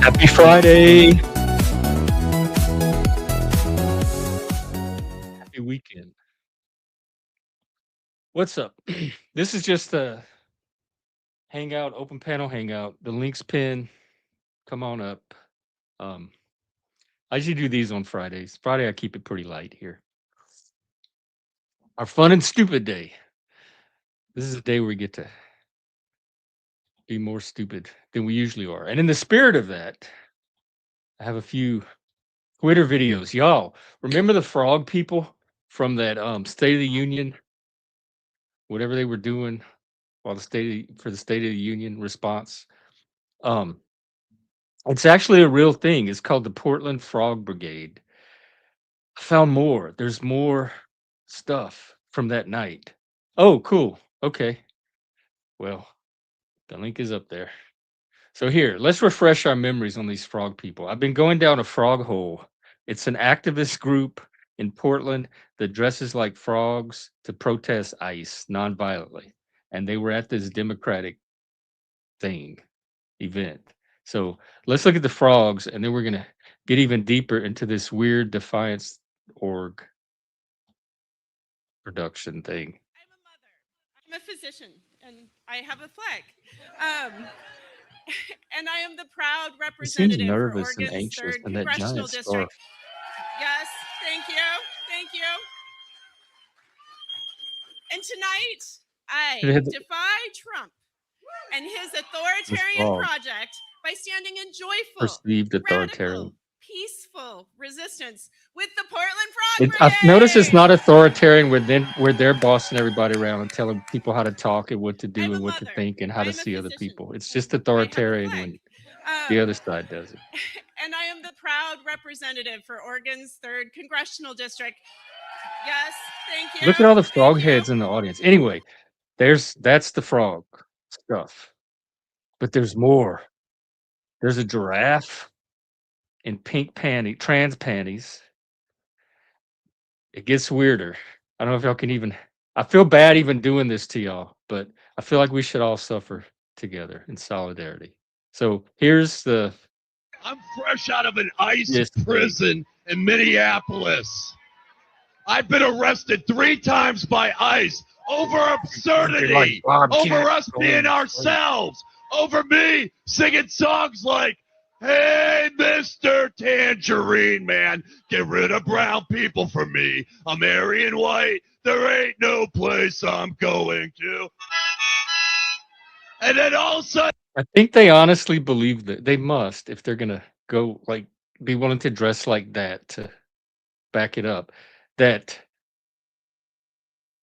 Happy Friday. Happy weekend. What's up? This is just a hangout, open panel hangout. The link's pinned. Come on up. Um, I usually do these on Fridays. Friday, I keep it pretty light here. Our fun and stupid day. This is a day where we get to be more stupid than we usually are. And in the spirit of that, I have a few Twitter videos. Y'all, remember the frog people from that State of the Union, whatever they were doing while for the State of the Union response? Um, it's actually a real thing. It's called the Portland Frog Brigade. I found more. There's more stuff from that night. Oh, cool. Okay. Well, the link is up there. So here, let's refresh our memories on these frog people. I've been going down a frog hole. It's an activist group in Portland that dresses like frogs to protest ICE nonviolently. And they were at this Democratic event. So let's look at the frogs, and then we're gonna get even deeper into this weird Defiance org production thing. I'm a mother. I'm a physician, and I have a flag. Um, and I am the proud He seems representative for nervous and Oregon's anxious 3rd in that Congressional giant scarf. District. Yes, thank you. Thank you. And tonight, I defy Trump and his authoritarian project by standing in joyful, perceived authoritarian, radical, peaceful resistance with the Portland Frog Brigade. I've noticed it's not authoritarian where they're bossing everybody around and telling people how to talk and what to do and what to think and how to see other people. It's just authoritarian when the other side does it. And I am the proud representative for Oregon's 3rd Congressional District. Yes, thank you. Look at all the frog heads in the audience. Anyway, that's the frog stuff. But there's more. There's a giraffe in pink trans panties. It gets weirder. I don't know if y'all can even. I feel bad even doing this to y'all, but I feel like we should all suffer together in solidarity. So here's the. I'm fresh out of an ICE prison in Minneapolis. I've been arrested 3 times by ICE over absurdity, over us being ourselves, over me singing songs like, "Hey, Mr. Tangerine Man, get rid of brown people for me. I'm Aryan white. There ain't no place I'm going to." And then all of a sudden, I think they honestly believe that they must, if they're gonna go be willing to dress like that to back it up, that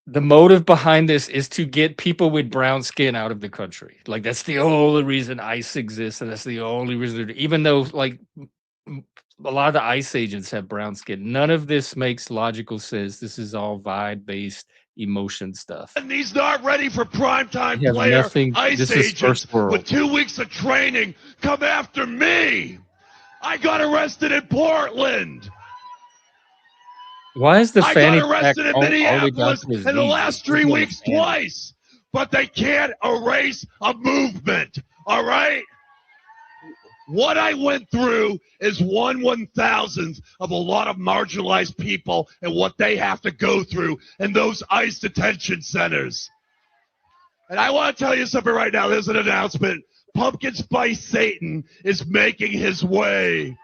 the motive behind this is to get people with brown skin out of the country. Like that's the only reason ICE exists, and that's the only reason. Even though a lot of the ICE agents have brown skin, none of this makes logical sense. This is all vibe-based emotion stuff. And he's not ready for primetime player. ICE agents with 2 weeks of training come after me. I got arrested in Portland. Why is the fanny I got arrested in Minneapolis in the last 3 weeks twice, but they can't erase a movement, all right? What I went through is 1/1000th of a lot of marginalized people and what they have to go through in those ICE detention centers. And I want to tell you something right now. There's an announcement. Pumpkin Spice Satan is making his way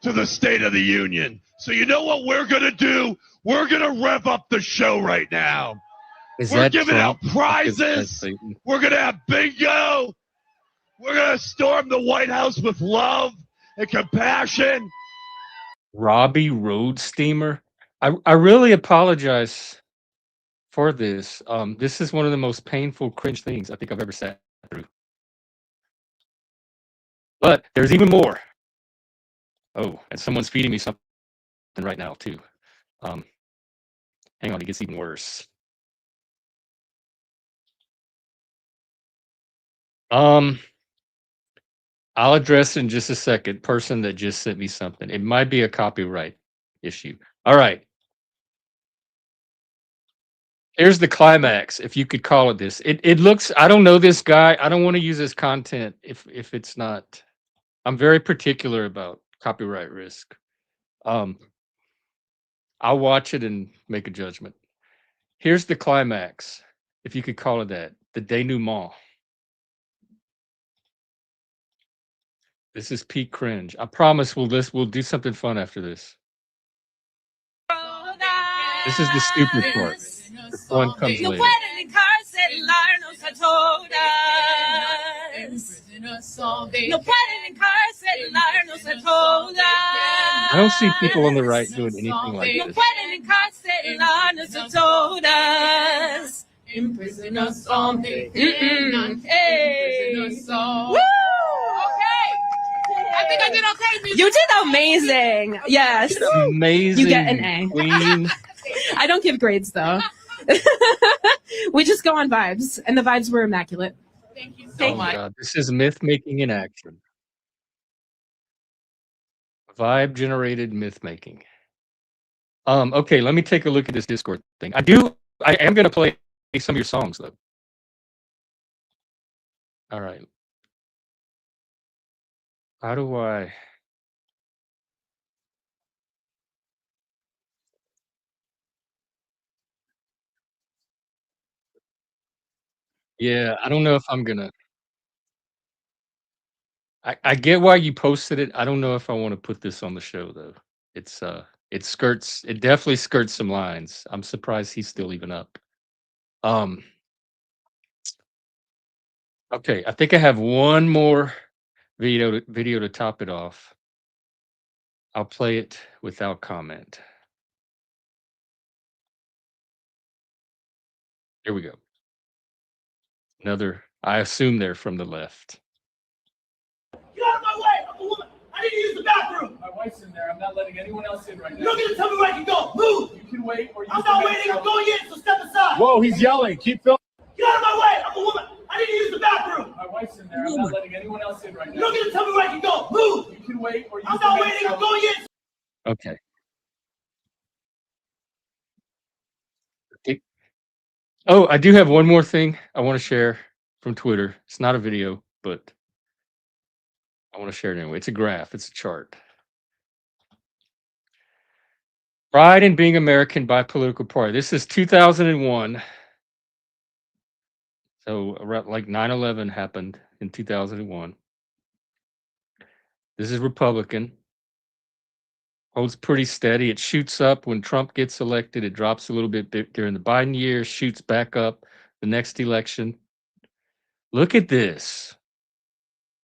to the State of the Union. So you know what we're going to do? We're going to rev up the show right now. We're giving out prizes. We're going to have bingo. We're going to storm the White House with love and compassion. Robbie Road Steamer. I really apologize for this. This is one of the most painful, cringe things I think I've ever sat through. But there's even more. Oh, and someone's feeding me something right now too. Hang on, it gets even worse. I'll address in just a second. Person that just sent me something. It might be a copyright issue. All right. Here's the climax, if you could call it this. It looks. I don't know this guy. I don't want to use his content if it's not I'm very particular about copyright risk. I'll watch it and make a judgment. Here's the climax, if you could call it that, the denouement. This is peak cringe. I promise we'll do something fun after this. This is the stupid part. The fun comes later. I don't see people on the right doing anything like this. Imprison us on the Woo! Okay. I think I did okay. You did amazing. Yes. Amazing. You get an A. Queen. I don't give grades though. We just go on vibes, and the vibes were immaculate. Thank you so much. God. This is myth making in action. Vibe generated myth making. Okay, let me take a look at this Discord thing. I am gonna play some of your songs though. All right. How do I? Yeah, I don't know if I'm gonna. I get why you posted it. I don't know if I want to put this on the show though. It definitely skirts some lines. I'm surprised he's still even up. Okay, I think I have one more video to top it off. I'll play it without comment. Here we go. Another, I assume they're from the left. Get out of my way! I'm a woman! I need to use the bathroom! My wife's in there. I'm not letting anyone else in right now. You're gonna tell me where I can go! Move! You can wait or I'm not waiting! I'm going in, so step aside! Whoa, he's yelling. Keep filming. Get out of my way! I'm a woman! I need to use the bathroom! My wife's in there. I'm not letting anyone else in right now. You're gonna tell me where I can go! Move! You can wait or I'm not waiting! I'm going in! Okay. Oh, I do have one more thing I want to share from Twitter. It's not a video, but I want to share it anyway. It's a graph. It's a chart. Pride in being American by political party. This is 2001. So around like 9/11 happened in 2001. This is Republican. Holds pretty steady. It shoots up when Trump gets elected. It drops a little bit during the Biden years, shoots back up the next election. Look at this.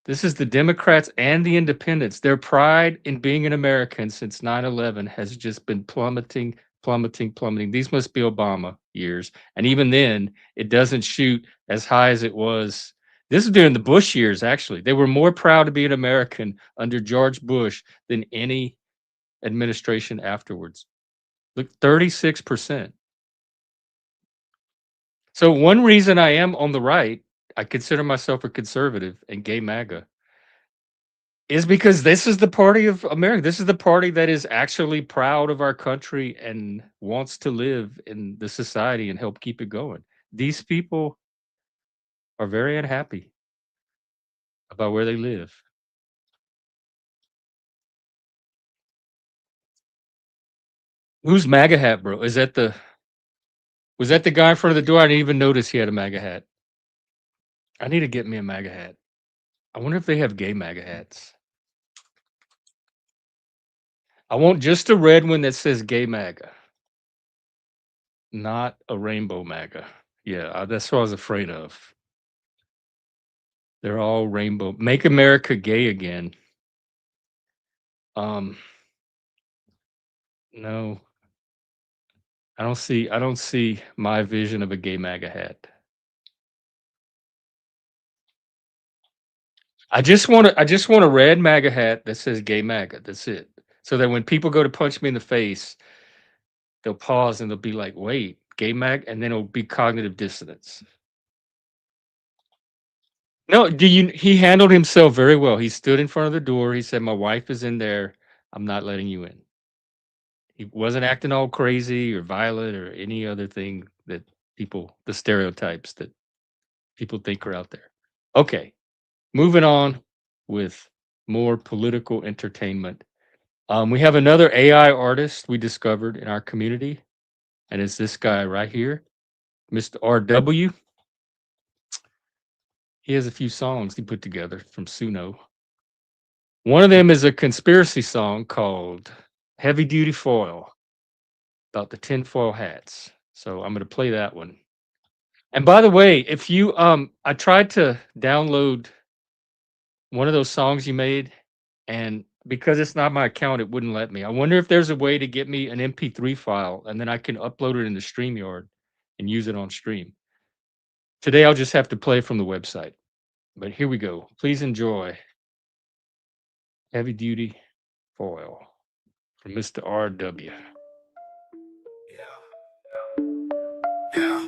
This is the Democrats and the independents. Their pride in being an American since 9/11 has just been plummeting. These must be Obama years. And even then, it doesn't shoot as high as it was. This is during the Bush years, actually. They were more proud to be an American under George Bush than any administration afterwards. Look, 36%. So one reason I am on the right, I consider myself a conservative and gay MAGA, is because this is the party of America. This is the party that is actually proud of our country and wants to live in the society and help keep it going. These people are very unhappy about where they live. Who's MAGA hat, bro? Was that the guy in front of the door? I didn't even notice he had a MAGA hat. I need to get me a MAGA hat. I wonder if they have gay MAGA hats. I want just a red one that says gay MAGA, not a rainbow MAGA. Yeah, that's what I was afraid of. They're all rainbow. Make America gay again. No. I don't see my vision of a gay MAGA hat. I just want a red MAGA hat that says gay MAGA. That's it. So that when people go to punch me in the face, they'll pause and they'll be like, wait, gay MAGA? And then it'll be cognitive dissonance. No, he handled himself very well. He stood in front of the door. He said, my wife is in there. I'm not letting you in. He wasn't acting all crazy or violent or any other thing that the stereotypes that people think are out there. Okay, moving on with more political entertainment. We have another AI artist we discovered in our community, and it's this guy right here, Mr. RW. He has a few songs he put together from Suno. One of them is a conspiracy song called Heavy Duty Foil, about the tinfoil hats. So I'm going to play that one. And by the way, if you I tried to download one of those songs you made, and because it's not my account, it wouldn't let me. I wonder if there's a way to get me an MP3 file, and then I can upload it into StreamYard and use it on stream. Today I'll just have to play from the website. But here we go. Please enjoy Heavy Duty Foil from Mr. RW. Yeah.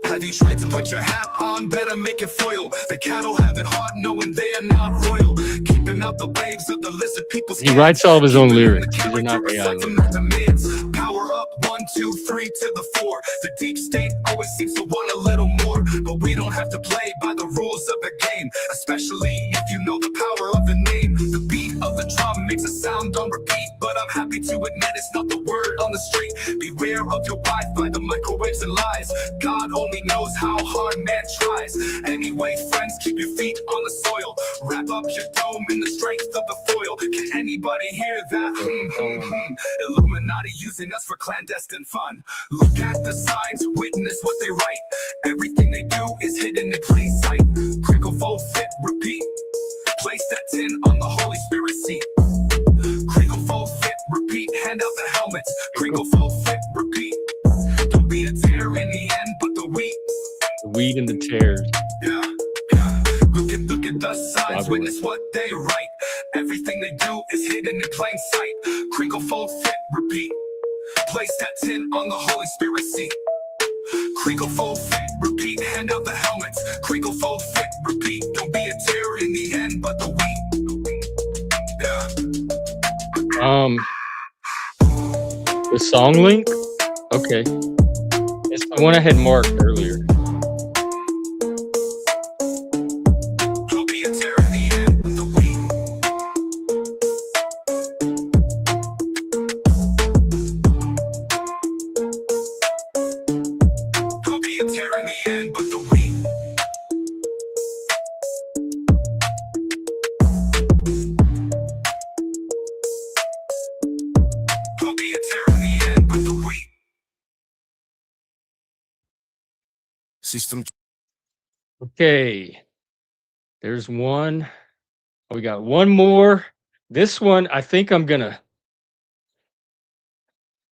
Have you tried to put your hat on? Better make it foil. The cattle have it hard knowing they are not royal. Keeping out the waves of the lizard people. He writes all of his own lyrics. These are not AI lyrics. Power up, 1, 2, 3 to the 4. The deep state always seems to want a little more, but we don't have to play by the rules of the game, especially if you know the power of the name. The beat of the drum makes a sound on repeat, but I'm happy to admit it's not the word on the street. Beware of your Wi-Fi, the microwaves and lies. God only knows how hard man tries. Anyway, friends, keep your feet on the soil. Wrap up your dome in the strength of the foil. Can anybody hear that? Illuminati using us for clandestine fun. Look at the signs, witness what they write. Everything they do is hidden in plain sight. Crinkle, fold, fit, repeat. Place that tin on the Holy Spirit seat. Crinkle, fold, fit, repeat. Hand out the helmets. Crinkle, fold, fit, repeat. Don't be a tear in the end, but the wheat. The weed and the tears. Yeah. Look at the signs, witness what they write. Everything they do is hidden in plain sight. Crinkle, fold, fit, repeat. Place that tin on the Holy Spirit seat. Crinkle, fold, fit, repeat. Hand out the helmets. Crinkle, fold, fit, repeat. Don't be a tear in the end, but the wheat. Yeah. The song link? Okay. It's the one I had marked earlier. Don't be a tear in the end, but the wheat. Don't be a tear in the end, but the wheat. Don't be a tear in the end, but the wheat. System. Okay. There's one. Oh, we got one more. This one, I think I'm going to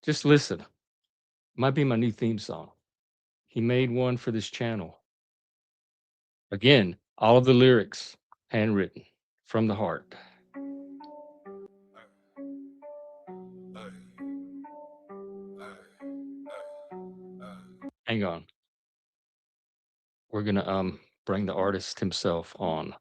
just listen. Might be my new theme song. He made one for this channel. Again, all of the lyrics handwritten from the heart. Hang on. We're going to bring the artist himself on.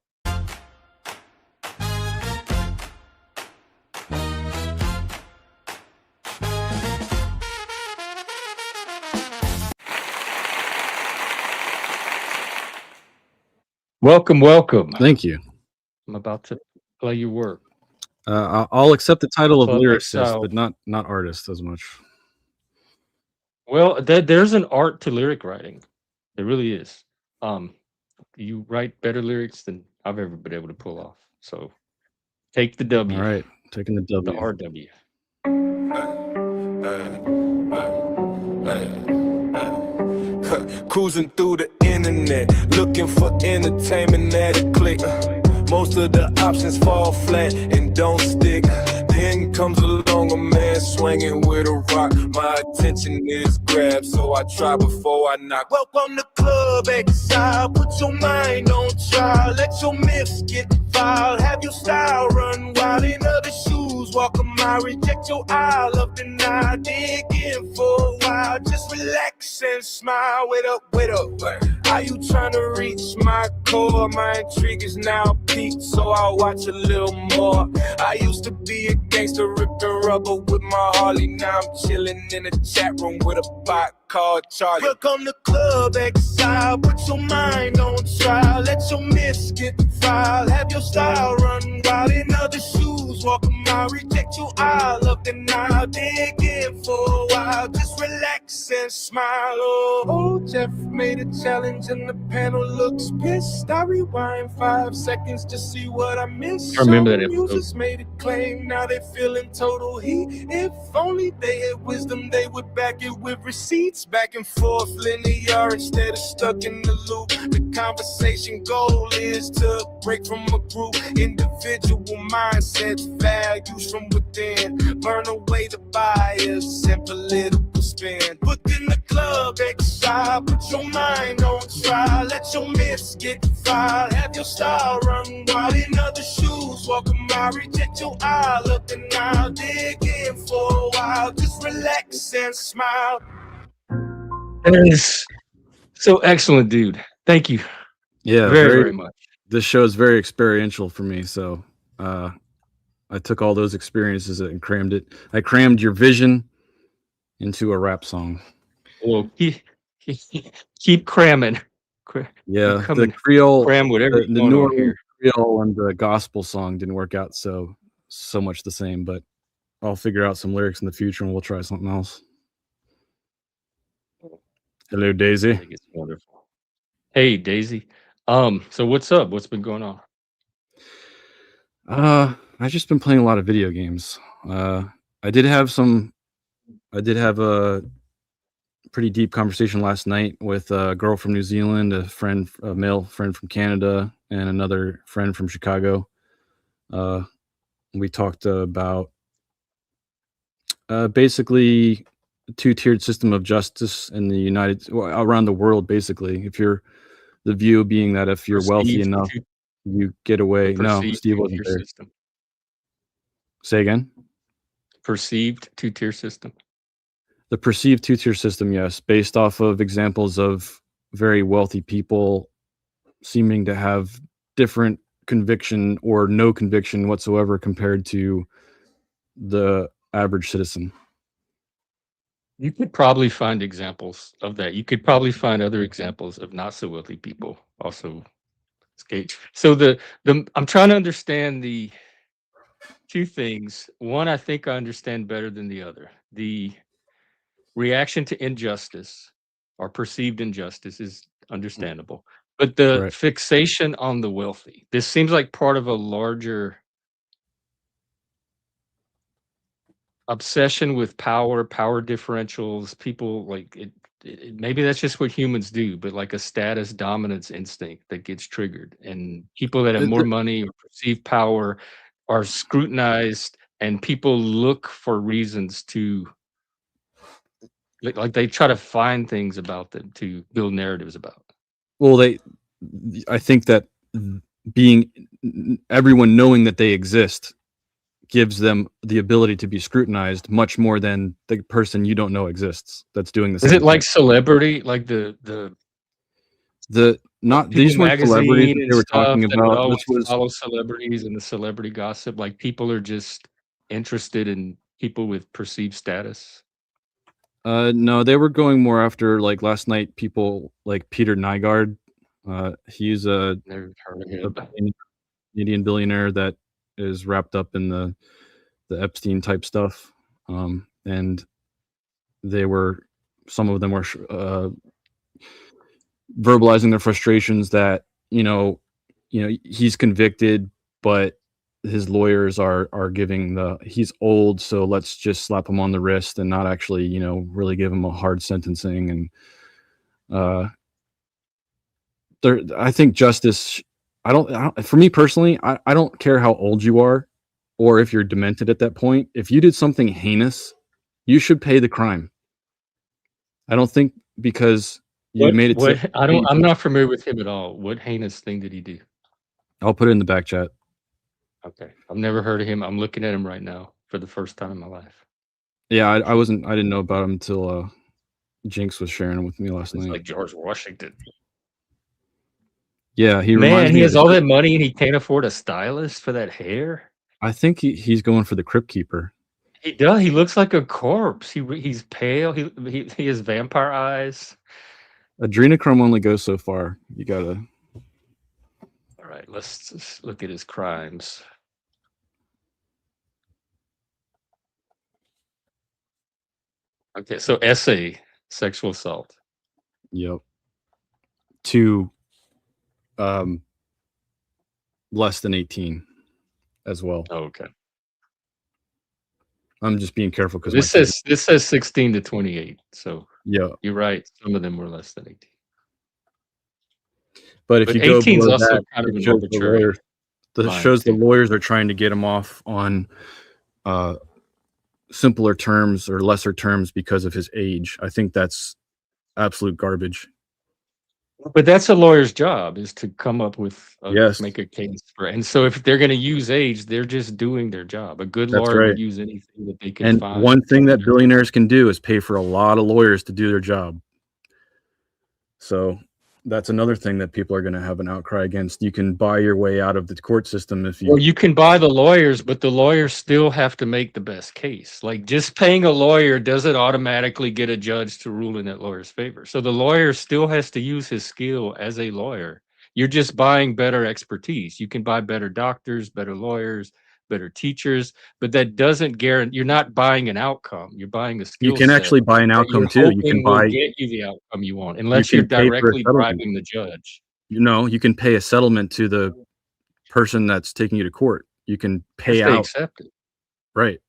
Welcome, welcome. Thank you. I'm about to play your work. I'll accept the title of lyricist, Clubexile. but not artist as much. Well, there's an art to lyric writing. There really is. You write better lyrics than I've ever been able to pull off. So take the W. All right, taking the W. The RW. Cruising through the internet, looking for entertainment at a click. Most of the options fall flat and don't stick. Then comes along a man swinging with a rock. My attention is grabbed, so I try before I knock. Welcome to clubexile. Put your mind on trial. Let your myths get filed. Have your style run wild in other shoes. Walk a mile, reject your aisle of denial. Dig in for a while. Just relax and smile. Wait up, wait up. Are you trying to reach my core? My intrigue is now peaked, so I'll watch a little more. I used to be a gangster, ripping rubber with my Harley. Now I'm chilling in a chat room with a bot called Charlie. Welcome to clubexile. Put your mind on trial. Let your miss get filed. Have your style run wild in other shoes. Walk a mile, reject your aisle up and now. Dig in for a while. Just relax and smile. Oh, Jeff made a challenge and the panel looks pissed. I rewind 5 seconds to see what I missed. I remember that Some episode. users made a claim, now they feeling total heat. If only they had wisdom, they would back it with receipts. Back and forth linear instead of stuck in the loop. The conversation goal is to break from a group. Individual mindsets, values from within. Burn away the bias and political spin. Put in the club exile, put your mind on trial. Let your myths get filed. Have your style run wild in other shoes. Walk a mile, reject your aisle up and now. Dig in for a while. Just relax and smile. That is so excellent, dude. Thank you. Yeah, very much. This show is very experiential for me, so I took all those experiences and crammed it. I crammed your vision into a rap song. Well, keep cramming. Yeah, Keep the Creole, cram whatever the New Orleans Creole and the gospel song didn't work out so much the same, but I'll figure out some lyrics in the future and we'll try something else. Hello, Daisy. I think it's wonderful. Hey, Daisy. So what's up? What's been going on? I've just been playing a lot of video games. I did have a pretty deep conversation last night with a girl from New Zealand, a male friend from Canada, and another friend from Chicago. We talked about basically a two-tiered system of justice in the around the world. Basically, the view being that if you're wealthy enough, you get away. No, Steve wasn't there. System. Say again. Perceived two-tier system. The perceived two-tier system, yes, based off of examples of very wealthy people seeming to have different conviction or no conviction whatsoever compared to the average citizen. You could probably find examples of that. You could probably find other examples of not so wealthy people also escape. So I'm trying to understand the two things. One, I think I understand better than the other. The reaction to injustice or perceived injustice is understandable, but the fixation on the wealthy, this seems like part of a larger obsession with power differentials. People like it, maybe that's just what humans do, but like a status dominance instinct that gets triggered, and people that have more money or perceived power are scrutinized, and people look for reasons to like they try to find things about them to build narratives about. Well, I think that everyone knowing that they exist gives them the ability to be scrutinized much more than the person you don't know exists that's doing this. Is it like celebrity, like the not these weren't celebrities they were talking about? This was follow celebrities and the celebrity gossip. Like people are just interested in people with perceived status. No, they were going more after like last night. People like Peter Nygaard. He's a Canadian billionaire that is wrapped up in the Epstein type stuff, and some of them were verbalizing their frustrations that he's convicted, but his lawyers are giving he's old, so let's just slap him on the wrist and not actually really give him a hard sentencing. And I think justice, for me personally, I don't care how old you are or if you're demented at that point. If you did something heinous, you should pay the crime. I don't think because you made it. I'm not familiar with him at all. What heinous thing did he do? I'll put it in the back chat. Okay, I've never heard of him. I'm looking at him right now for the first time in my life. Yeah, I didn't know about him until Jinx was sharing him with me last night. Like George Washington. Yeah, he has all that money and he can't afford a stylist for that hair. I think he's going for the Crypt Keeper. He does. He looks like a corpse. He's pale. He has vampire eyes. Adrenochrome only goes so far. You gotta All right, let's just look at his crimes. Okay, so SA, sexual assault. Yep. 2 less than 18 as well. Oh, okay. I'm just being careful because this says 16 to 28. So yeah, you're right. Some of them were less than 18. but if But you go 18 is below also that, kind of it an shows the arbitrary lawyers. This line, shows the too. lawyers are trying to get him off on simpler terms or lesser terms because of his age. I think that's absolute garbage. But that's a lawyer's job, is to come up with Yes, make a case for. And so if they're going to use age, they're just doing their job. A good that's lawyer right. would use anything that they can And find. one thing that billionaires can do is pay for a lot of lawyers to do their job. So that's another thing that people are going to have an outcry against. You can buy your way out of the court system if you. Well, you can buy the lawyers, but the lawyers still have to make the best case. Like, just paying a lawyer doesn't automatically get a judge to rule in that lawyer's favor. So the lawyer still has to use his skill as a lawyer. You're just buying better expertise. You can buy better doctors, better lawyers, better teachers, but that doesn't guarantee. You're not buying an outcome. You're buying a skill You can set actually buy an that outcome you're too. You can hoping will buy. get you the outcome you want, You unless you're can pay for a directly settlement. bribing the judge. You know, you can pay a settlement to the person that's taking you to court. You can pay If they out. accept it. Right.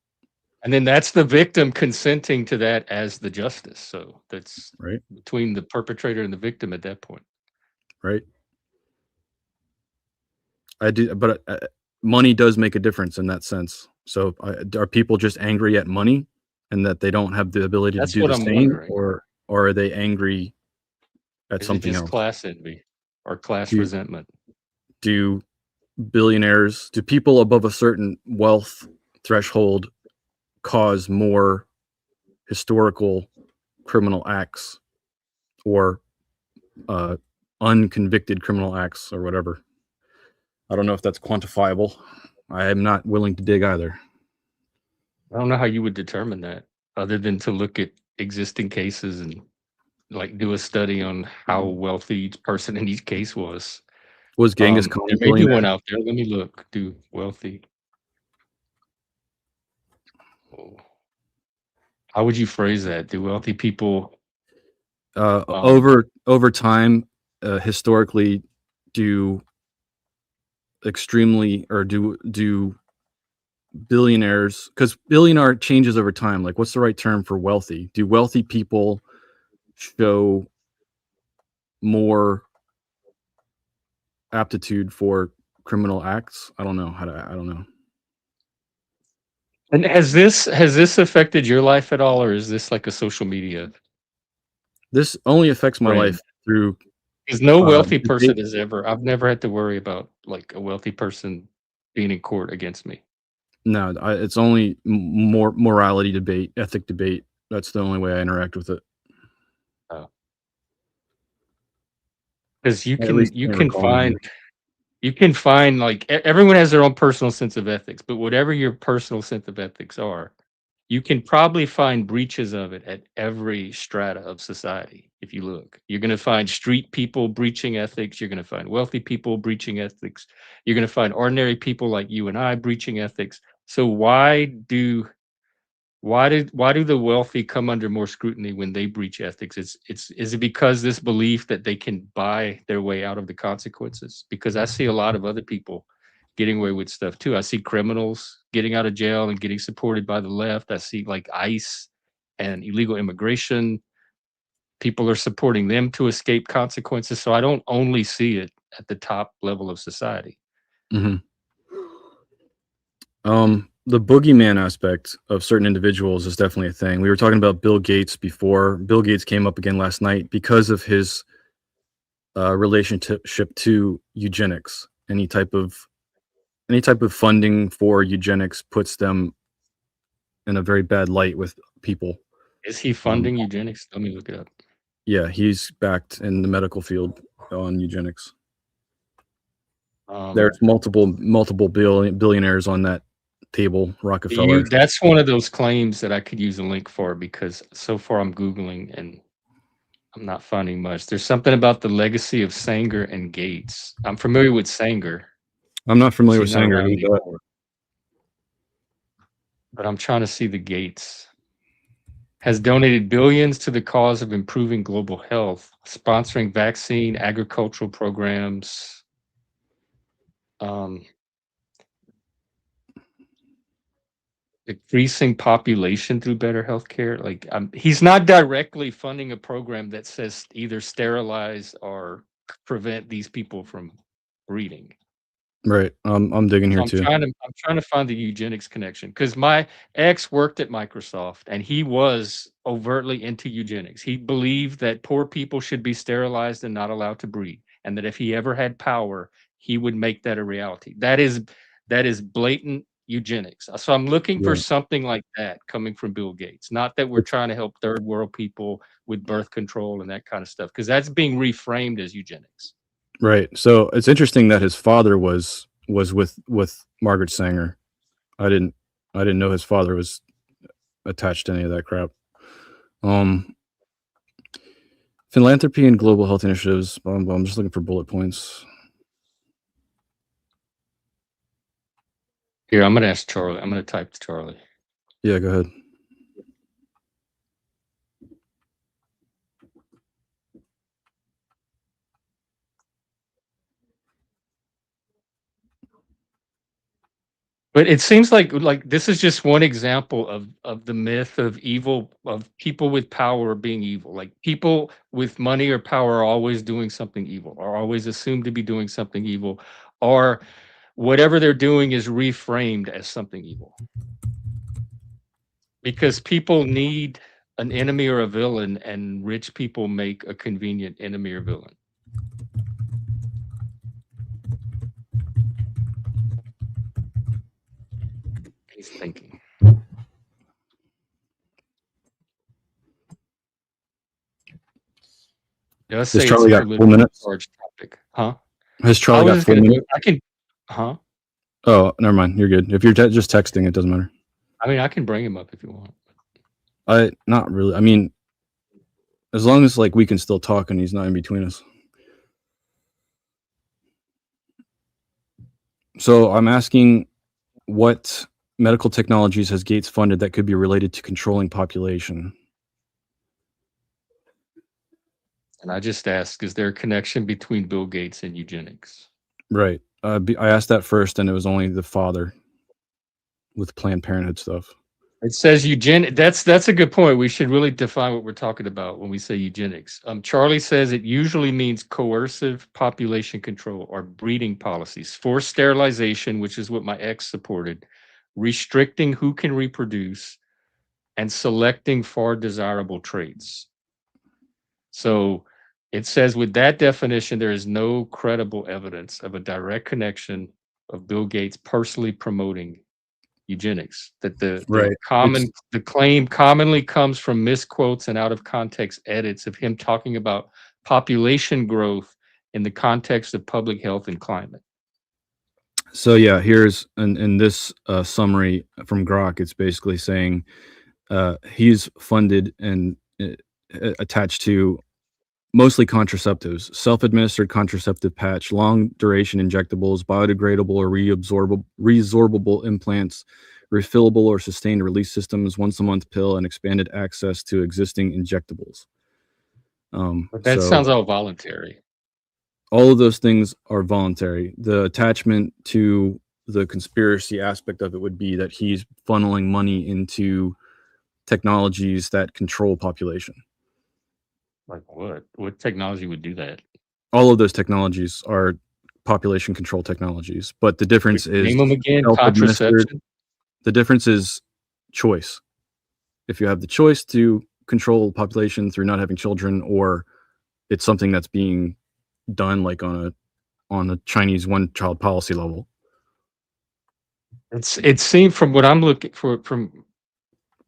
And then that's the victim consenting to that as the justice. So that's Right. between the perpetrator and the victim at that point. Right. I do, but money does make a difference in that sense. So are people just angry at money and that they don't have the ability That's to do what the I'm same, wondering. or are they angry at Is it something just else? class envy or class Do- resentment? Do billionaires, do people above a certain wealth threshold cause more historical criminal acts or unconvicted criminal acts or whatever? I don't know if that's quantifiable. I am not willing to dig either. I don't know how you would determine that, other than to look at existing cases and like do a study on how wealthy each person in each case was. Was Genghis Khan There a may be billionaire? one out there. Let me look. Do wealthy. Oh. How would you phrase that? Do wealthy people Over time, historically, do billionaires, because billionaire changes over time. Like, what's the right term for wealthy? Do wealthy people show more aptitude for criminal acts? I don't know I don't know. And has this affected your life at all, or is this like a social media? This only affects my Right. life through. Because no wealthy debate. person has ever. I've never had to worry about like a wealthy person being in court against me. No, it's only more morality debate, ethic debate. That's the only way I interact with it. Because you At can least you can't can recall find any. you can find like everyone has their own personal sense of ethics, but whatever your personal sense of ethics are, you can probably find breaches of it at every strata of society. If you look, you're going to find street people breaching ethics. You're going to find wealthy people breaching ethics. You're going to find ordinary people like you and I breaching ethics. So why do the wealthy come under more scrutiny when they breach ethics? Is it because this belief that they can buy their way out of the consequences? Because I see a lot of other people getting away with stuff too. I see criminals getting out of jail and getting supported by the left. I see like ICE and illegal immigration. People are supporting them to escape consequences. So I don't only see it at the top level of society. Mm-hmm. The boogeyman aspect of certain individuals is definitely a thing. We were talking about Bill Gates before. Bill Gates came up again last night because of his relationship to eugenics. Any type of funding for eugenics puts them in a very bad light with people. Is he funding eugenics? Let me look it up. Yeah, he's backed in the medical field on eugenics. There's multiple billionaires on that table. Rockefeller. That's one of those claims that I could use a link for, because so far I'm Googling and I'm not finding much. There's something about the legacy of Sanger and Gates. I'm familiar with Sanger. I'm not familiar with He's not Sanger. around Who's that? anymore. But I'm trying to see the Gates. Has donated billions to the cause of improving global health, sponsoring vaccine, agricultural programs. Decreasing population through better healthcare. Like, he's not directly funding a program that says either sterilize or prevent these people from breeding. Right. I'm digging here I'm too. trying to find the eugenics connection, because my ex worked at Microsoft and he was overtly into eugenics. He believed that poor people should be sterilized and not allowed to breed, and that if he ever had power, he would make that a reality. That is blatant eugenics. So I'm looking for Right. something like that coming from Bill Gates. Not that we're trying to help third world people with birth control and that kind of stuff, because that's being reframed as eugenics. Right. So it's interesting that his father was with Margaret Sanger. I didn't know his father was attached to any of that crap. Philanthropy and global health initiatives. I'm just looking for bullet points. Here, I'm gonna ask Charlie. I'm gonna type to Charlie. Yeah, go ahead. But it seems like this is just one example of the myth of evil, of people with power being evil. Like, people with money or power are always doing something evil, are always assumed to be doing something evil, or whatever they're doing is reframed as something evil. Because people need an enemy or a villain, and rich people make a convenient enemy or villain. He's thinking. Let's say Has Charlie got 4 minutes? Topic. Huh? Has Charlie got 4 minutes? I can. Huh? Oh, never mind. You're good. If you're just texting, it doesn't matter. I mean, I can bring him up if you want. Not really. I mean, as long as like we can still talk and he's not in between us. So I'm asking, what medical technologies has Gates funded that could be related to controlling population? And I just asked, is there a connection between Bill Gates and eugenics? Right. I asked that first, and it was only the father with Planned Parenthood stuff. It says that's a good point. We should really define what we're talking about when we say eugenics. Charlie says it usually means coercive population control or breeding policies, forced sterilization, which is what my ex supported, restricting who can reproduce, and selecting for desirable traits. So it says, with that definition, there is no credible evidence of a direct connection of Bill Gates personally promoting eugenics. That the claim commonly comes from misquotes and out of context edits of him talking about population growth in the context of public health and climate. So yeah, here's in this summary from Grok, it's basically saying he's funded and attached to mostly contraceptives, self-administered contraceptive patch, long-duration injectables, biodegradable or resorbable implants, refillable or sustained release systems, once-a-month pill, and expanded access to existing injectables. But that sounds all voluntary. All of those things are voluntary. The attachment to the conspiracy aspect of it would be that he's funneling money into technologies that control population. Like what? What technology would do that? All of those technologies are population control technologies, but the difference is name them again. Contraception. The difference is choice. If you have the choice to control population through not having children, or it's something that's being done like on a Chinese one-child policy level. It seemed from what I'm looking for, from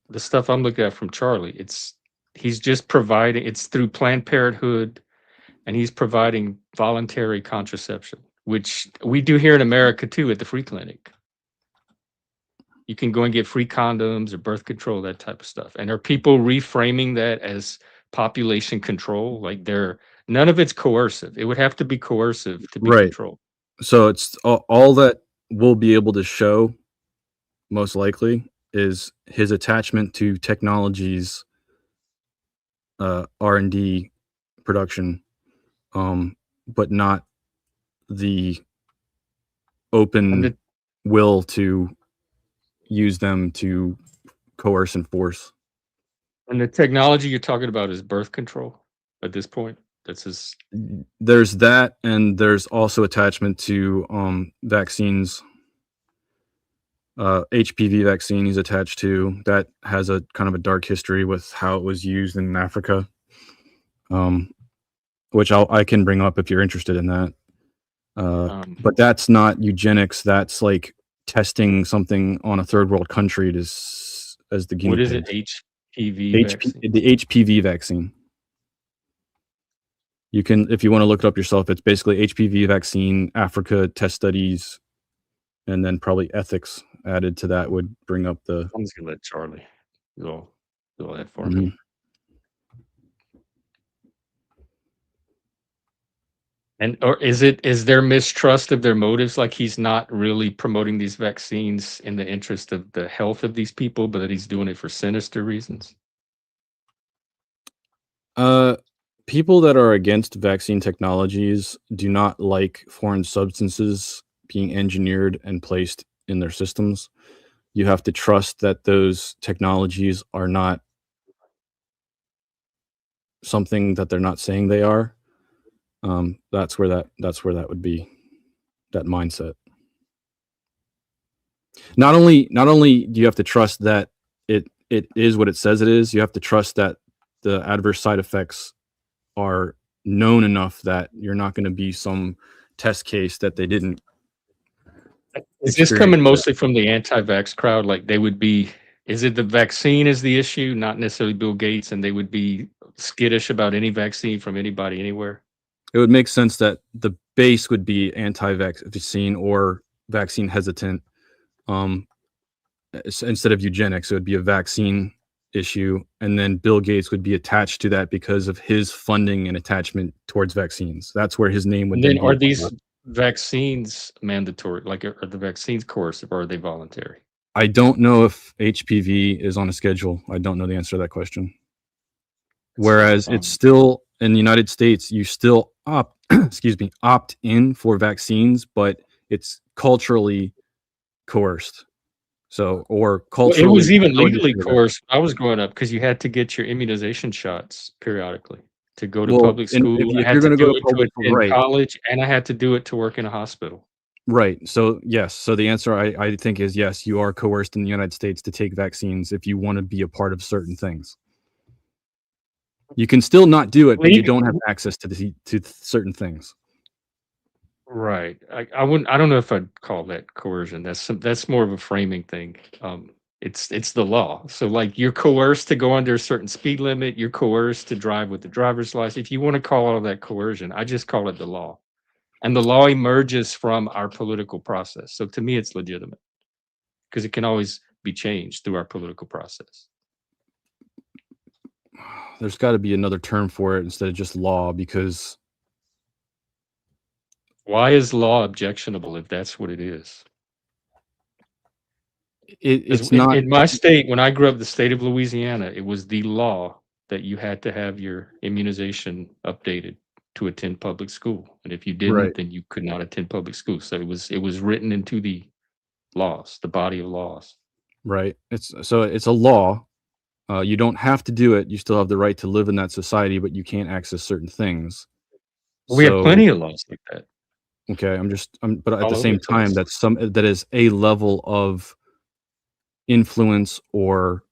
the stuff I'm looking at from Charlie, he's just providing, it's through Planned Parenthood, and he's providing voluntary contraception, which we do here in America too at the free clinic. You can go and get free condoms or birth control, that type of stuff. And are people reframing that as population control. Like none of it's coercive. It would have to be coercive to be Right. controlled. So it's all that we'll be able to show, most likely, is his attachment to technologies, R&D production, but not the open will to use them to coerce and force. And the technology you're talking about is birth control at this point. That's his. There's that, and there's also attachment to vaccines. HPV vaccine he's attached to, that has a kind of a dark history with how it was used in Africa, which I can bring up if you're interested in that. But that's not eugenics. That's like testing something on a third world country as the guinea What is pig. it? HPV vaccine? The HPV vaccine. You can, if you want to look it up yourself, it's basically HPV vaccine, Africa test studies, and then probably ethics added to that would bring up the. I'm just gonna let Charlie go that for me. And or is there mistrust of their motives? Like he's not really promoting these vaccines in the interest of the health of these people, but that he's doing it for sinister reasons? People that are against vaccine technologies do not like foreign substances being engineered and placed in their systems. You have to trust that those technologies are not something that they're not saying they are. That's where that would be, that mindset. Not only do you have to trust that it is what it says it is, you have to trust that the adverse side effects are known enough that you're not going to be some test case that they didn't. Is this coming mostly from the anti-vax crowd? Like they would be, is it the vaccine is the issue, not necessarily Bill Gates, and they would be skittish about any vaccine from anybody anywhere? It would make sense that the base would be anti-vaccine or vaccine hesitant, instead of eugenics. It would be a vaccine issue, and then Bill Gates would be attached to that because of his funding and attachment towards vaccines. That's where his name would. And then are these vaccines mandatory? Like are the vaccines coercive or are they voluntary? I don't know if HPV is on a schedule. I don't know the answer to that question. Whereas it's still in the United States, you still opt in for vaccines, but it's culturally coerced. So, or culturally, it was even legally coerced when I was growing up because you had to get your immunization shots periodically to go to public school. If you're going to go to public school, college, and I had to do it to work in a hospital. Right. So yes. So the answer I think is yes. You are coerced in the United States to take vaccines if you want to be a part of certain things. You can still not do it, but you don't have access to certain things. Right. I wouldn't. I don't know if I'd call that coercion. That's more of a framing thing. It's the law. So like you're coerced to go under a certain speed limit. You're coerced to drive with the driver's license. If you want to call all of that coercion, I just call it the law. And the law emerges from our political process. So to me, it's legitimate because it can always be changed through our political process. There's got to be another term for it instead of just law, because. Why is law objectionable if that's what it is? It's not. In my state, when I grew up, the state of Louisiana, it was the law that you had to have your immunization updated to attend public school. And if you didn't, then you could not attend public school. So it was written into the laws, the body of laws. Right. It's a law. You don't have to do it. You still have the right to live in that society, but you can't access certain things. We have plenty of laws like that. Okay, but at the same time, that is a level of influence or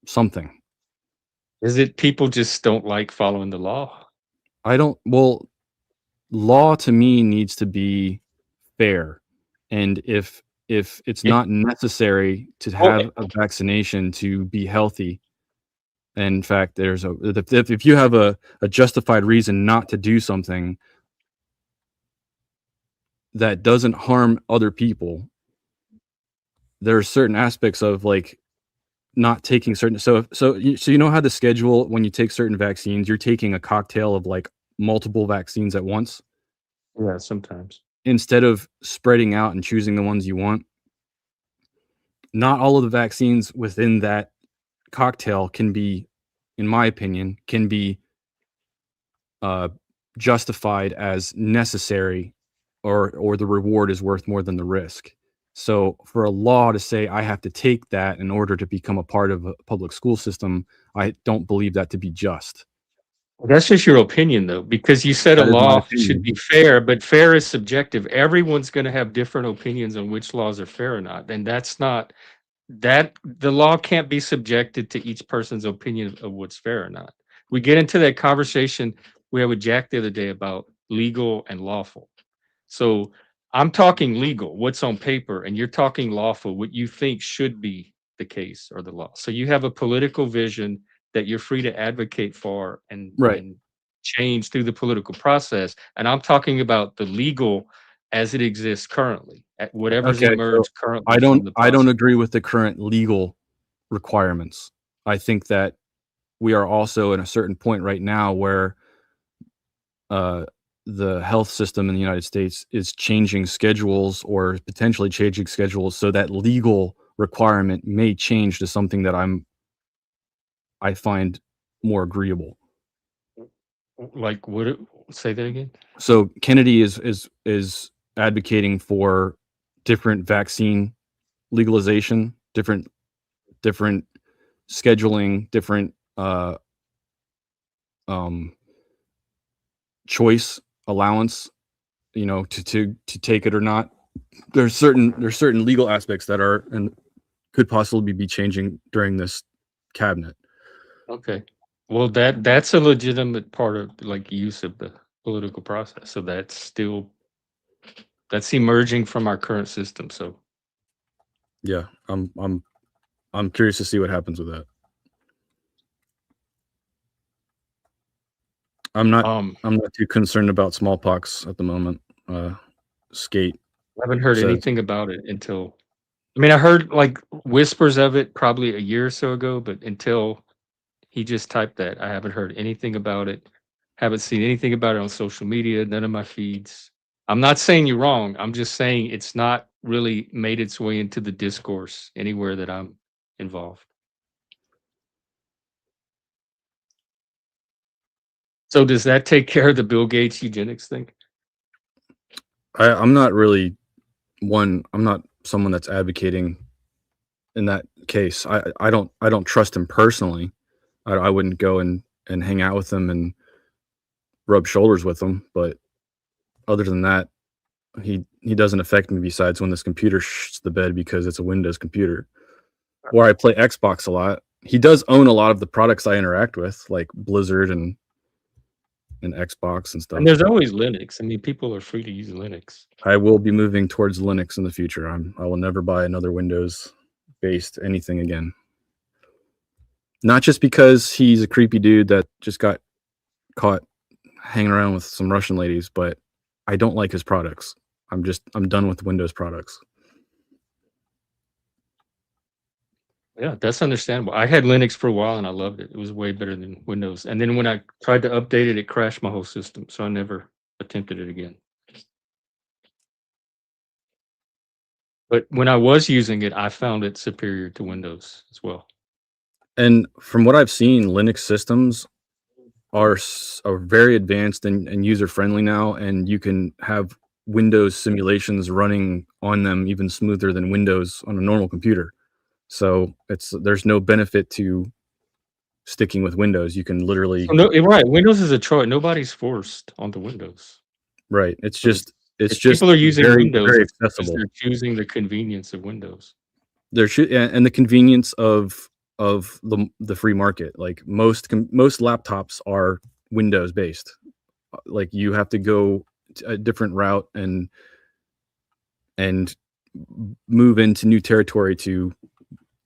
something. Is it people just don't like following the law? Well, law to me needs to be fair, and if it's not necessary to have a vaccination to be healthy, and in fact, if you have a justified reason not to do something that doesn't harm other people, there are certain aspects of like not taking certain, so you know how the schedule, when you take certain vaccines, you're taking a cocktail of like multiple vaccines at once Yeah, sometimes. instead of spreading out and choosing the ones you want. Not all of the vaccines within that cocktail can be, in my opinion, can be justified as necessary, or the reward is worth more than the risk. So for a law to say I have to take that in order to become a part of a public school system, I don't believe that to be just. That's just your opinion, though, because you said a That is my law should opinion. be fair, but fair is subjective. Everyone's going to have different opinions on which laws are fair or not, and that's not that the law can't be subjected to each person's opinion of what's fair or not. We get into that conversation we had with Jack the other day about legal and lawful. So I'm talking legal, what's on paper, and you're talking lawful, what you think should be the case or the law. So you have a political vision that you're free to advocate for Right. and change through the political process. And I'm talking about the legal as it exists currently, at whatever's Okay, so emerged currently I from don't the I don't process. agree with the current legal requirements. I think that we are also at a certain point right now where the health system in the United States is changing schedules, or potentially changing schedules, so that legal requirement may change to something that I find more agreeable. Like, would it say that again? So Kennedy is advocating for different vaccine legalization, different scheduling, different choice allowance, you know, to take it or not. There's certain legal aspects that are and could possibly be changing during this cabinet. Okay. Well, that's a legitimate part of like use of the political process. So that's emerging from our current system. So Yeah, I'm curious to see what happens with that. I'm not too concerned about smallpox at the moment. Skate I haven't heard says. anything about it until I mean, I heard like whispers of it probably a year or so ago, but until he just typed that, I haven't heard anything about it. Haven't seen anything about it on social media, none of my feeds. I'm not saying you're wrong. I'm just saying it's not really made its way into the discourse anywhere that I'm involved. So does that take care of the Bill Gates eugenics thing? I'm not really I'm not someone that's advocating in that case. I don't trust him personally. I wouldn't go and hang out with him and rub shoulders with him, but other than that, he doesn't affect me besides when this computer shits the bed because it's a Windows computer. Or I play Xbox a lot. He does own a lot of the products I interact with, like Blizzard and Xbox and stuff. And there's always Linux. I mean, people are free to use Linux. I will be moving towards Linux in the future. I will never buy another Windows-based anything again. Not just because he's a creepy dude that just got caught hanging around with some Russian ladies, but I don't like his products. I'm done with Windows products. Yeah, that's understandable. I had Linux for a while and I loved it. It was way better than Windows. And then when I tried to update it, it crashed my whole system. So I never attempted it again. But when I was using it, I found it superior to Windows as well. And from what I've seen, Linux systems are very advanced and user friendly now, and you can have Windows simulations running on them even smoother than Windows on a normal computer. So there's no benefit to sticking with Windows. You can literally right. Windows is a choice. Nobody's forced onto Windows. Right. It's just people are using Windows, very accessible. they're choosing the convenience of Windows. And the convenience of the free market. Like most laptops are Windows based. Like you have to go a different route and move into new territory to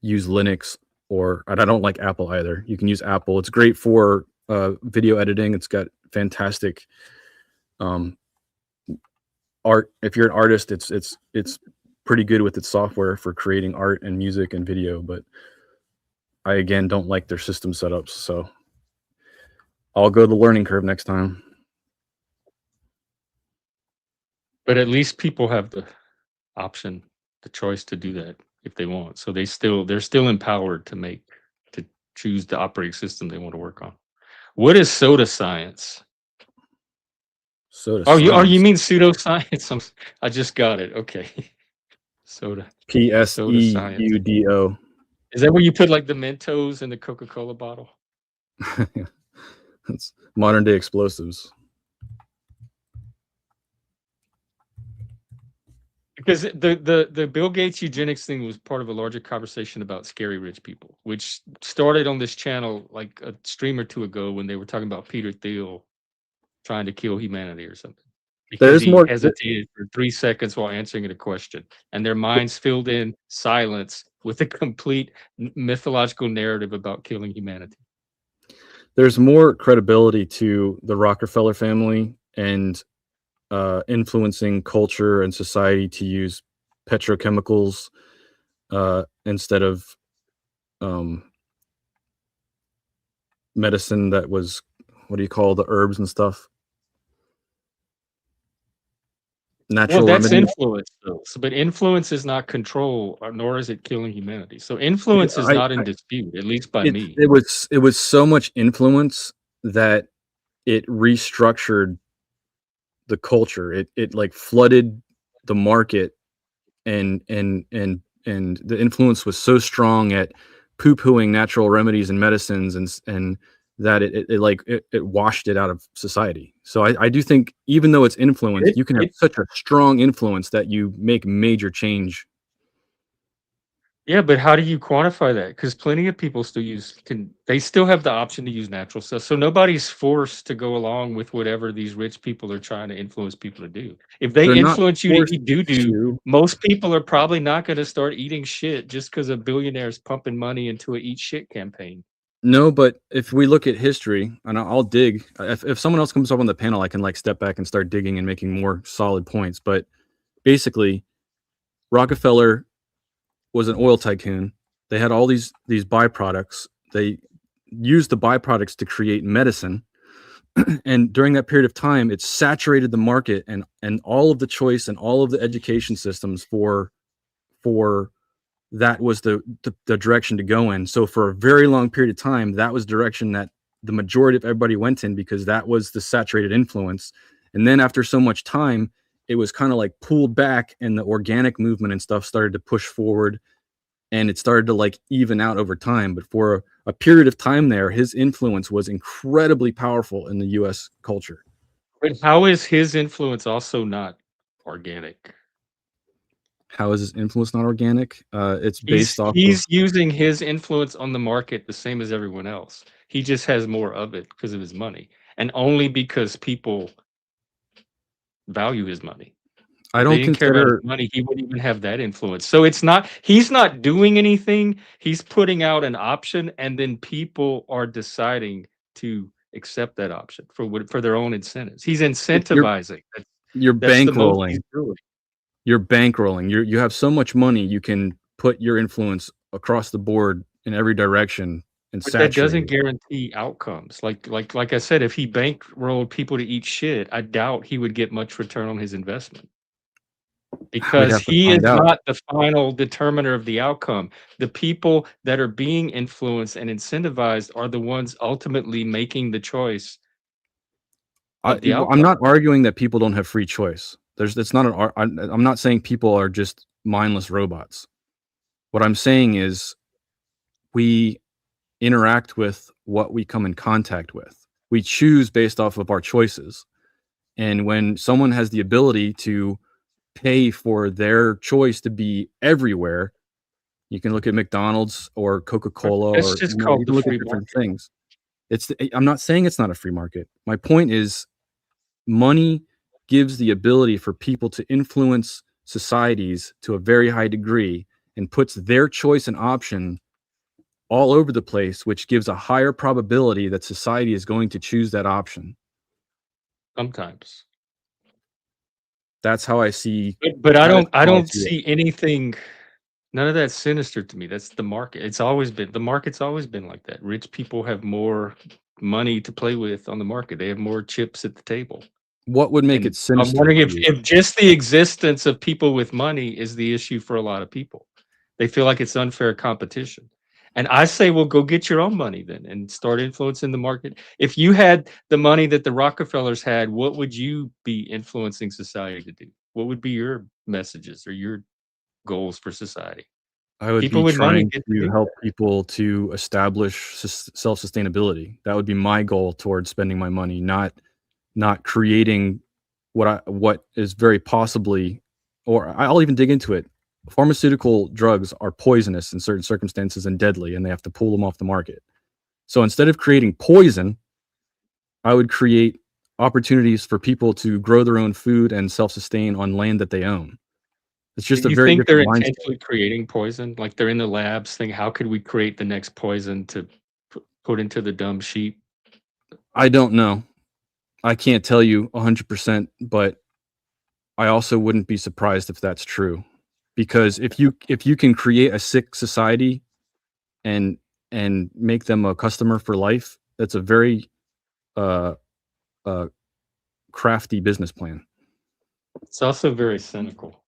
use Linux, and I don't like Apple either. You can use Apple. It's great for video editing. It's got fantastic art. If you're an artist, it's pretty good with its software for creating art and music and video, but I again don't like their system setups, so I'll go the learning curve next time. But at least people have the option, the choice to do that if they want. So they're still empowered to choose the operating system they want to work on. What is soda science? Soda Oh, you science. mean pseudoscience? I just got it. Okay. Soda. PSEUDO. Is that where you put like the Mentos in the Coca-Cola bottle? That's modern day explosives. Because the Bill Gates eugenics thing was part of a larger conversation about scary rich people, which started on this channel like a stream or two ago when they were talking about Peter Thiel trying to kill humanity or something. Because he hesitated for 3 seconds while answering a question, and their minds filled in silence with a complete mythological narrative about killing humanity. There's more credibility to the Rockefeller family and influencing culture and society to use petrochemicals instead of medicine that was, what do you call the herbs and stuff? Natural that's remedies. Influence, though. But influence is not control, nor is it killing humanity. So influence is not in dispute, at least by me. It was so much influence that it restructured the culture. It like flooded the market, and the influence was so strong at poo-pooing natural remedies and medicines and that it washed it out of society. So I do think even though it's influence, you can have such a strong influence that you make major change. Yeah, but how do you quantify that? Because plenty of people they still have the option to use natural stuff. So nobody's forced to go along with whatever these rich people are trying to influence people to do. If they influence you to eat doo-doo, most people are probably not going to start eating shit just because a billionaire's pumping money into a eat shit campaign. No, but if we look at history, and I'll dig, if someone else comes up on the panel, I can like step back and start digging and making more solid points. But basically, Rockefeller was an oil tycoon. They had all these byproducts. They used the byproducts to create medicine. And during that period of time, it saturated the market and all of the choice and all of the education systems for that was the direction to go in. So for a very long period of time, that was direction that the majority of everybody went in because that was the saturated influence. And then after so much time, it was kind of like pulled back and the organic movement and stuff started to push forward and it started to like even out over time. But for a period of time there, his influence was incredibly powerful in the US culture. But how is his influence also not organic? How is his influence not organic? It's based off. He's using his influence on the market the same as everyone else. He just has more of it because of his money, and only because people value his money. I don't care about his money. He wouldn't even have that influence. So he's not doing anything. He's putting out an option, and then people are deciding to accept that option for their own incentives. He's incentivizing. You're bankrolling. You're bankrolling. You have so much money, you can put your influence across the board in every direction and saturate. That doesn't guarantee outcomes. Like I said, if he bankrolled people to eat shit, I doubt he would get much return on his investment. Because he is not the final determiner of the outcome. The people that are being influenced and incentivized are the ones ultimately making the choice. I'm not arguing that people don't have free choice. I'm not saying people are just mindless robots. What I'm saying is we interact with what we come in contact with. We choose based off of our choices. And when someone has the ability to pay for their choice to be everywhere, you can look at McDonald's or Coca-Cola or just called the free different things. I'm not saying it's not a free market. My point is money gives the ability for people to influence societies to a very high degree and puts their choice and option all over the place, which gives a higher probability that society is going to choose that option. Sometimes. That's how I see. But I don't see anything None of that's sinister to me. That's the market. The market's always been like that. Rich people have more money to play with on the market. They have more chips at the table. What would make And it sinister? I'm wondering to you? if just the existence of people with money is the issue for a lot of people. They feel like it's unfair competition. And I say, well, go get your own money then and start influencing the market. If you had the money that the Rockefellers had, what would you be influencing society to do? What would be your messages or your goals for society? I would People be with money trying get to do help that. people to establish self-sustainability. That would be my goal towards spending my money, not creating what is very possibly, or I'll even dig into it. Pharmaceutical drugs are poisonous in certain circumstances and deadly, and they have to pull them off the market. So instead of creating poison, I would create opportunities for people to grow their own food and self-sustain on land that they own. It's just Do a you very think they're different mindset. intentionally creating poison? Like they're in the labs thinking, how could we create the next poison to put into the dumb sheep? I don't know. I can't tell you 100%, but I also wouldn't be surprised if that's true. Because if you can create a sick society and make them a customer for life, that's a very uh crafty business plan. It's also very cynical.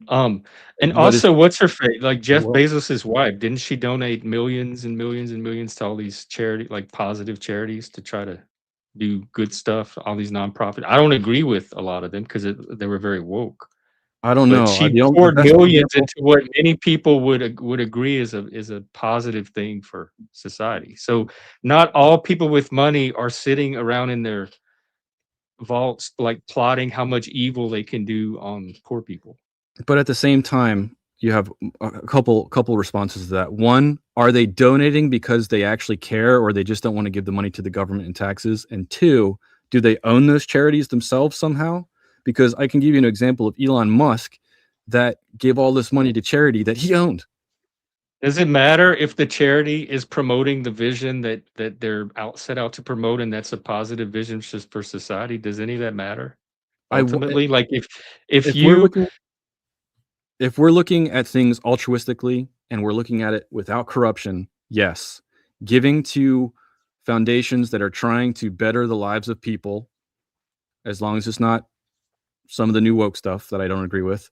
And What is also, what's her face? Like Jeff well, Bezos's wife, didn't she donate millions and millions and millions to all these charity, like positive charities, to try to do good stuff? All these nonprofit. I don't agree with a lot of them because they were very woke. I don't But know. she The poured best millions example, into what many people would agree is a positive thing for society. So not all people with money are sitting around in their vaults, like plotting how much evil they can do on poor people. but at the same time, you have a couple responses to that. One, are they donating because they actually care, or they just don't want to give the money to the government in taxes? And two, do they own those charities themselves somehow? Because I can give you an example of Elon Musk that gave all this money to charity that he owned. Does it matter if the charity is promoting the vision that they're set out to promote, and that's a positive vision just for society? Does any of that matter? Ultimately, like if If we're you looking at things altruistically and we're looking at it without corruption, yes, giving to foundations that are trying to better the lives of people, as long as it's not some of the new woke stuff that I don't agree with,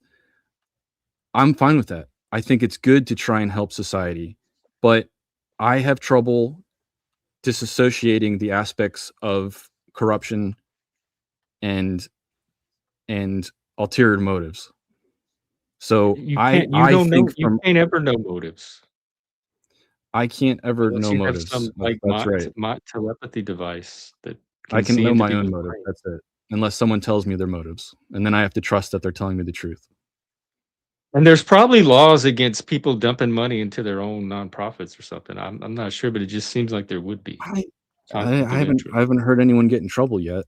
I'm fine with that. I think it's good to try and help society, but I have trouble disassociating the aspects of corruption and ulterior motives. So you I can't think from ever know motives I can't ever unless know you have motives. some like That's right. telepathy device that I can can see know into my own people's motive. brains. That's it. Unless someone tells me their motives, and then I have to trust that they're telling me the truth. And there's probably laws against people dumping money into their own nonprofits or something. I'm not sure, but it just seems like there would be I conflict of interest. haven't heard anyone get in trouble yet.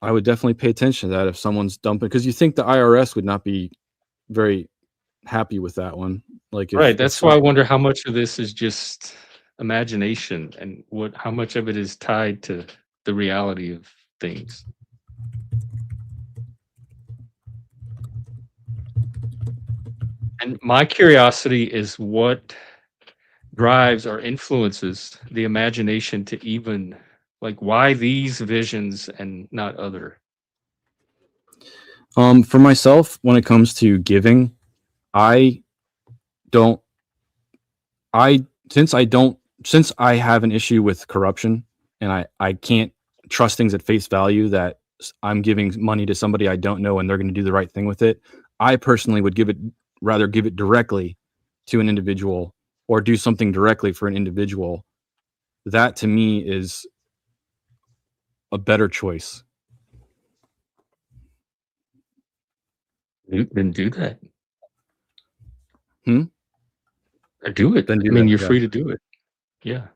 I would definitely pay attention to that if someone's dumping, because you think the IRS would not be very happy with that one. Like Right. if That's why I wonder how much of this is just imagination and how much of it is tied to the reality of things. And my curiosity is what drives or influences the imagination to even like why these visions and not other. for myself, when it comes to giving, I don't since I have an issue with corruption, and I can't trust things at face value, that I'm giving money to somebody I don't know and they're going to do the right thing with it. I personally would rather give it directly to an individual, or do something directly for an individual. That to me is a better choice. Then do that. Or do it. Then do I mean, that, you're yeah. free to do it. Yeah.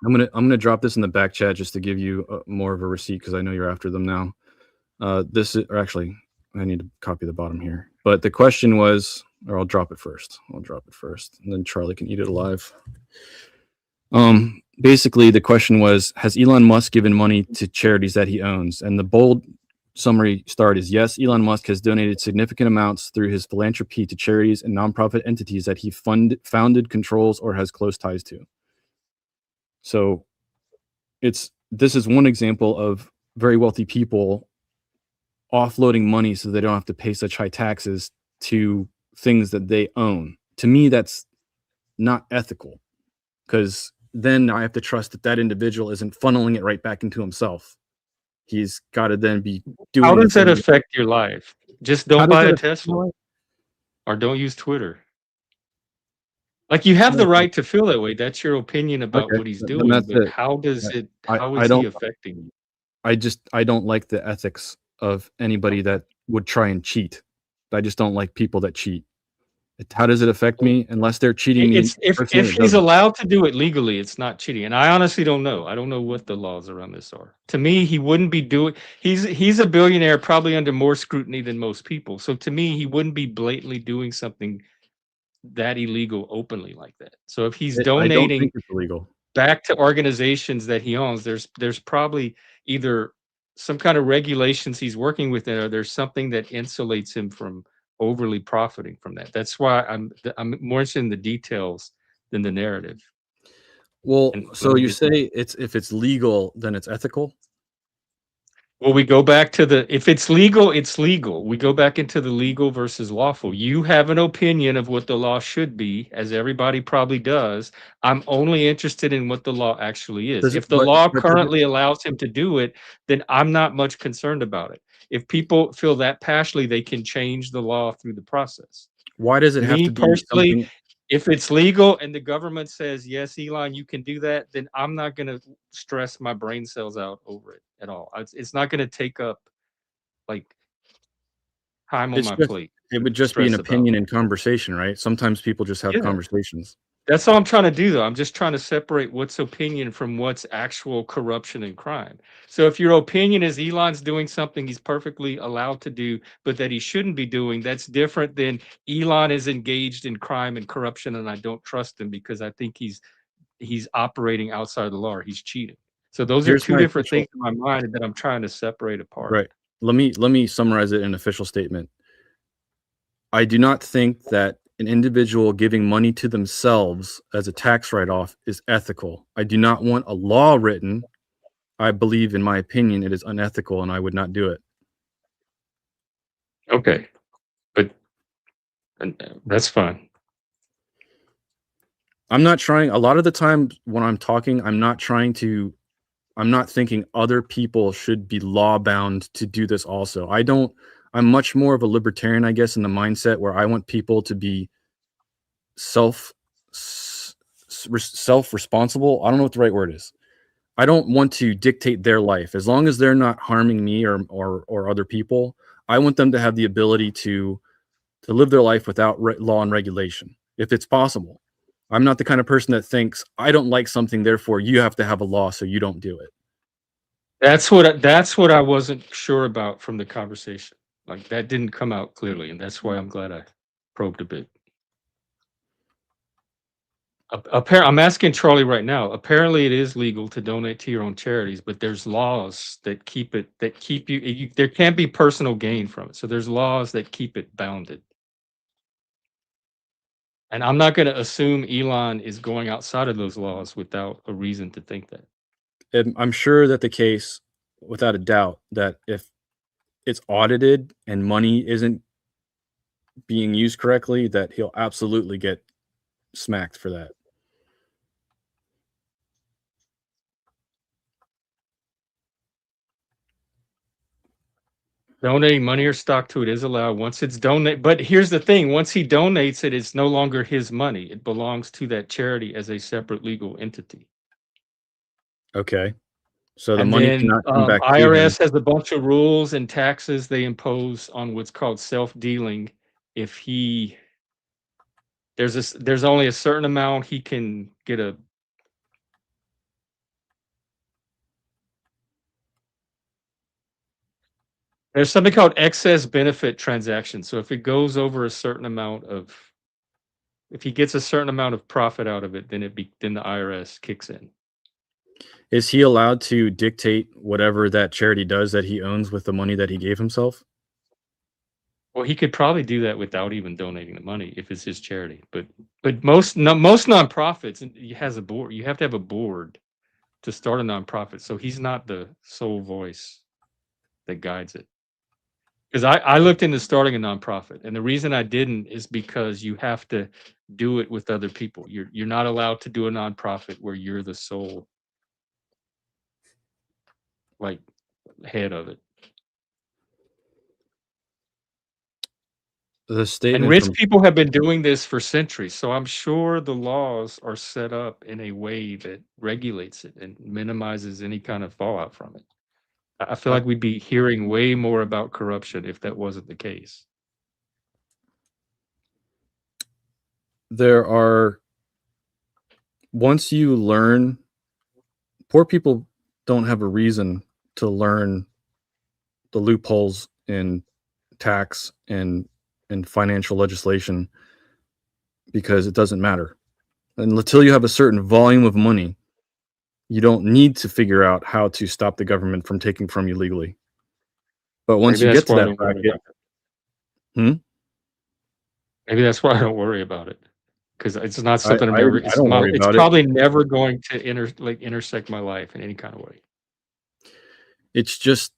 I'm gonna drop this in the back chat just to give you more of a receipt, because I know you're after them now. This is, or actually, I need to copy the bottom here. But the question was, or I'll drop it first. And then Charlie can eat it alive. Basically, the question was, has Elon Musk given money to charities that he owns? And the bold summary start is yes, Elon Musk has donated significant amounts through his philanthropy to charities and nonprofit entities that he founded, controls, or has close ties to. So this is one example of very wealthy people offloading money so they don't have to pay such high taxes to things that they own. To me, that's not ethical, because then I have to trust that that individual isn't funneling it right back into himself. He's got to then be doing. How does that affect your life? Just don't buy a Tesla or don't use Twitter. Like, you have the right to feel that way. That's your opinion about what he's doing. But how does it? How is he affecting you? I don't like the ethics of anybody that would try and cheat. I just don't like people that cheat. How does it affect me? Unless they're cheating me. If he's allowed to do it legally, it's not cheating. And I honestly don't know. I don't know what the laws around this are. To me, he wouldn't be doing. He's a billionaire, probably under more scrutiny than most people. So to me, he wouldn't be blatantly doing something that illegal openly like that. So if he's donating, I don't think it's illegal. Back to organizations that he owns, there's probably either some kind of regulations he's working within, or there's something that insulates him from overly profiting from that. That's why I'm more interested in the details than the narrative. Well, so you say if it's legal, then it's ethical? Well, we go back to if it's legal, it's legal. We go back into the legal versus lawful. You have an opinion of what the law should be, as everybody probably does. I'm only interested in what the law actually is. If the law currently allows him to do it, then I'm not much concerned about it. If people feel that passionately, they can change the law through the process. Why does it have to be something? If it's legal and the government says, yes, Elon, you can do that, then I'm not going to stress my brain cells out over it at all. It's not going to take up like time on my plate. It would just be an opinion and conversation, right? Sometimes people just have conversations. That's all I'm trying to do, though. I'm just trying to separate what's opinion from what's actual corruption and crime. So if your opinion is Elon's doing something he's perfectly allowed to do, but that he shouldn't be doing, that's different than Elon is engaged in crime and corruption, and I don't trust him because I think he's operating outside the law, or he's cheating. So those are two different things in my mind that I'm trying to separate apart. Right. Let me summarize it in an official statement. I do not think that an individual giving money to themselves as a tax write-off is ethical. I do not want a law written. I believe, in my opinion, it is unethical, and I would not do it. Okay, but that's fine. I'm not trying. A lot of the time when I'm talking, I'm not thinking other people should be law-bound to do this also. I'm much more of a libertarian, I guess, in the mindset where I want people to be self-responsible. I don't know what the right word is. I don't want to dictate their life. As long as they're not harming me or other people, I want them to have the ability to live their life without law and regulation, if it's possible. I'm not the kind of person that thinks I don't like something, therefore you have to have a law so you don't do it. That's what I wasn't sure about from the conversation. Like, that didn't come out clearly, and that's why I'm glad I probed a bit. I'm asking Charlie right now. Apparently, it is legal to donate to your own charities, but there's laws that keep you. There can't be personal gain from it. So there's laws that keep it bounded. And I'm not going to assume Elon is going outside of those laws without a reason to think that. And I'm sure that the case, without a doubt, that if it's audited and money isn't being used correctly, that he'll absolutely get smacked for that. Donating money or stock to it is allowed once it's donated. But here's the thing. Once he donates it, it's no longer his money. It belongs to that charity as a separate legal entity. Okay. So the money cannot come back. IRS has a bunch of rules and taxes they impose on what's called self-dealing. If there's only a certain amount he can get There's something called excess benefit transaction. So if it goes over a certain amount if he gets a certain amount of profit out of it, then the IRS kicks in. Is he allowed to dictate whatever that charity does that he owns with the money that he gave himself? Well, he could probably do that without even donating the money if it's his charity. But most nonprofits has a board. You have to have a board to start a nonprofit. So he's not the sole voice that guides it. Because I looked into starting a nonprofit, and the reason I didn't is because you have to do it with other people. You're not allowed to do a nonprofit where you're the sole like head of it. The statement And rich from people have been doing this for centuries, so I'm sure the laws are set up in a way that regulates it and minimizes any kind of fallout from it. I feel like we'd be hearing way more about corruption if that wasn't the case. there are, once you learn, poor people don't have a reason to learn the loopholes in tax and financial legislation because it doesn't matter. And until you have a certain volume of money, you don't need to figure out how to stop the government from taking from you legally. But once Maybe you that's get to why I that don't worry bracket, about it. Maybe that's why I don't worry about it, because it's not I something I'm I never. I don't worry It's about it. probably never going to intersect my life in any kind of way. It's just,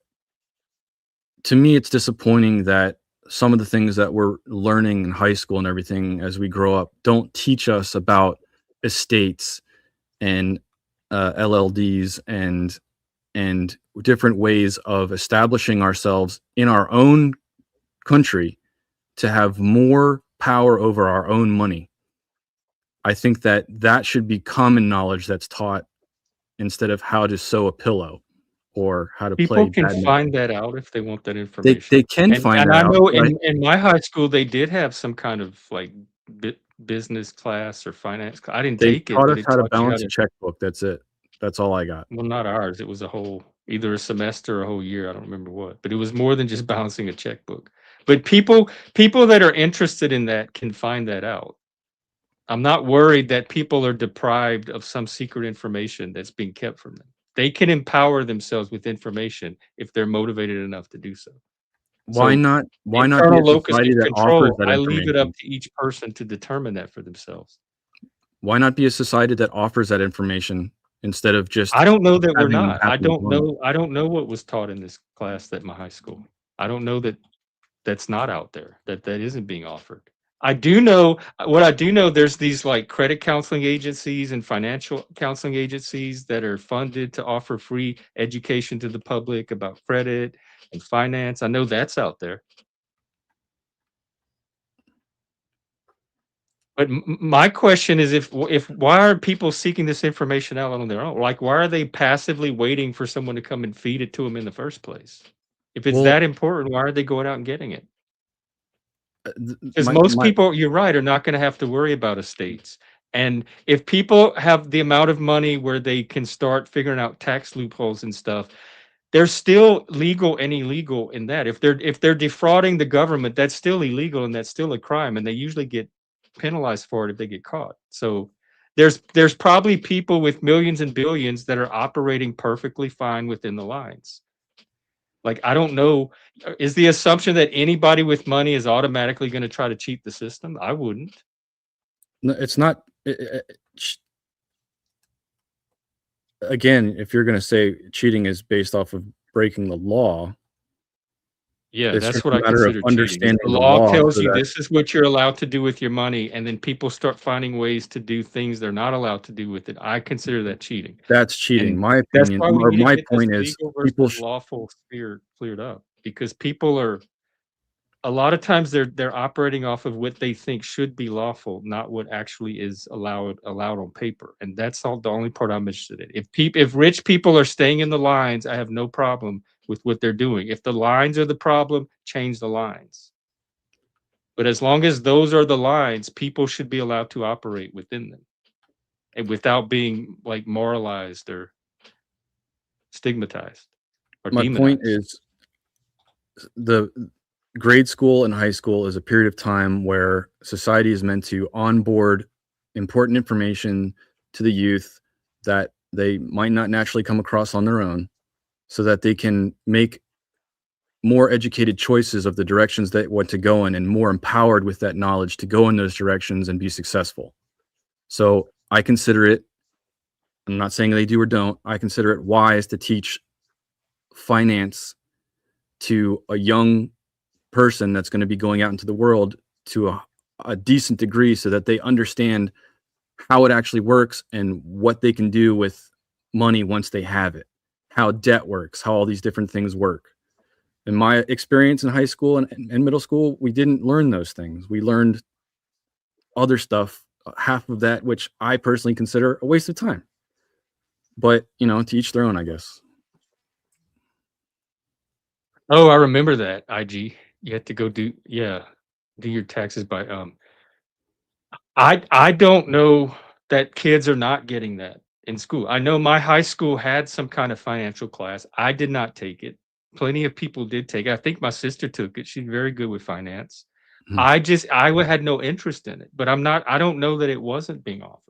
to me, it's disappointing that some of the things that we're learning in high school and everything as we grow up don't teach us about estates and LLDs and different ways of establishing ourselves in our own country to have more power over our own money. I think that that should be common knowledge that's taught instead of how to sew a pillow or how to play People can badminton. find that out if they want that They information. can find And that I out, know but in my high school they did have some kind of like business class or finance. I didn't they take it, taught but us it how to taught you how balance a to. checkbook. That's it. That's all I got. Well, not ours. It was a whole, either a semester or a whole year. I don't remember what, but it was more than just balancing a checkbook. But people that are interested in that can find that out. I'm not worried that people are deprived of some secret information that's being kept from them. They can empower themselves with information if they're motivated enough to do so. Why So not be internal a locus society of that offers control, that I leave it up information? to each person to determine that for themselves. Why not be a society that offers that information instead of just I don't know that we're having them not. I happen don't alone? know. I don't know what was taught in this class at my high school. I don't know that that's not out there, that isn't being offered. I do know what I do know. There's these like credit counseling agencies and financial counseling agencies that are funded to offer free education to the public about credit and finance. I know that's out there. But my question is, if why are people seeking this information out on their own? Like, why are they passively waiting for someone to come and feed it to them in the first place? If it's Well, that important, why are they going out and getting it? Because my most people, you're right, are not going to have to worry about estates. And if people have the amount of money where they can start figuring out tax loopholes and stuff, there's still legal and illegal in that. If they're defrauding the government, that's still illegal and that's still a crime, and they usually get penalized for it if they get caught. So there's probably people with millions and billions that are operating perfectly fine within the lines. Like, I don't know, is the assumption that anybody with money is automatically going to try to cheat the system? I wouldn't. No, it's not. Again, if you're going to say cheating is based off of breaking the law, Yeah, it's that's just what a I matter of consider cheating. If understanding the the law law tells so you that this is what you're allowed to do with your money, and then people start finding ways to do things they're not allowed to do with it, I consider that cheating. that's cheating. And My that's opinion, why we or need to my get this point is, legal people versus lawful sphere cleared up, because people are, a lot of times they're operating off of what they think should be lawful, not what actually is allowed on paper. And that's all the only part I'm interested in. If rich people are staying in the lines, I have no problem with what they're doing. If the lines are the problem, change the lines. But as long as those are the lines, people should be allowed to operate within them, and without being like moralized or stigmatized or my point demonized. is, the grade school and high school is a period of time where society is meant to onboard important information to the youth that they might not naturally come across on their own, so that they can make more educated choices of the directions they want to go in, and more empowered with that knowledge to go in those directions and be successful. So I consider it, I'm not saying they do or don't, I consider it wise to teach finance to a young person that's going to be going out into the world to a decent degree, so that they understand how it actually works and what they can do with money once they have it, how debt works, how all these different things work. In my experience in high school and middle school, we didn't learn those things. We learned other stuff, half of that, which I personally consider a waste of time. But, you know, to each their own, I guess. Oh, I remember that, IG. You had to go do your taxes by I don't know that kids are not getting that in school. I know my high school had some kind of financial class. I did not take it. Plenty of people did take it. I think my sister took it. She's very good with finance. Hmm. I had no interest in it, but I don't know that it wasn't being offered.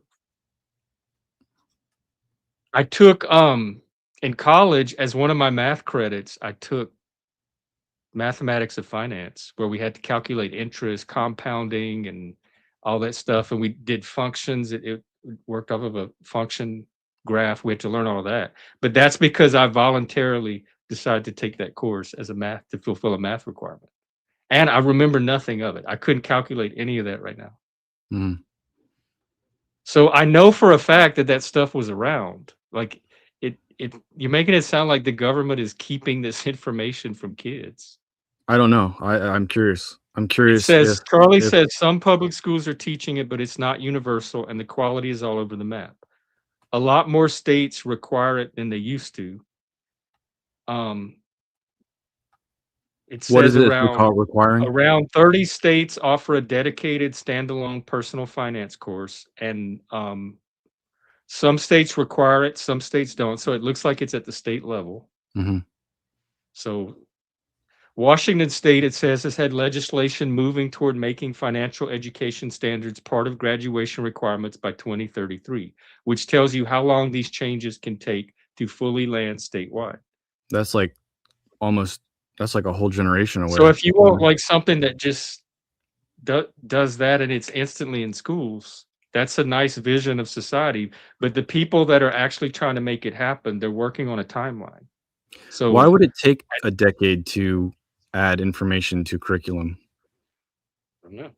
I took in college, as one of my math credits, I took mathematics of finance, where we had to calculate interest, compounding, and all that stuff. And we did functions. It worked off of a function graph. We had to learn all of that. But that's because I voluntarily decided to take that course as a math to fulfill a math requirement. And I remember nothing of it. I couldn't calculate any of that right now. Mm. So I know for a fact that that stuff was around. Like you're making it sound like the government is keeping this information from kids. I don't know. I'm curious. I'm curious. Charlie says some public schools are teaching it, but it's not universal, and the quality is all over the map. A lot more states require it than they used to. It says what is it requiring? Around 30 states offer a dedicated standalone personal finance course, and some states require it, some states don't. So it looks like it's at the state level. Mm-hmm. So Washington State, it says, has had legislation moving toward making financial education standards part of graduation requirements by 2033, which tells you how long these changes can take to fully land statewide. That's like a whole generation away. So if you want like something that just does that and it's instantly in schools, that's a nice vision of society. But the people that are actually trying to make it happen, they're working on a timeline. So why would it take a decade to add information to curriculum? I don't know.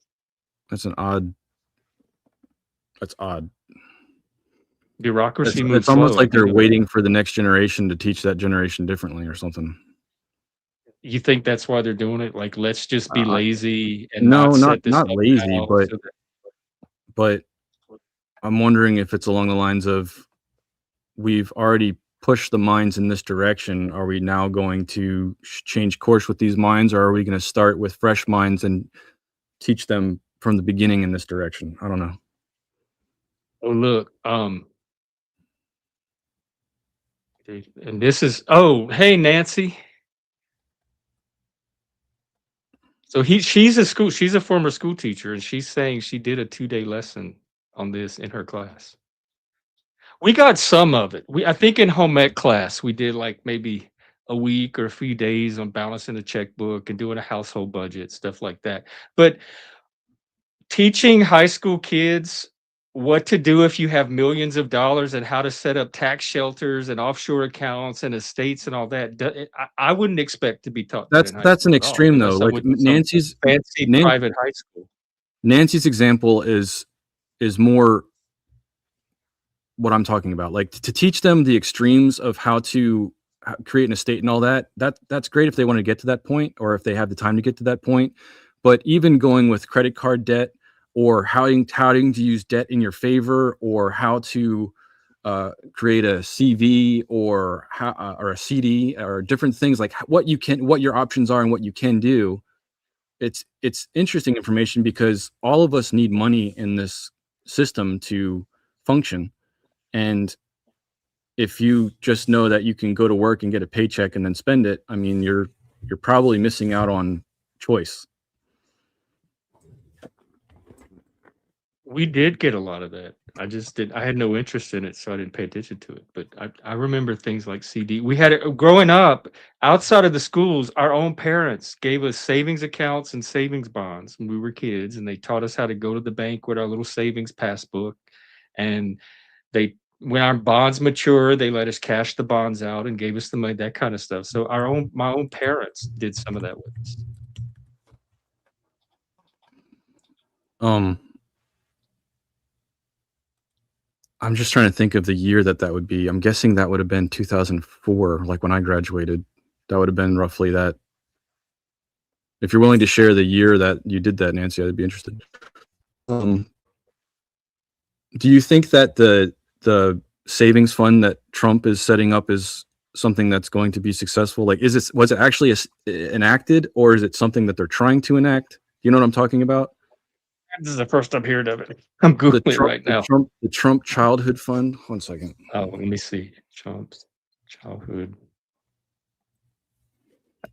That's odd. Bureaucracy It's almost like they're waiting for the next generation to teach that generation differently or something. You think that's why they're doing it? Like, let's just be lazy and not not lazy, but I'm wondering if it's along the lines of, we've already pushed the minds in this direction. Are we now going to change course with these minds, or are we going to start with fresh minds and teach them from the beginning in this direction? I don't know. Oh, look, and this is, oh, hey, Nancy. So she's a former school teacher, and she's saying she did a 2-day lesson on this in her class. We got some of it. I think in home ec class, we did like maybe a week or a few days on balancing a checkbook and doing a household budget, stuff like that. But teaching high school kids what to do if you have millions of dollars and how to set up tax shelters and offshore accounts and estates and all that, I wouldn't expect to be taught. That's an extreme though. Like Nancy's fancy private high school. Nancy's example is more what I'm talking about. Like, to teach them the extremes of how to create an estate and all that's great if they want to get to that point, or if they have the time to get to that point. But even going with credit card debt, or how to use debt in your favor, or how to create a CV or a CD, or different things, like what your options are and what you can do. It's interesting information, because all of us need money in this system to function. And if you just know that you can go to work and get a paycheck and then spend it, I mean, you're probably missing out on choice. We did get a lot of that. I had no interest in it, so I didn't pay attention to it. But I remember things like CD. We had it growing up outside of the schools. Our own parents gave us savings accounts and savings bonds when we were kids, and they taught us how to go to the bank with our little savings passbook. And when our bonds mature, they let us cash the bonds out and gave us the money, that kind of stuff. So my own parents did some of that with us. I'm just trying to think of the year that would be. I'm guessing that would have been 2004, like when I graduated. That would have been roughly that. If you're willing to share the year that you did that, Nancy, I'd be interested. Do you think that the savings fund that Trump is setting up is something that's going to be successful? Like, was it actually enacted, or is it something that they're trying to enact? Do you know what I'm talking about? This is the first I'm hearing of it. I'm Googling it right now. The Trump Childhood Fund. 1 second. Oh, let me see. Trump's childhood.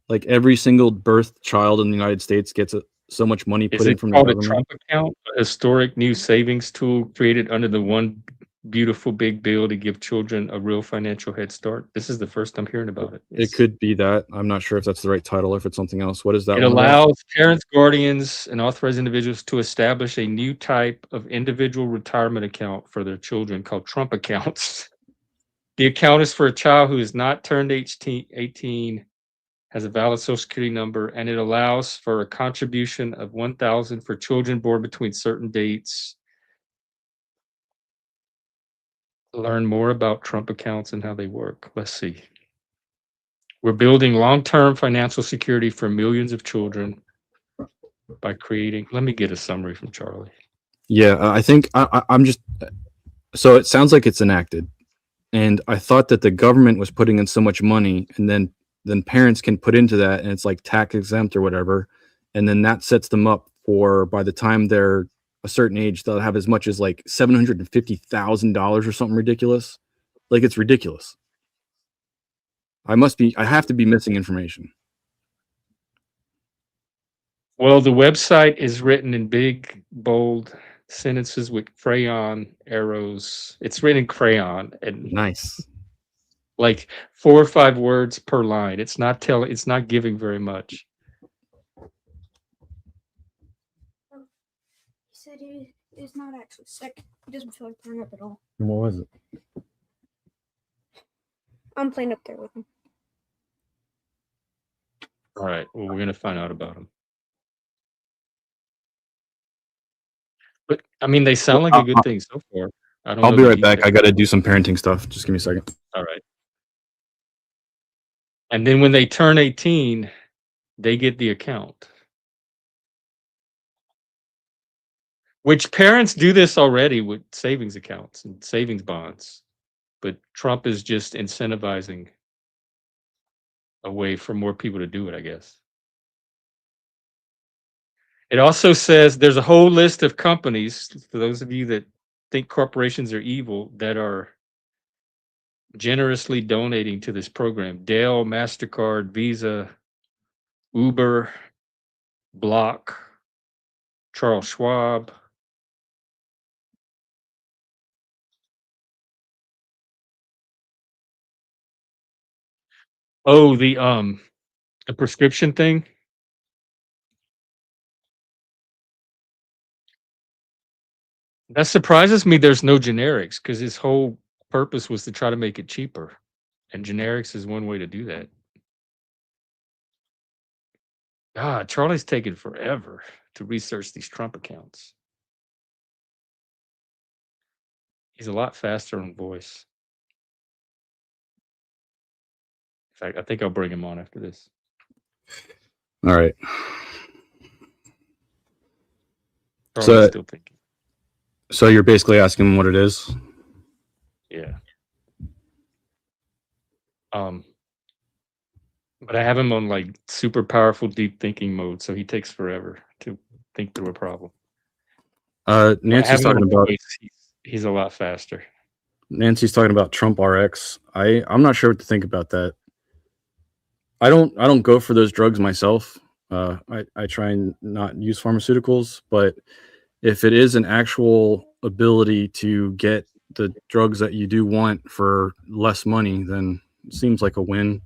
Like every single birthed child in the United States gets so much money put in from the government. Is it called a Trump account? A historic new savings tool created under the One Beautiful Big Bill to give children a real financial head start. This is the first I'm hearing about it. It could be that. I'm not sure if that's the right title or if it's something else. What is that? It allows parents, guardians, and authorized individuals to establish a new type of individual retirement account for their children called Trump accounts. The account is for a child who has not turned 18, has a valid Social Security number, and it allows for a contribution of $1,000 for children born between certain dates. Learn more about Trump accounts and how they work. Let's see. We're building long-term financial security for millions of children by creating. Let me get a summary from Charlie. Yeah, I think I'm just. So it sounds like it's enacted, and I thought that the government was putting in so much money, and then parents can put into that, and it's like tax exempt or whatever, and then that sets them up for, by the time they're a certain age, they'll have as much as like $750,000 or something ridiculous. Like, it's ridiculous. I have to be missing information. Well, the website is written in big, bold sentences with crayon arrows. It's written in crayon and nice. Like 4 or 5 words per line. It's not giving very much. He said he is not actually sick. He doesn't feel like playing up at all. And what was it? I'm playing up there with him. All right. Well, we're gonna find out about him. But I mean, they sound like a good thing so far. I'll be right back. I got to do some parenting stuff. Just give me a second. All right. And then when they turn 18, they get the account. Which parents do this already with savings accounts and savings bonds. But Trump is just incentivizing a way for more people to do it, I guess. It also says there's a whole list of companies, for those of you that think corporations are evil, that are generously donating to this program. Dell, MasterCard, Visa, Uber, Block, Charles Schwab. Oh, the prescription thing. That surprises me. There's no generics, because his whole purpose was to try to make it cheaper, and generics is one way to do that. God, Charlie's taking forever to research these Trump accounts. He's a lot faster on voice. In fact, I think I'll bring him on after this. All right. Charlie's still thinking. So you're basically asking him what it is? Yeah. But I have him on like super powerful deep thinking mode, so he takes forever to think through a problem. Nancy's talking about he's a lot faster. Nancy's talking about Trump RX. I'm not sure what to think about that. I don't go for those drugs myself. I try and not use pharmaceuticals, but if it is an actual ability to get the drugs that you do want for less money, then it seems like a win.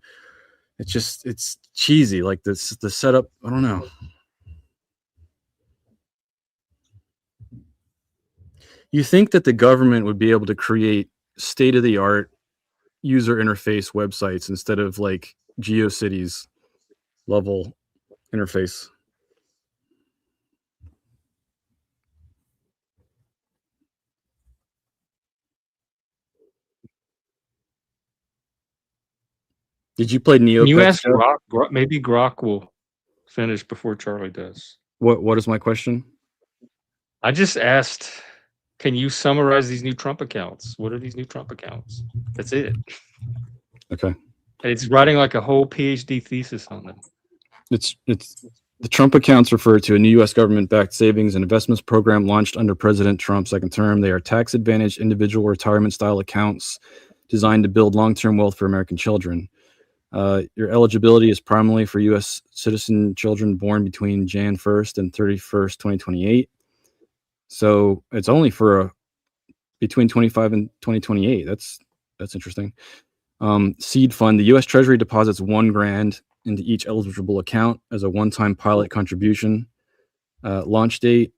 It's cheesy. Like the setup, I don't know. You think that the government would be able to create state-of-the-art user interface websites instead of like GeoCities level interface? Did you play Neopets? Can you ask Grok? Maybe Grok will finish before Charlie does. What is my question? I just asked, can you summarize these new Trump accounts? What are these new Trump accounts? That's it. Okay. And it's writing like a whole PhD thesis on them. It's the Trump accounts refer to a new U.S. government-backed savings and investments program launched under President Trump's second term. They are tax-advantaged individual retirement-style accounts designed to build long-term wealth for American children. Your eligibility is primarily for U.S. citizen children born between Jan 1st and 31st, 2028. So it's only for between 25 and 2028. That's interesting. Seed fund. The U.S. Treasury deposits $1,000 into each eligible account as a one-time pilot contribution. Launch date.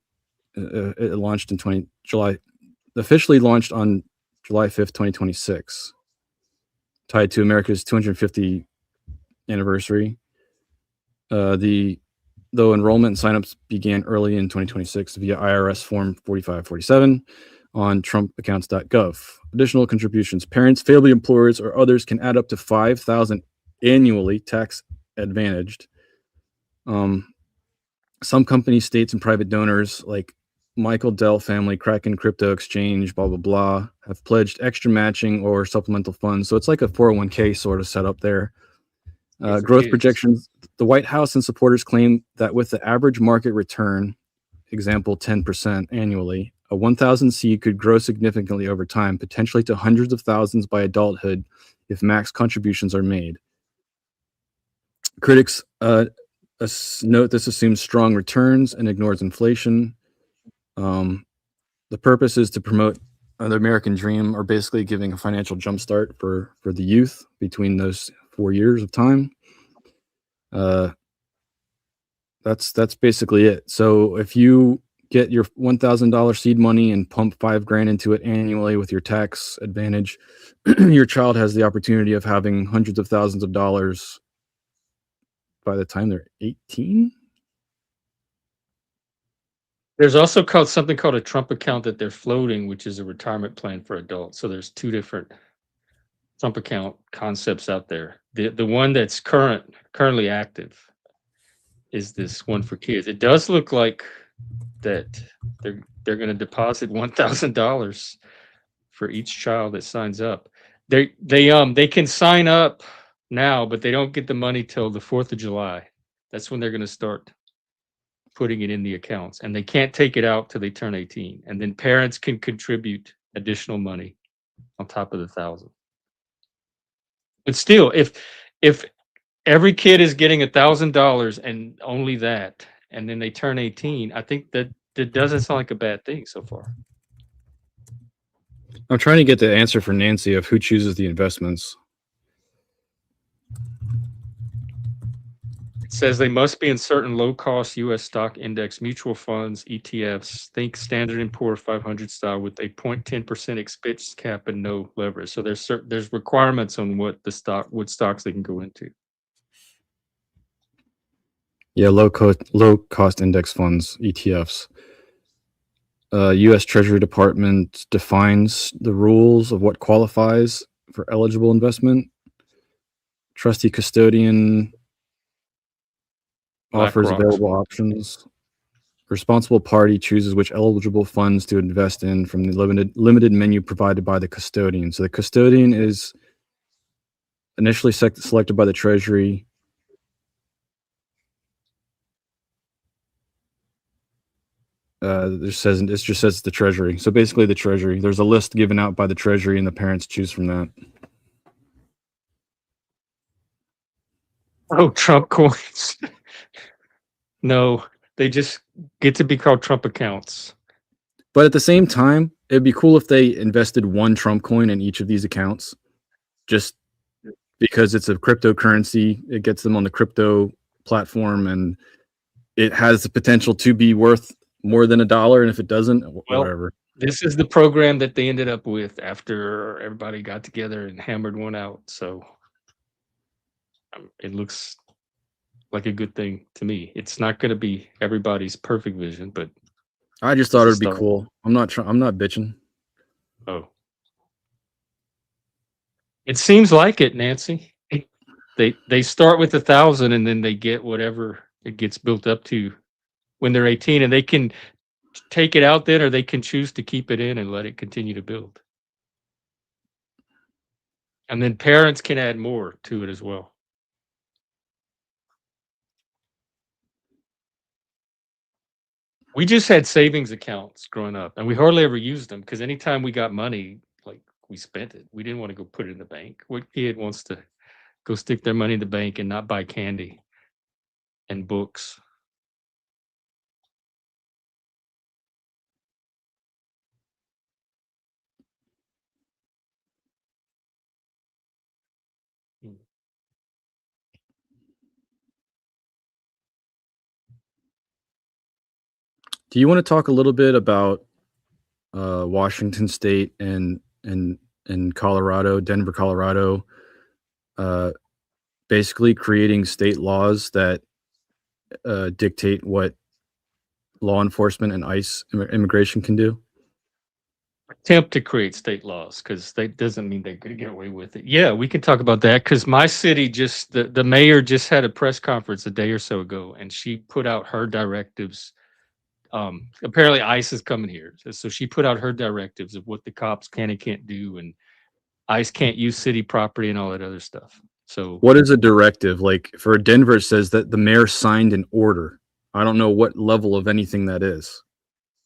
It launched in July. Officially launched on July 5th, 2026. Tied to America's 250th anniversary. Though enrollment and signups began early in 2026 via IRS Form 4547 on trumpaccounts.gov. Additional contributions. Parents, family employers, or others can add up to $5,000 annually, tax advantaged. Some companies, states, and private donors like Michael Dell Family, Kraken Crypto Exchange, blah, blah, blah, have pledged extra matching or supplemental funds. So it's like a 401k sort of setup there. Growth projections. The White House and supporters claim that with the average market return, example 10% annually, a 1,000 seed could grow significantly over time, potentially to hundreds of thousands by adulthood if max contributions are made. Critics note this assumes strong returns and ignores inflation. The purpose is to promote the American dream, or basically giving a financial jumpstart for the youth between those 4 years of time. That's basically it. So if you get your $1,000 seed money and pump $5,000 into it annually with your tax advantage, your child has the opportunity of having hundreds of thousands of dollars by the time they're 18. There's also something called a Trump account that they're floating, which is a retirement plan for adults. So there's two different Trump account concepts out there. The one that's currently active is this one for kids. It does look like that they're going to deposit $1,000 for each child that signs up. They can sign up now, but they don't get the money till the 4th of July. That's when they're going to start putting it in the accounts, and they can't take it out till they turn 18. And then parents can contribute additional money on top of the 1,000. But still, if every kid is getting $1,000 and only that, and then they turn 18, I think that doesn't sound like a bad thing so far. I'm trying to get the answer for Nancy of who chooses the investments. It says they must be in certain low-cost U.S. stock index mutual funds, ETFs. Think Standard & Poor 500 style with a 0.10% expense cap and no leverage. So there's requirements on what stocks they can go into. Yeah, low cost index funds, ETFs. U.S. Treasury Department defines the rules of what qualifies for eligible investment. Trustee custodian offers available options. Responsible party chooses which eligible funds to invest in from the limited menu provided by the custodian. So the custodian is initially selected by the Treasury. It just says the Treasury. So basically the Treasury. There's a list given out by the Treasury, and the parents choose from that. Oh, Trump coins. No, they just get to be called Trump accounts. But at the same time, it'd be cool if they invested one Trump coin in each of these accounts, just because it's a cryptocurrency. It gets them on the crypto platform, and it has the potential to be worth more than $1. And if it doesn't, whatever. This is the program that they ended up with after everybody got together and hammered one out. So it looks like a good thing to me. It's not going to be everybody's perfect vision, but I just thought it'd be cool. I'm not bitching. Oh, it seems like it, Nancy. They start with 1,000 and then they get whatever it gets built up to when they're 18, and they can take it out then, or they can choose to keep it in and let it continue to build. And then parents can add more to it as well. We just had savings accounts growing up, and we hardly ever used them because anytime we got money, like, we spent it. We didn't want to go put it in the bank. What kid wants to go stick their money in the bank and not buy candy and books? Do you want to talk a little bit about Washington State and Colorado, Denver, Colorado, basically creating state laws that dictate what law enforcement and ICE immigration can do? Attempt to create state laws, because that doesn't mean they're going to get away with it. Yeah, we can talk about that, because my city just, the mayor just had a press conference a day or so ago, and she put out her directives. Apparently ICE is coming here, so she put out her directives of what the cops can and can't do, and ICE can't use city property and all that other stuff. So what is a directive? Like for Denver, it says that the mayor signed an order. I don't know what level of anything that is.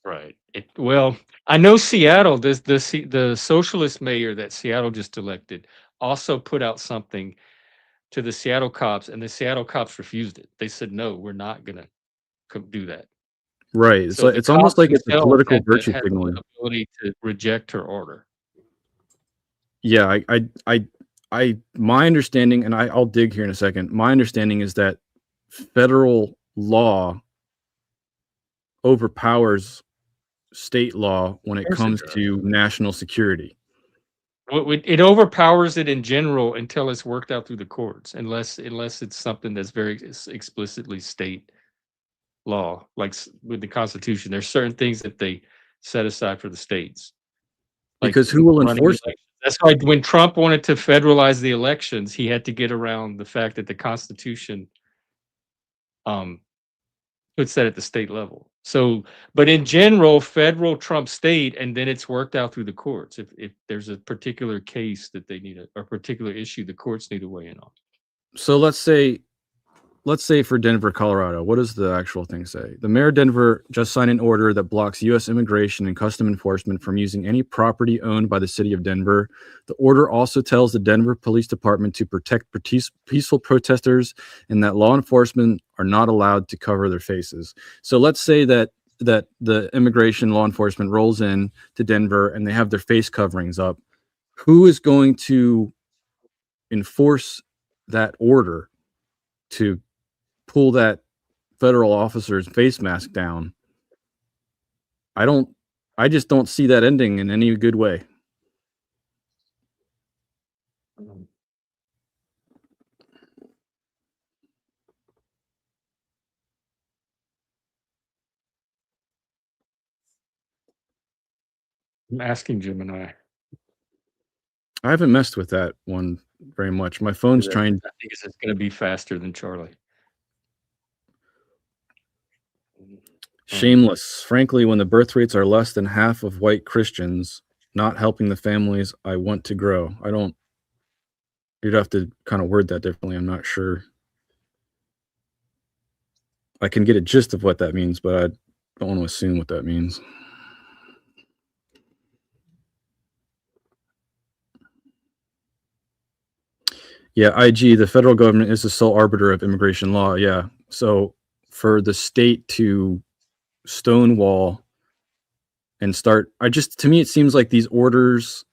Right. Well, I know Seattle, the socialist mayor that Seattle just elected also put out something to the Seattle cops, and the Seattle cops refused it. They said, no, we're not going to do that. Right. So it's almost like it's a political virtue had signaling. The ability to reject her order. Yeah, my understanding, and I'll dig here in a second. My understanding is that federal law overpowers state law when it comes to national security. It overpowers it in general until it's worked out through the courts, unless it's something that's very explicitly state law, like with the Constitution. There's certain things that they set aside for the states. Because who will enforce it? That's why when Trump wanted to federalize the elections, he had to get around the fact that the Constitution puts that at the state level. So, but in general, federal trumps state, and then it's worked out through the courts. If there's a particular case that they need a particular issue, the courts need to weigh in on. So let's say for Denver, Colorado, what does the actual thing say? The mayor of Denver just signed an order that blocks U.S. immigration and custom enforcement from using any property owned by the city of Denver. The order also tells the Denver Police Department to protect peaceful protesters and that law enforcement are not allowed to cover their faces. So let's say that the immigration law enforcement rolls in to Denver and they have their face coverings up. Who is going to enforce that order to pull that federal officer's face mask down? I just don't see that ending in any good way. I'm asking Gemini. I haven't messed with that one very much. My phone's trying. I think it's going to be faster than Charlie. Shameless. Frankly, when the birth rates are less than half of white Christians, not helping the families I want to grow. You'd have to kind of word that differently. I'm not sure. I can get a gist of what that means, but I don't want to assume what that means. Yeah, IG, the federal government is the sole arbiter of immigration law. Yeah. So for the state to stonewall and start. To me, it seems like these orders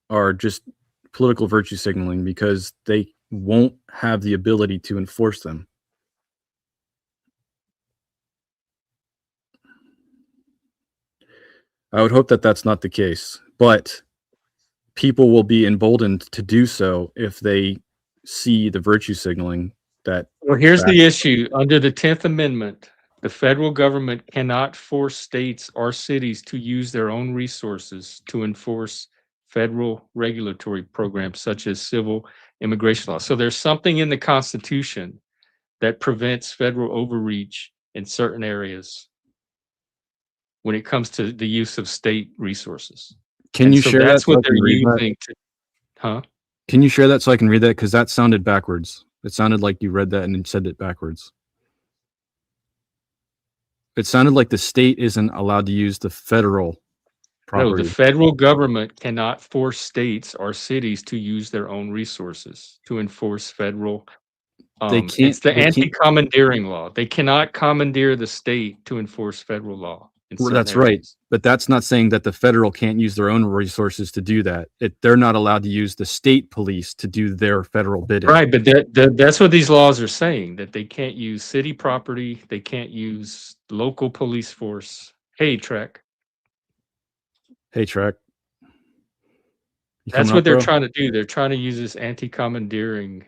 are just political virtue signaling because they won't have the ability to enforce them. I would hope that that's not the case, but people will be emboldened to do so if they see the virtue signaling that. Well, here's the issue. Under the 10th Amendment, the federal government cannot force states or cities to use their own resources to enforce federal regulatory programs such as civil immigration law. So there's something in the Constitution that prevents federal overreach in certain areas when it comes to the use of state resources. Can you share that's that? what they're using to, huh? Can you share that so I can read that? Because that sounded backwards. It sounded like you read that and then said it backwards. It sounded like the state isn't allowed to use the federal property. No, the federal government cannot force states or cities to use their own resources to enforce federal. It's the anti-commandeering law. They cannot commandeer the state to enforce federal law. That's right. But that's not saying that the federal can't use their own resources to do that. They're not allowed to use the state police to do their federal bidding. Right, but that's what these laws are saying, that they can't use city property. They can't use local police force. Hey, Trek. Hey, Trek. That's what they're trying to do. They're trying to use this anti-commandeering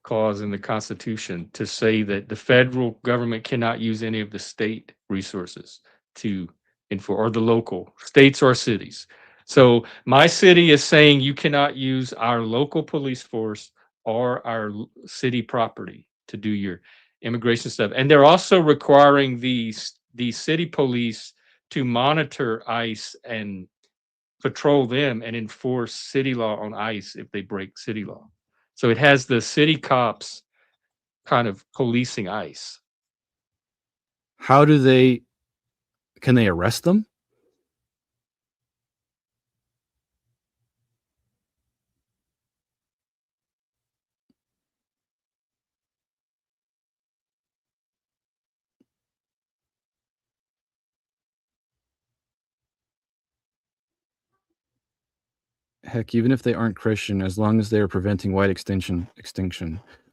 clause in the Constitution to say that the federal government cannot use any of the state resources to enforce, or the local states or cities. So my city is saying you cannot use our local police force or our city property to do your immigration stuff. And they're also requiring the city police to monitor ICE and patrol them and enforce city law on ICE if they break city law. So it has the city cops kind of policing ICE. How do can they arrest them? Heck, even if they aren't Christian, as long as they are preventing white extinction.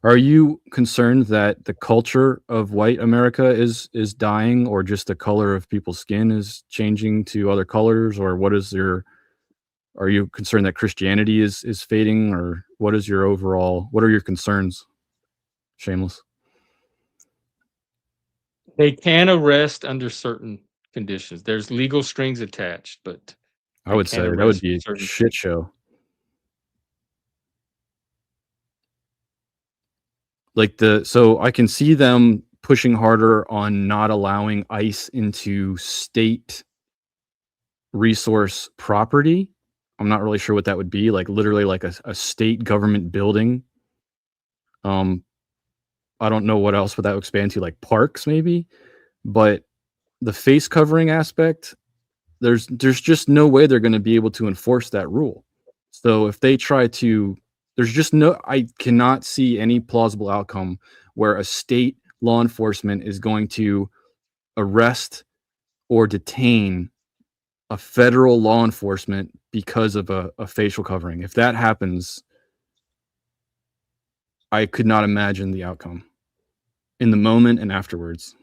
Are you concerned that the culture of white America is dying, or just the color of people's skin is changing to other colors, or are you concerned that Christianity is fading, or what are your concerns? Shameless. They can arrest under certain conditions. There's legal strings attached, but I would say that would be a shit show. So I can see them pushing harder on not allowing ICE into state resource property. I'm not really sure what that would be, like literally like a state government building. I don't know what else would that expand to, like parks maybe, but the face covering aspect, there's just no way they're going to be able to enforce that rule. So if they try to, I cannot see any plausible outcome where a state law enforcement is going to arrest or detain a federal law enforcement because of a facial covering. If that happens, I could not imagine the outcome in the moment and afterwards.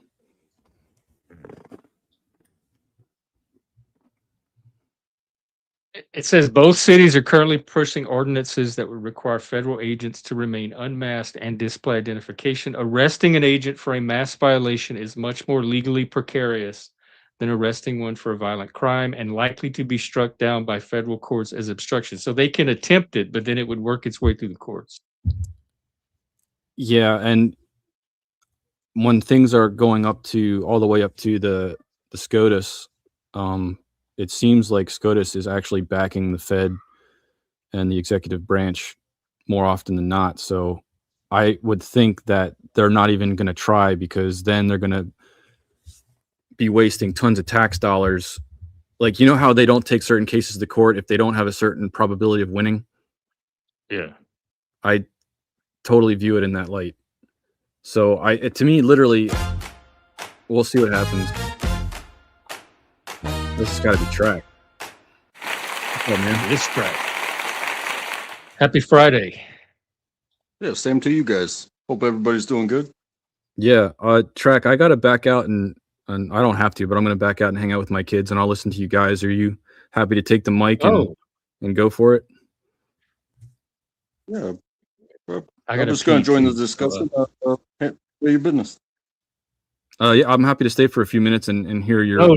It says both cities are currently pushing ordinances that would require federal agents to remain unmasked and display identification. Arresting an agent for a mask violation is much more legally precarious than arresting one for a violent crime and likely to be struck down by federal courts as obstruction. So they can attempt it, but then it would work its way through the courts. Yeah, and when things are going all the way up to the SCOTUS, it seems like SCOTUS is actually backing the Fed and the executive branch more often than not. So I would think that they're not even going to try, because then they're going to be wasting tons of tax dollars. Like, you know how they don't take certain cases to court if they don't have a certain probability of winning? Yeah. I totally view it in that light. So to me, literally, we'll see what happens. this has got to be Track. Oh man, it's Track. Happy Friday. Yeah, same to you guys. Hope everybody's doing good. Yeah, Track, I got to back out and I don't have to, but I'm going to back out and hang out with my kids and I'll listen to you guys. Are you happy to take the mic and go for it? Yeah. I'm just going to join the discussion. Your business. Yeah, I'm happy to stay for a few minutes and hear your. Go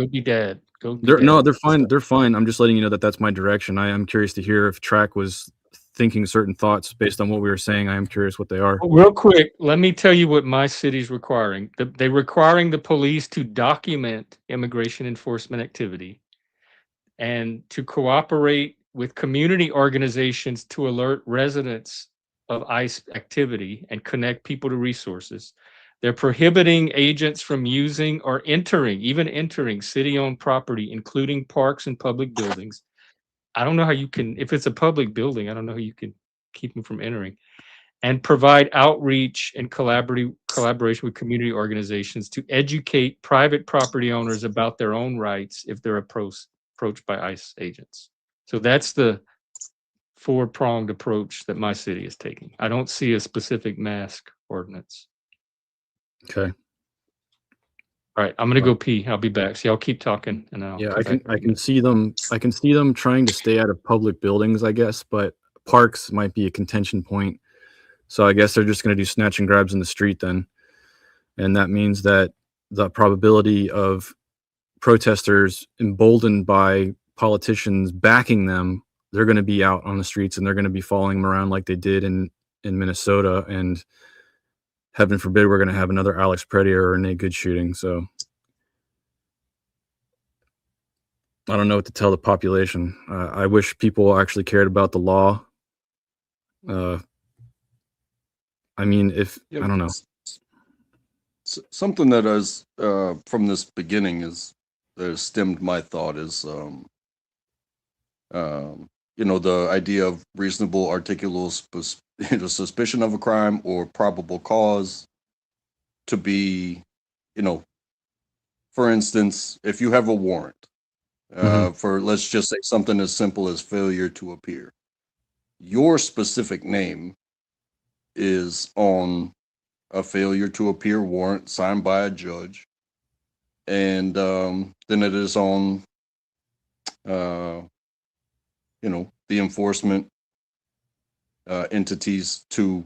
be dad. They're fine. They're fine. I'm just letting you know that that's my direction. I am curious to hear if Track was thinking certain thoughts based on what we were saying. I am curious what they are. Real quick, let me tell you what my city's requiring. They're requiring the police to document immigration enforcement activity and to cooperate with community organizations to alert residents of ICE activity and connect people to resources. They're prohibiting agents from using or even entering city-owned property, including parks and public buildings. I don't know how you can, if it's a public building, I don't know how you can keep them from entering. And provide outreach and collaboration with community organizations to educate private property owners about their own rights if they're approached by ICE agents. So that's the four-pronged approach that my city is taking. I don't see a specific mask ordinance. Okay. All right, I'm gonna go pee. I'll be back. So y'all keep talking, and I'll I can see them. I can see them trying to stay out of public buildings, I guess, but parks might be a contention point. So I guess they're just going to do snatch and grabs in the street then, and that means that the probability of protesters emboldened by politicians backing them, they're going to be out on the streets and they're going to be following them around like they did in Minnesota, and heaven forbid we're going to have another Alex Pretier or Nate Good shooting. So I don't know what to tell the population. I wish people actually cared about the law. I mean, I don't know. Something that has from this beginning that has stemmed my thought is, the idea of reasonable articulable suspicion of a crime or probable cause to be, for instance, if you have a warrant for, let's just say, something as simple as failure to appear, your specific name is on a failure to appear warrant signed by a judge, and then it is on the enforcement entities to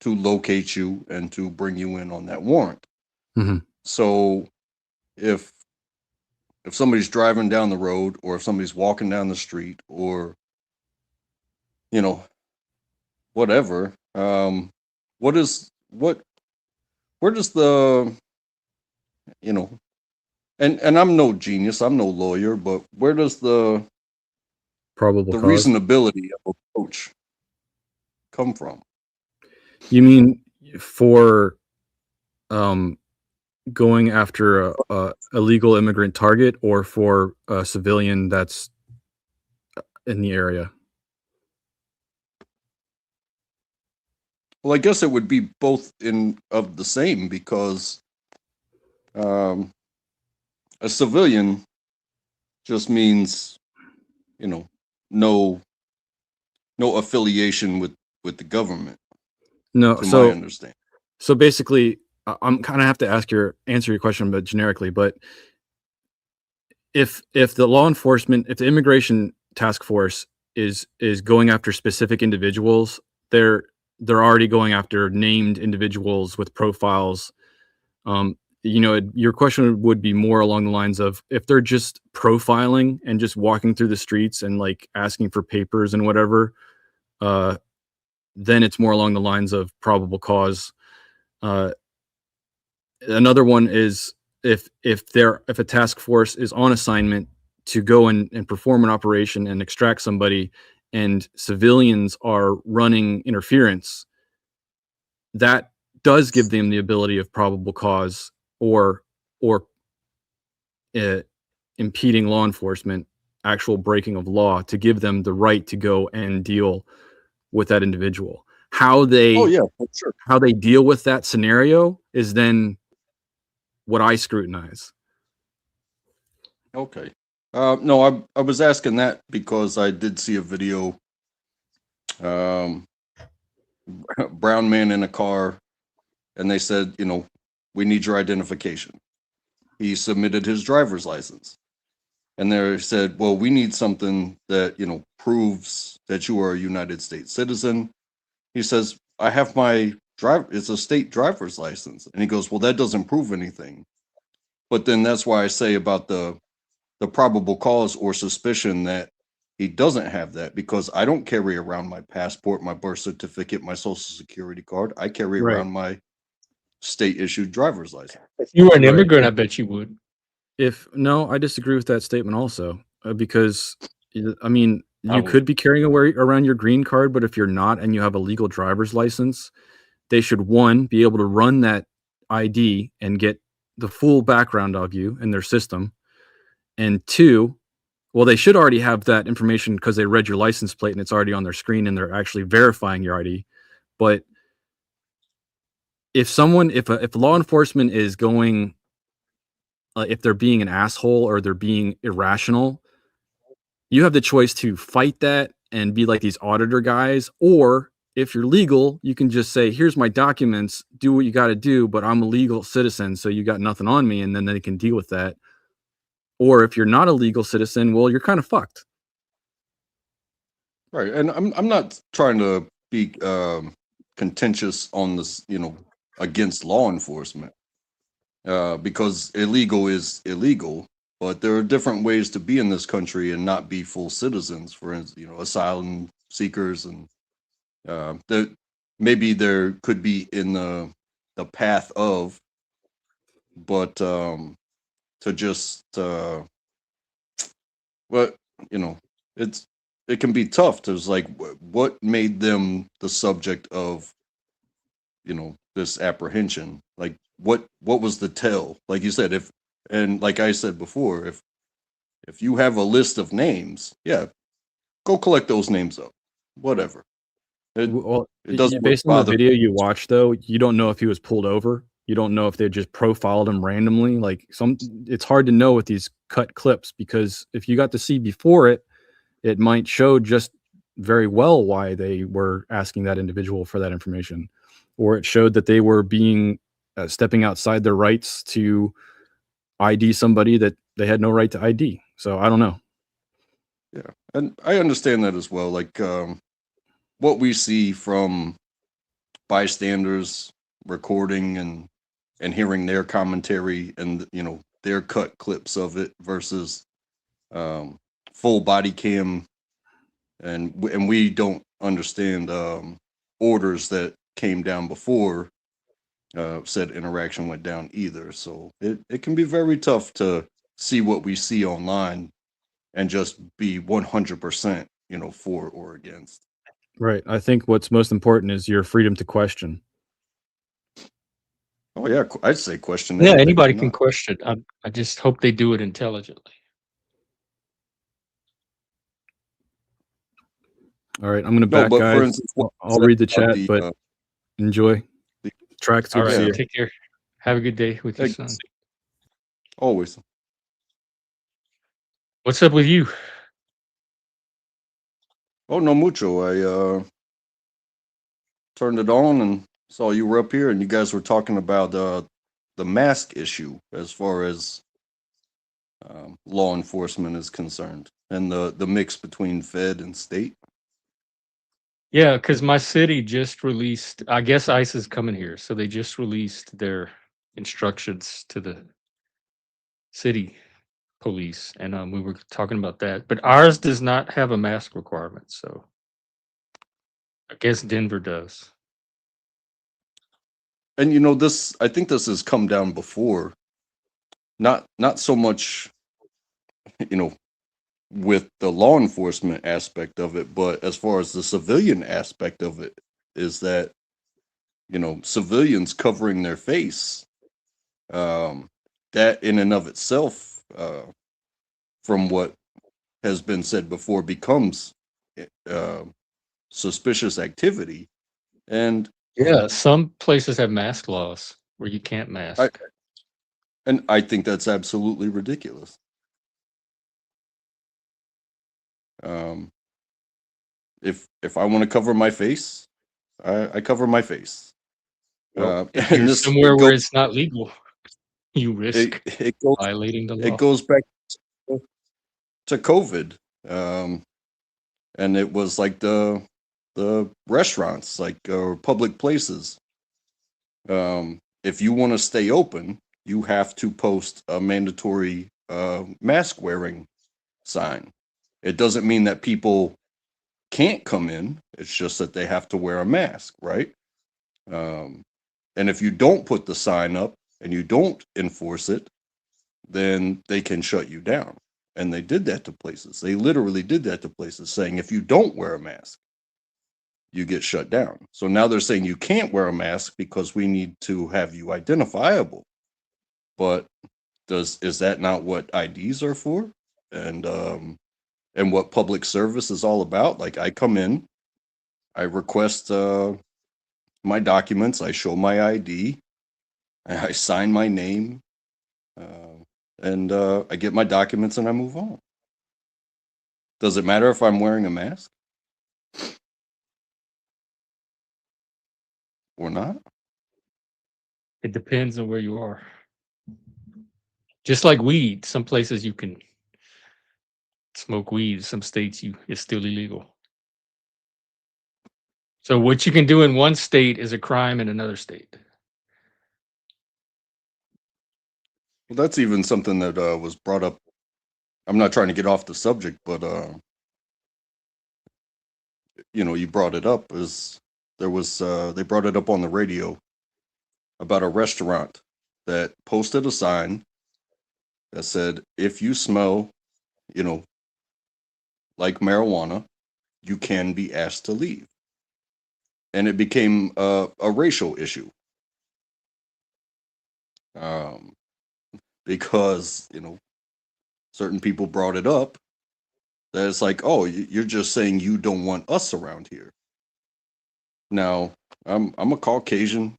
locate you and to bring you in on that warrant. So if somebody's driving down the road, or if somebody's walking down the street, or whatever, where does the, and I'm no genius, I'm no lawyer, but where does the reasonability of approach come from? You mean for going after a illegal immigrant target, or for a civilian that's in the area? Well, I guess it would be both of the same, because a civilian just means, no affiliation with the government. No, to my understanding. So basically, I'm kind of have to answer your question, but generically. But if the law enforcement, if the immigration task force is going after specific individuals, they're already going after named individuals with profiles. Your question would be more along the lines of, if they're just profiling and just walking through the streets and like asking for papers and whatever, then it's more along the lines of probable cause. Another one is if a task force is on assignment to go and perform an operation and extract somebody, and civilians are running interference, that does give them the ability of probable cause or impeding law enforcement, actual breaking of law, to give them the right to go and deal with that individual. How they how they deal with that scenario is then what I scrutinize. Okay. No, I was asking that because I did see a video. Brown man in a car, and they said, we need your identification. He submitted his driver's license, and they said, well, we need something that proves that you are a United States citizen. He says, I have my it's a state driver's license, and he goes, well, that doesn't prove anything. But then that's why I say about the probable cause or suspicion that he doesn't have that, because I don't carry around my passport, my birth certificate, my social security card. I carry around my state issued driver's license. If you were an immigrant, I bet you would. No, I disagree with that statement also, because I mean, you would. could be carrying around your green card, but if you're not and you have a legal driver's license, they should, one, be able to run that ID and get the full background of you in their system, and two, well, they should already have that information because they read your license plate and it's already on their screen and they're actually verifying your ID. But if law enforcement is going, if they're being an asshole or they're being irrational, you have the choice to fight that and be like these auditor guys, or if you're legal, you can just say, here's my documents, do what you got to do, but I'm a legal citizen, so you got nothing on me, and then they can deal with that. Or if you're not a legal citizen, well, you're kind of fucked. Right. And I'm not trying to be contentious on this, against law enforcement, because illegal is illegal. But there are different ways to be in this country and not be full citizens. For instance, asylum seekers, and that maybe there could be in the path of, but to just it can be tough to, like, what made them the subject of this apprehension. Like, what was the tell? Like you said, and like I said before, if you have a list of names, yeah, go collect those names up, whatever. It doesn't based on the video you watched, though, you don't know if he was pulled over. You don't know if they just profiled him randomly. Like, it's hard to know with these cut clips, because if you got to see before it might show just very well why they were asking that individual for that information, or it showed that they were being stepping outside their rights to ID somebody that they had no right to ID. So I don't know. Yeah, and I understand that as well. Like, what we see from bystanders recording and hearing their commentary and their cut clips of it versus full body cam, and we don't understand orders that came down before said interaction went down either. So it can be very tough to see what we see online and just be 100% for or against. Right. I think what's most important is your freedom to question. Oh yeah, I'd say question. Yeah, anybody can question. I just hope they do it intelligently. All right, I'm gonna back, guys. For instance, I'll read the chat, but enjoy. Track. All right, take care. Have a good day with your son. Always. What's up with you? Oh, no mucho. I turned it on and saw you were up here, and you guys were talking about the mask issue as far as law enforcement is concerned, and the mix between Fed and state. Yeah, because my city just released, I guess ICE is coming here, so they just released their instructions to the city police, and we were talking about that. But ours does not have a mask requirement, so I guess Denver does. And I think this has come down before. Not so much, with the law enforcement aspect of it, but as far as the civilian aspect of it, is that civilians covering their face, that in and of itself, from what has been said before, becomes suspicious activity. And yeah, some places have mask laws where you can't mask. And I think that's absolutely ridiculous. If I want to cover my face, I cover my face. Well, if And you're this somewhere where it's not legal, you it risk it goes violating the it law. goes back to COVID, and it was like the restaurants, like public places. If you want to stay open, you have to post a mandatory mask wearing sign. It doesn't mean that people can't come in. It's just that they have to wear a mask, right? Um, and if you don't put the sign up and you don't enforce it, then they can shut you down. And they did that to places. They literally did that to places, saying if you don't wear a mask, you get shut down. So now they're saying you can't wear a mask because we need to have you identifiable. But is that not what IDs are for? And what public service is all about? Like, I come in, I request my documents, I show my ID, I sign my name, and I get my documents and I move on. Does it matter if I'm wearing a mask or not? It depends on where you are. Just like weed, some places you can smoke weed, some states it's still illegal. So what you can do in one state is a crime in another state. Well, that's even something that was brought up. I'm not trying to get off the subject, but you brought it up. Is there was they brought it up on the radio about a restaurant that posted a sign that said, if you smell, like marijuana, you can be asked to leave. And it became a racial issue. Because, certain people brought it up that it's like, oh, you're just saying you don't want us around here. Now, I'm a Caucasian,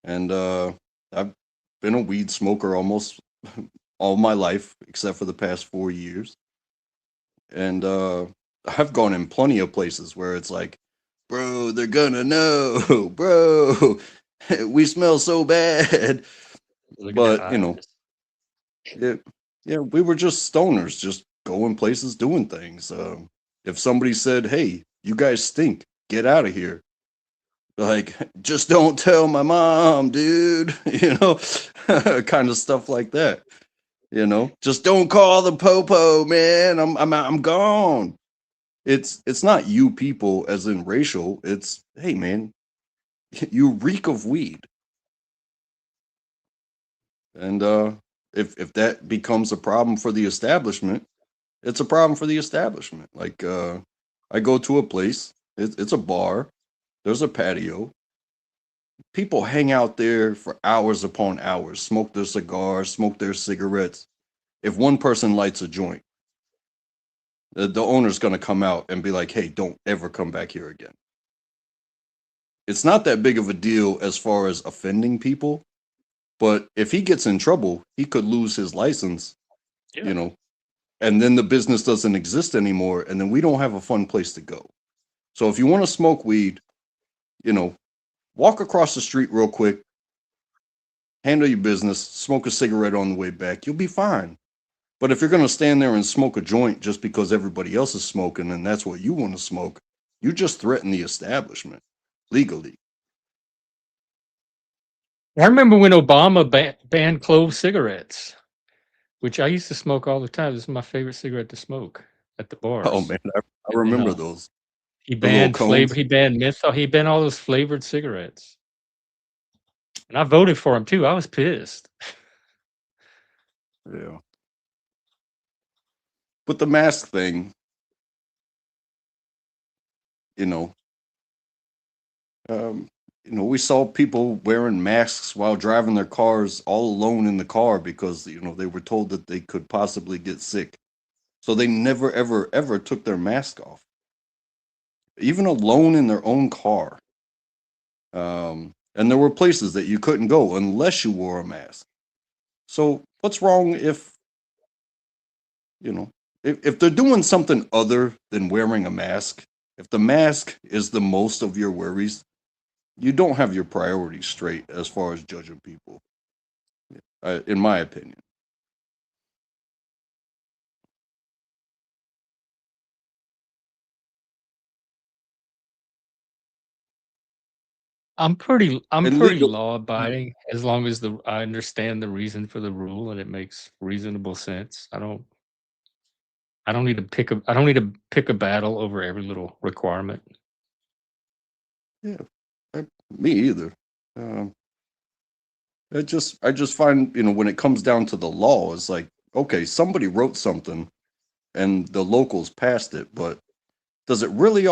and I've been a weed smoker almost all my life, except for the past 4 years. And I've gone in plenty of places where it's like, bro, they're gonna know, bro, we smell so bad. But we were just stoners, just going places, doing things. If somebody said, hey, you guys stink, get out of here, like, just don't tell my mom, dude, kind of stuff like that. Just don't call the popo, man. I'm gone. It's not you people as in racial. It's, hey, man, you reek of weed. And if that becomes a problem for the establishment, it's a problem for the establishment. Like, I go to a place, it's a bar, there's a patio. People hang out there for hours upon hours, smoke their cigars, smoke their cigarettes. If one person lights a joint, the owner's going to come out and be like, hey, don't ever come back here again. It's not that big of a deal as far as offending people, but if he gets in trouble, he could lose his license, and then the business doesn't exist anymore, and then we don't have a fun place to go. So if you want to smoke weed, walk across the street real quick, handle your business, smoke a cigarette on the way back, you'll be fine. But if you're going to stand there and smoke a joint just because everybody else is smoking and that's what you want to smoke, you just threaten the establishment legally. I remember when Obama banned clove cigarettes, which I used to smoke all the time. This is my favorite cigarette to smoke at the bars. Oh man, I remember those. He banned flavor. He banned menthol. He banned all those flavored cigarettes, and I voted for him too. I was pissed. Yeah. But the mask thing, we saw people wearing masks while driving their cars all alone in the car because, they were told that they could possibly get sick. So they never, ever, ever took their mask off, even alone in their own car. And there were places that you couldn't go unless you wore a mask. So what's wrong if, if they're doing something other than wearing a mask, if the mask is the most of your worries, you don't have your priorities straight as far as judging people, in my opinion. I'm pretty And legal, law abiding as long as I understand the reason for the rule and it makes reasonable sense. I don't need to pick a battle over every little requirement. yeah, me either. Um, I just find, when it comes down to the law, it's like, okay, somebody wrote something and the locals passed it, but does it really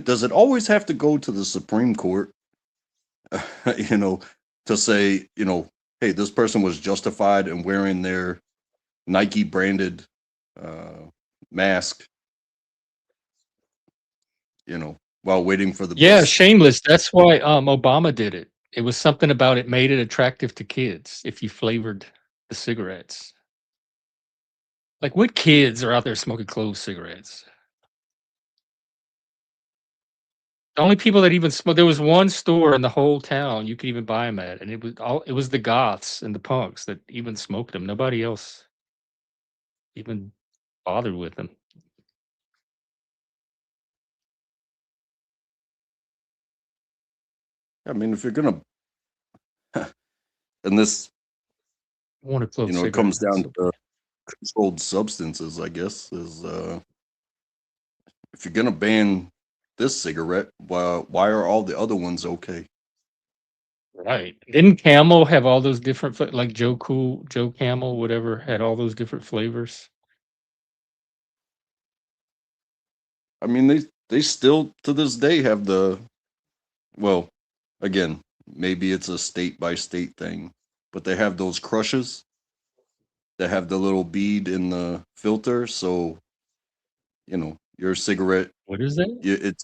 does it always have to go to the Supreme Court, you know, to say, hey, this person was justified in wearing their Nike branded uh, mask, while waiting for the Yeah, bus? shameless. That's why Obama did it. It was something about it made it attractive to kids if you flavored the cigarettes. Like what kids are out there smoking clove cigarettes? The only people that even smoke there was one store in the whole town you could even buy them at, and it was the goths and the punks that even smoked them. Nobody else even bothered with them. I mean, if you're gonna, and this, I want a clove it cigarette. comes down to controlled substances, I guess, is if you're gonna ban this cigarette, why are all the other ones okay? Right. Didn't Camel have all those different like Joe Cool, Joe Camel, whatever, had all those different flavors? I mean, they still to this day have well, again, maybe it's a state by state thing, but they have those crushes that have the little bead in the filter, so your cigarette, What is that?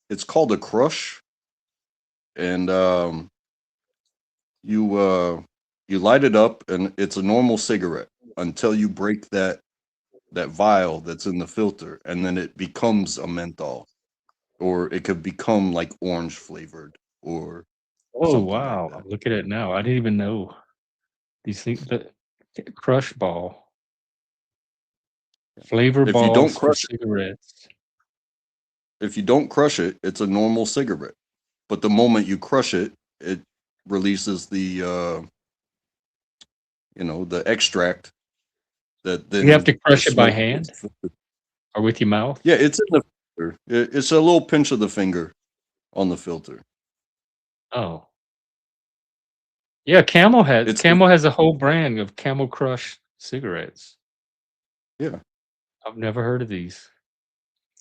it's called a crush, and you light it up, and it's a normal cigarette until you break that vial that's in the filter, and then it becomes a menthol, or it could become like orange flavored or Oh something like wow. that. I'm looking at it now. I didn't even know these things. The crush ball. Flavor If you don't balls for crush cigarettes. if you don't crush it, it's a normal cigarette. But the moment you crush it, it releases the extract that You have then to the crush it by smoke hand gets filtered. or with your mouth? Yeah, it's in the filter. It's a little pinch of the finger on the filter. Oh. Yeah, It's Camel has a whole brand of Camel Crush cigarettes. yeah. I've never heard of these.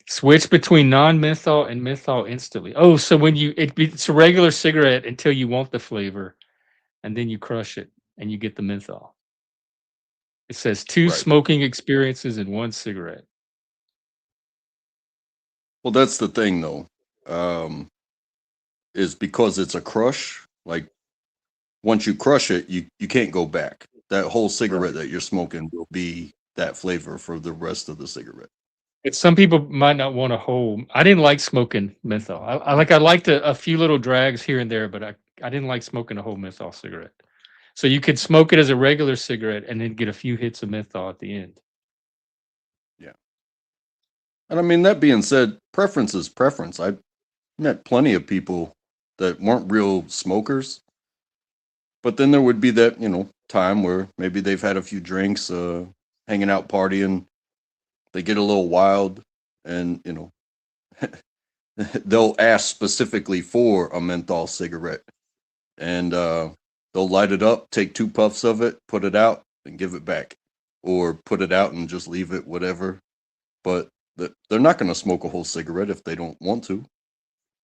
Switch between non-menthol and menthol instantly. Oh, so when it's a regular cigarette until you want the flavor, and then you crush it and you get the menthol. It says 2 Right. smoking experiences in 1 cigarette. Well, that's the thing though. Um, is because it's a crush. Like once you crush it, you can't go back. That whole cigarette Right. that you're smoking will be that flavor for the rest of the cigarette. But some people might not want a whole I didn't like smoking menthol. I liked a few little drags here and there, but I didn't like smoking a whole menthol cigarette. So you could smoke it as a regular cigarette and then get a few hits of menthol at the end. Yeah. And I mean, that being said, preference is preference. I met plenty of people that weren't real smokers, but then there would be that, time where maybe they've had a few drinks, hanging out, partying, they get a little wild, and, they'll ask specifically for a menthol cigarette, and they'll light it up, take 2 puffs of it, put it out, and give it back, or put it out and just leave it, whatever. But they're not going to smoke a whole cigarette if they don't want to.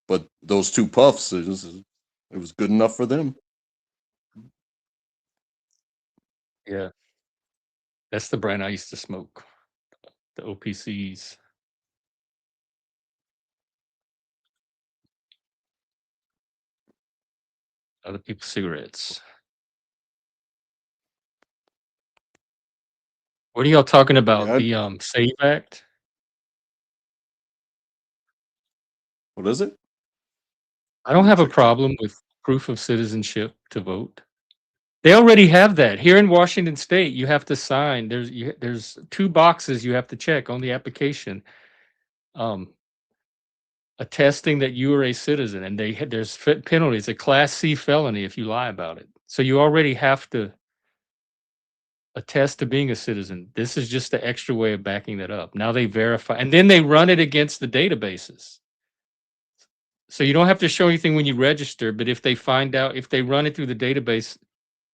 But those 2 puffs, it was good enough for them. Yeah. That's the brand I used to smoke. The OPCs. Other people's cigarettes. What are y'all talking about? Yeah, The SAVE Act? what is it? I Let don't me have a check that. problem with proof of citizenship to vote. They already have that. Here in Washington State, you have to sign. There's 2 boxes you have to check on the application. Attesting that you are a citizen, and there's penalties, a Class C felony if you lie about it. So you already have to attest to being a citizen. This is just the extra way of backing that up. Now they verify, and then they run it against the databases. So you don't have to show anything when you register, but if they run it through the database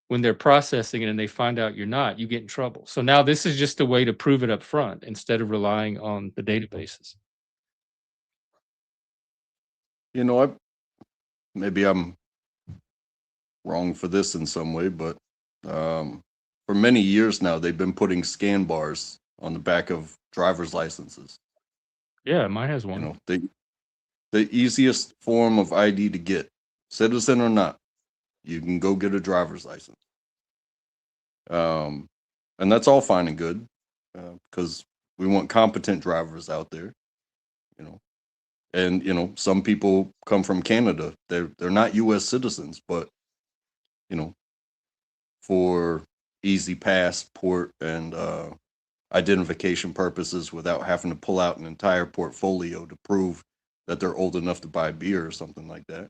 when they're processing it and they find out you're not, you get in trouble. So now this is just a way to prove it up front instead of relying on the databases. You know, maybe I'm wrong for this in some way, but for many years now, they've been putting scan bars on the back of driver's licenses. Yeah, mine has one. You know, the easiest form of ID to get, citizen or not, you can go get a driver's license. And that's all fine and good because we want competent drivers out there, you know. And you know, some people come from Canada. They're not U.S. citizens, but you know, for easy passport and identification purposes, without having to pull out an entire portfolio to prove that they're old enough to buy beer or something like that.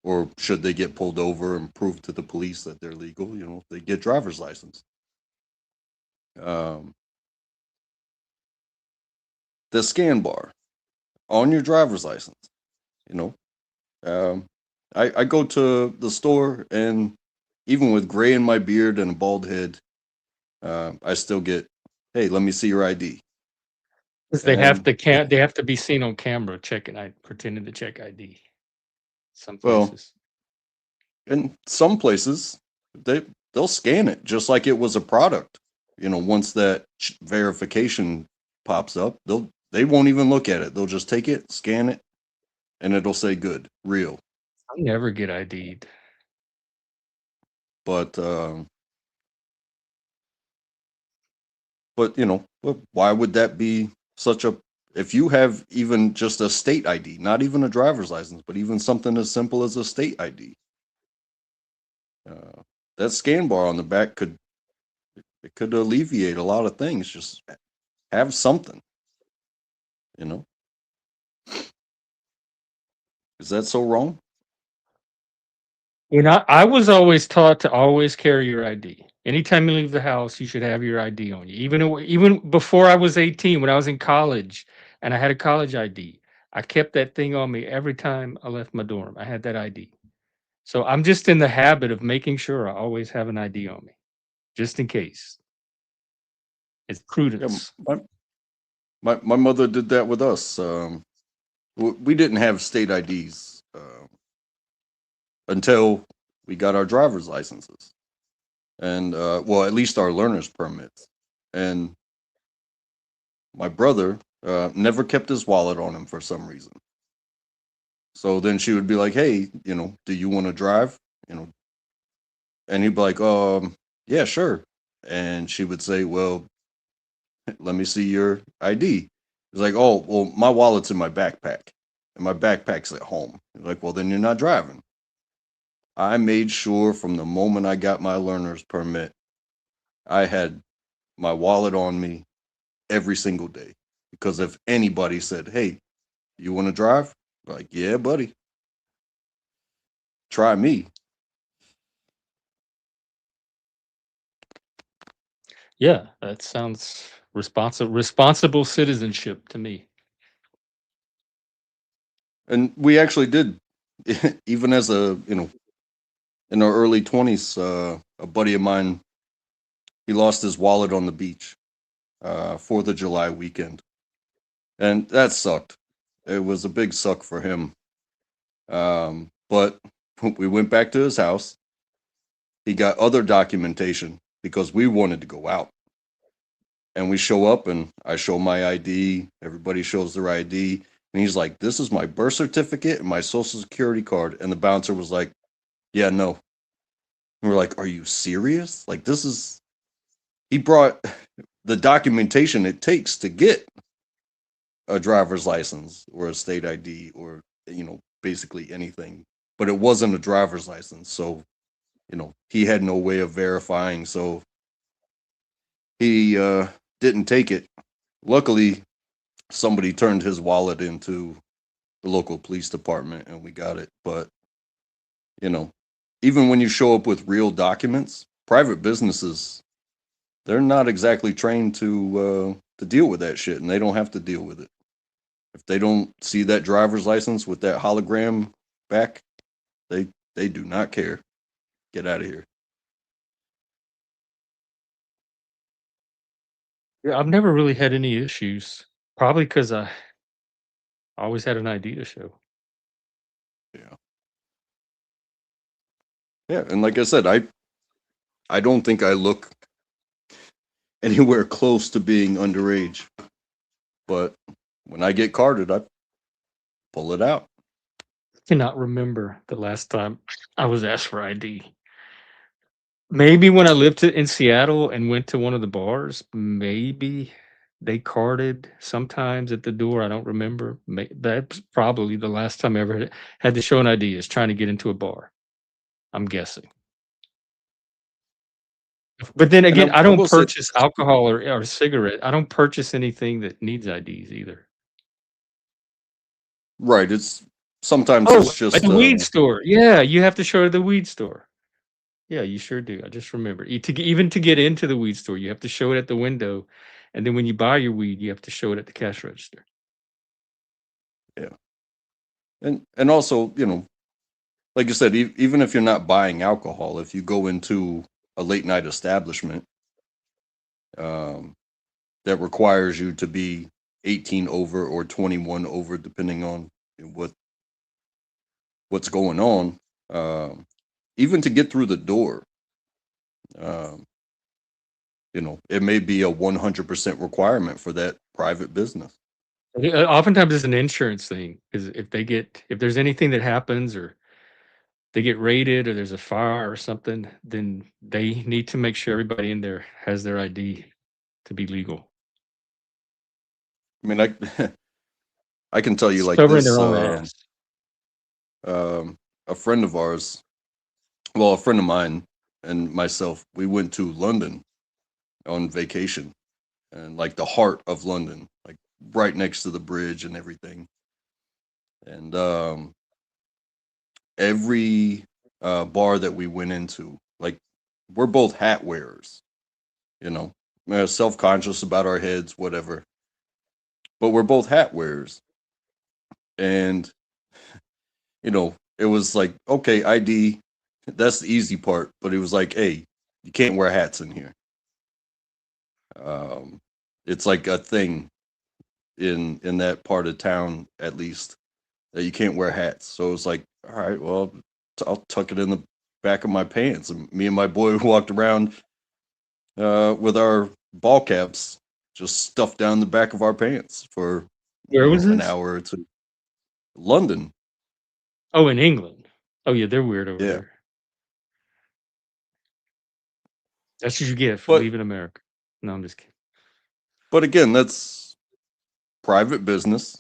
Or should they get pulled over and prove to the police that they're legal, you know, they get driver's license. The scan bar on your driver's license, you know, I go to the store, and even with gray in my beard and a bald head, I still get, hey, let me see your ID. Because And they have to be seen on camera pretending to check ID. Some well, places. in some places, they'll scan it just like it was a product. You know, once that verification pops up, they won't even look at it. They'll just take it, scan it, and it'll say good, real. I never get ID'd. But you know, why would that be such a? If you have even just a state ID, not even a driver's license, but even something as simple as a state ID, that scan bar on the back could alleviate a lot of things. Just have something, you know. Is that so wrong? You know, I was always taught to always carry your ID. Anytime you leave the house, you should have your ID on you. Even before I was 18, when I was in college and I had a college ID, I kept that thing on me every time I left my dorm. I had that ID. So I'm just in the habit of making sure I always have an ID on me, just in case. It's prudence. Yeah, my mother did that with us. We didn't have state IDs until we got our driver's licenses, and well, at least our learner's permits. And my brother never kept his wallet on him for some reason. So then she would be like, "Hey, you know, do you want to drive?" You know, and he'd be like, yeah, sure." And she would say, "Well, let me see your ID." He's like, "Oh, well, my wallet's in my backpack, and my backpack's at home." He's like, "Well, then you're not driving." I made sure from the moment I got my learner's permit, I had my wallet on me every single day. Because if anybody said, "Hey, you want to drive?" Like, "Yeah, buddy. Try me." Yeah, that sounds responsible citizenship to me. And we actually did, even as a, you know, in our early 20s, a buddy of mine, he lost his wallet on the beach, 4th of July weekend. And that sucked. It was a big suck for him. But we went back to his house. He got other documentation because we wanted to go out. And we show up, and I show my ID. Everybody shows their ID. And he's like, "This is my birth certificate and my social security card." And the bouncer was like, "Yeah, no." And we're like, "Are you serious? Like, this is," he brought the documentation it takes to get a driver's license or a state ID or, basically anything. But it wasn't a driver's license. So, he had no way of verifying. So he didn't take it. Luckily, somebody turned his wallet into the local police department and we got it. But, even when you show up with real documents, private businesses, they're not exactly trained to deal with that shit, and they don't have to deal with it. If they don't see that driver's license with that hologram back, they do not care. Get out of here. Yeah, I've never really had any issues. Probably because I always had an ID to show. Yeah. Yeah, and like I said, I don't think I look anywhere close to being underage. But when I get carded, I pull it out. I cannot remember the last time I was asked for ID. Maybe when I lived in Seattle and went to one of the bars, maybe they carded sometimes at the door. I don't remember. That's probably the last time I ever had to show an ID is trying to get into a bar. I'm guessing. But then again, I don't purchase alcohol or cigarette. I don't purchase anything that needs IDs either. Right. It's sometimes it's just at the weed store. Yeah, you have to show it at the weed store. Yeah, you sure do. I just remember. Even to get into the weed store, you have to show it at the window, and then when you buy your weed, you have to show it at the cash register. Yeah, and also, like you said, even if you're not buying alcohol, if you go into a late night establishment, that requires you to be 18 over or 21 over, depending on what's going on. Even to get through the door, it may be a 100% requirement for that private business. Oftentimes it's an insurance thing, because if there's anything that happens or they get raided or there's a fire or something, then they need to make sure everybody in there has their ID to be legal. I mean, I can tell you like covering this. Their own ass. A friend of ours, well, a friend of mine and myself, we went to London on vacation, and like the heart of London, like right next to the bridge and everything. And every bar that we went into, like, we're both hat wearers, self-conscious about our heads, whatever. But we're both hat wearers. And, it was like, okay, ID, that's the easy part. But it was like, hey, you can't wear hats in here. It's like a thing in that part of town, at least, that you can't wear hats. So it was like, all right, well, I'll tuck it in the back of my pants. And me and my boy walked around with our ball caps just stuffed down the back of our pants for an hour or two. London. Oh, in England. Oh yeah, they're weird over there. That's what you get for leaving America. No, I'm just kidding. But again, that's private business.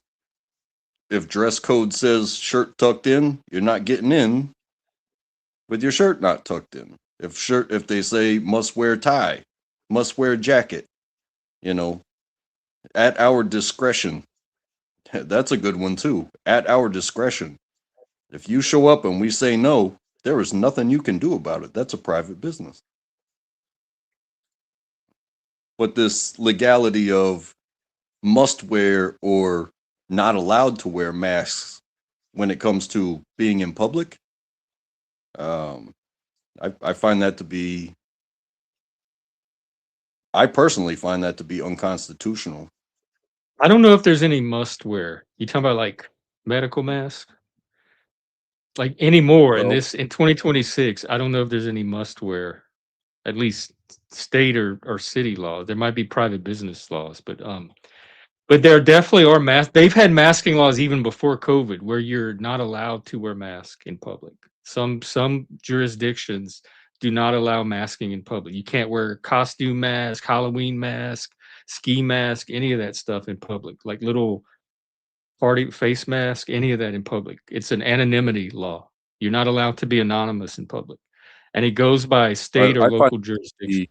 If dress code says shirt tucked in, you're not getting in with your shirt not tucked in. If they say must wear tie, must wear jacket, at our discretion. That's a good one too. At our discretion. If you show up and we say no, there is nothing you can do about it. That's a private business. But this legality of must wear or not allowed to wear masks when it comes to being in public, I find that to be, I personally find that to be unconstitutional. I don't know if there's any must wear. You talking about like medical masks? Like anymore in 2026, I don't know if there's any must wear, at least state or city laws. There might be private business laws, but there definitely are masks. They've had masking laws even before COVID, where you're not allowed to wear masks in public. Some jurisdictions do not allow masking in public. You can't wear a costume mask, Halloween mask, ski mask, any of that stuff in public, like little party face mask, any of that in public. It's an anonymity law. You're not allowed to be anonymous in public. And it goes by state or I find local jurisdiction.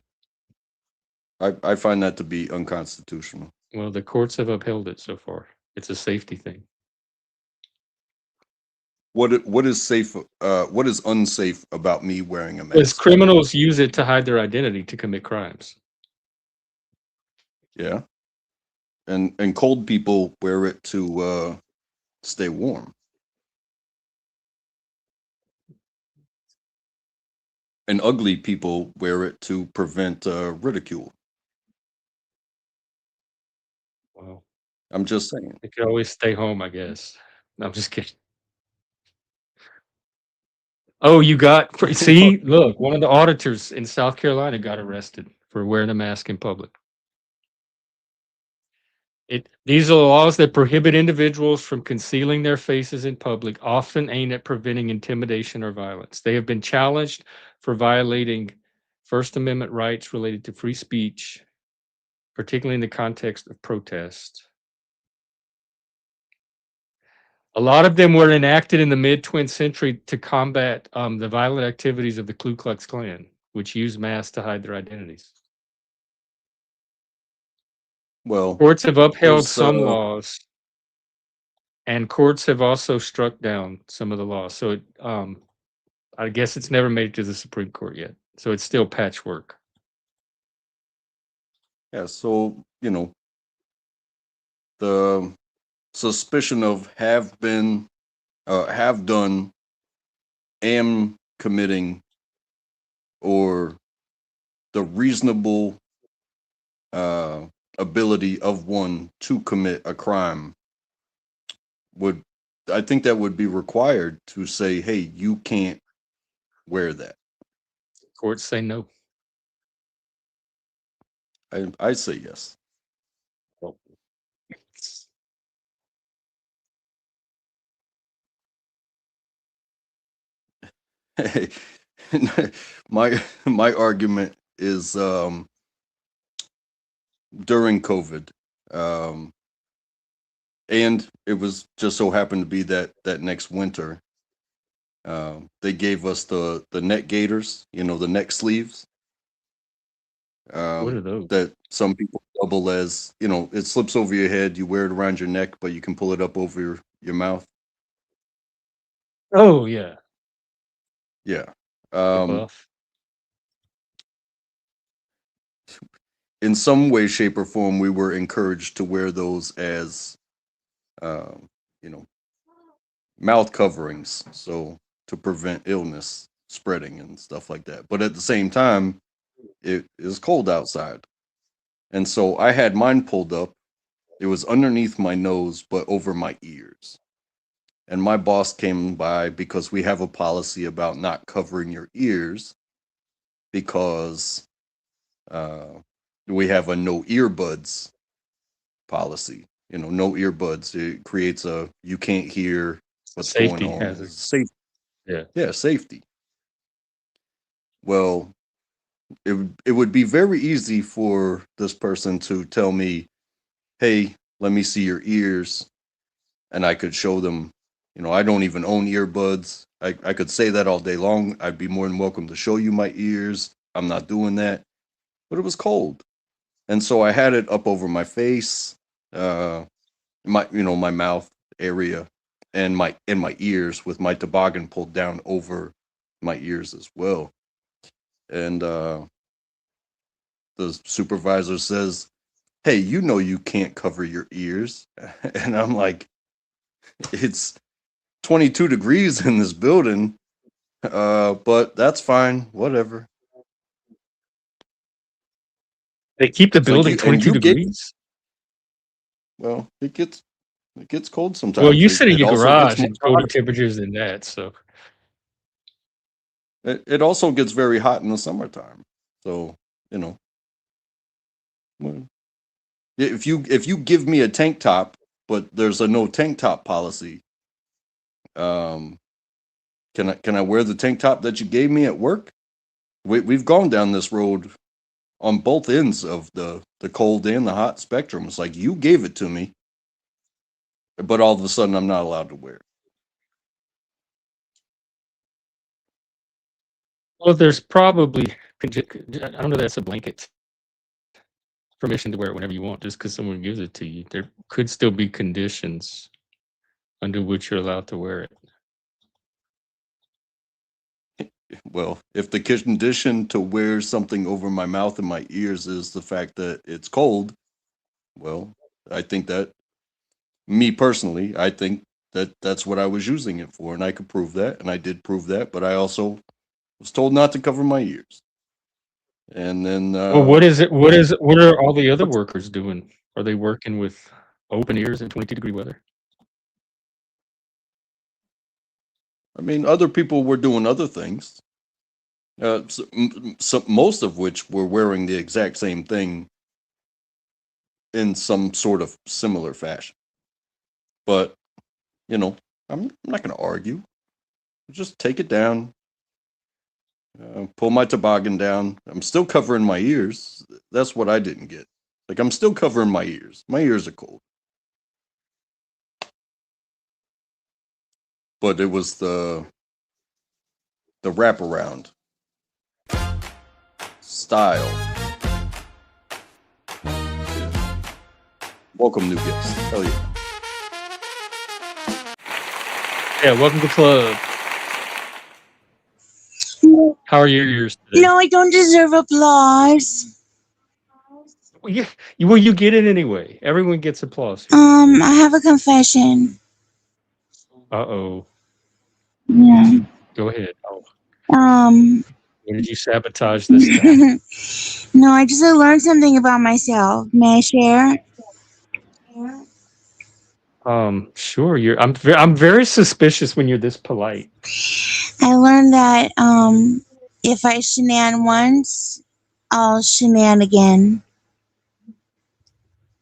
I find that to be unconstitutional. Well, the courts have upheld it so far. It's a safety thing. What is safe? What is unsafe about me wearing a mask? Because criminals use it to hide their identity to commit crimes. Yeah, and cold people wear it to stay warm. And ugly people wear it to prevent ridicule. Well, I'm just saying. they could always stay home, I guess. No, I'm just kidding. Oh, you got see, look, one of the auditors in South Carolina got arrested for wearing a mask in public. These are laws that prohibit individuals from concealing their faces in public, often aimed at preventing intimidation or violence. They have been challenged for violating First Amendment rights related to free speech, particularly in the context of protest. A lot of them were enacted in the mid-20th century to combat the violent activities of the Ku Klux Klan, which used masks to hide their identities. Well, courts have upheld some laws, and courts have also struck down some of the laws. So it, I guess it's never made it to the Supreme Court yet. So it's still patchwork. Yeah, so, you know, the suspicion of have been, have done, am committing, or the reasonable ability of one to commit a crime would, I think that would be required to say, hey, you can't wear that. Courts say no. I say yes. Well, my argument is during COVID, and it was just so happened to be that next winter, they gave us the neck gaiters, you know, the neck sleeves. what are those? That some people double as, you know, it slips over your head, you wear it around your neck, but you can pull it up over your mouth. Oh yeah. Yeah. The buff. In some way, shape, or form, we were encouraged to wear those as, you know, mouth coverings, so to prevent illness spreading and stuff like that. But at the same time, it is cold outside, and so I had mine pulled up. It was underneath my nose, but over my ears. And my boss came by because we have a policy about not covering your ears because we have a no earbuds policy. You know, no earbuds. It creates a you can't hear what's Safety going on. hazard. Safety. Yeah, safety. Well, it would be very easy for this person to tell me, hey, let me see your ears, and I could show them, you know, I don't even own earbuds. I could say that all day long. I'd be more than welcome to show you my ears. I'm not doing that. But it was cold. And so I had it up over my face, my mouth area, and my ears, with my toboggan pulled down over my ears as well. And the supervisor says, hey, you know you can't cover your ears. And I'm like, it's 22 degrees in this building, but that's fine, whatever. They keep the building 22 degrees? Well, it gets cold sometimes. Well, you sit in your also garage and colder temperatures than that, so. It also gets very hot in the summertime. So, you know, if you give me a tank top, but there's a no tank top policy, can I wear the tank top that you gave me at work? we've gone down this road on both ends of the cold and the hot spectrum. It's like you gave it to me, but all of a sudden I'm not allowed to wear it. Well, there's probably, I don't know, that's a blanket permission to wear it whenever you want, just because someone gives it to you. There could still be conditions under which you're allowed to wear it. Well, if the condition to wear something over my mouth and my ears is the fact that it's cold, well, I think that, me personally, I think that that's what I was using it for, and I could prove that, and I did prove that, but I also was told not to cover my ears. And then Well, what are all the other workers doing? Are they working with open ears in 22-degree weather? I mean, other people were doing other things. Most of which were wearing the exact same thing in some sort of similar fashion. But, I'm not going to argue. Just take it down. Pull my toboggan down. I'm still covering my ears. That's what I didn't get. Like, I'm still covering my ears. My ears are cold. But it was the wraparound style. Yeah. Welcome, new guests. Hell yeah. Yeah, welcome to the club. How are your ears today? No, I don't deserve applause. Well, you get it anyway. Everyone gets applause here. I have a confession. Uh-oh. Yeah. Go ahead. What did you sabotage this time? No, I just learned something about myself. May I share? Sure. I'm very suspicious when you're this polite. I learned that if I shenan once, I'll shenan again.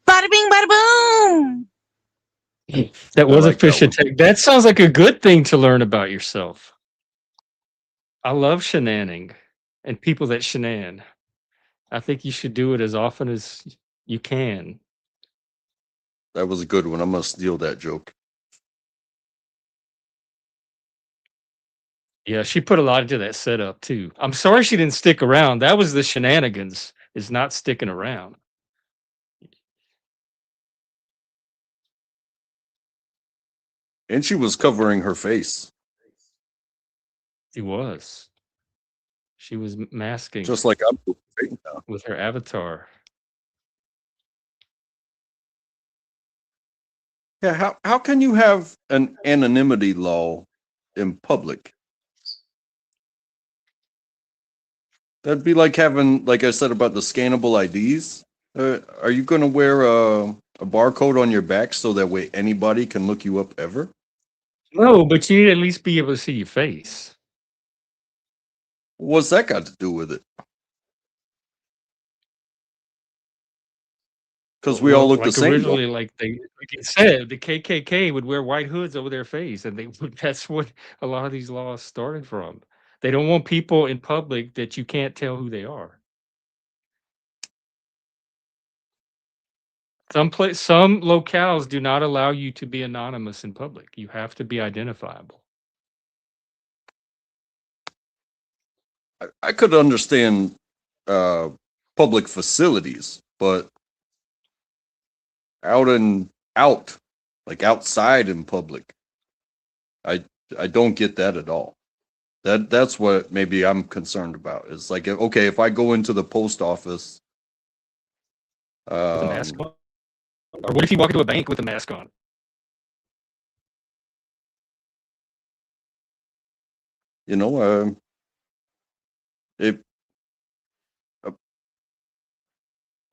Bada bing, bada boom. That was a fish attack. That sounds like a good thing to learn about yourself. I love shenaning and people that shenan. I think you should do it as often as you can. That was a good one. I'm going to steal that joke. Yeah, she put a lot into that setup too. I'm sorry she didn't stick around. That was the shenanigans, is not sticking around. And she was covering her face. She was. She was masking. Just like I'm doing right now. With her avatar. Yeah, how can you have an anonymity law in public? That'd be like having, like I said about the scannable IDs. Are you going to wear a barcode on your back so that way anybody can look you up ever? No, but you need to at least be able to see your face. What's that got to do with it? Because we all look the same. Originally, like it said, the KKK would wear white hoods over their face, and that's what a lot of these laws started from. They don't want people in public that you can't tell who they are. Some locales do not allow you to be anonymous in public. You have to be identifiable. I could understand public facilities, but like outside in public, I don't get that at all. That's what maybe I'm concerned about. It's like, okay, if I go into the post office, with a mask on? Or what if you walk into a bank with a mask on?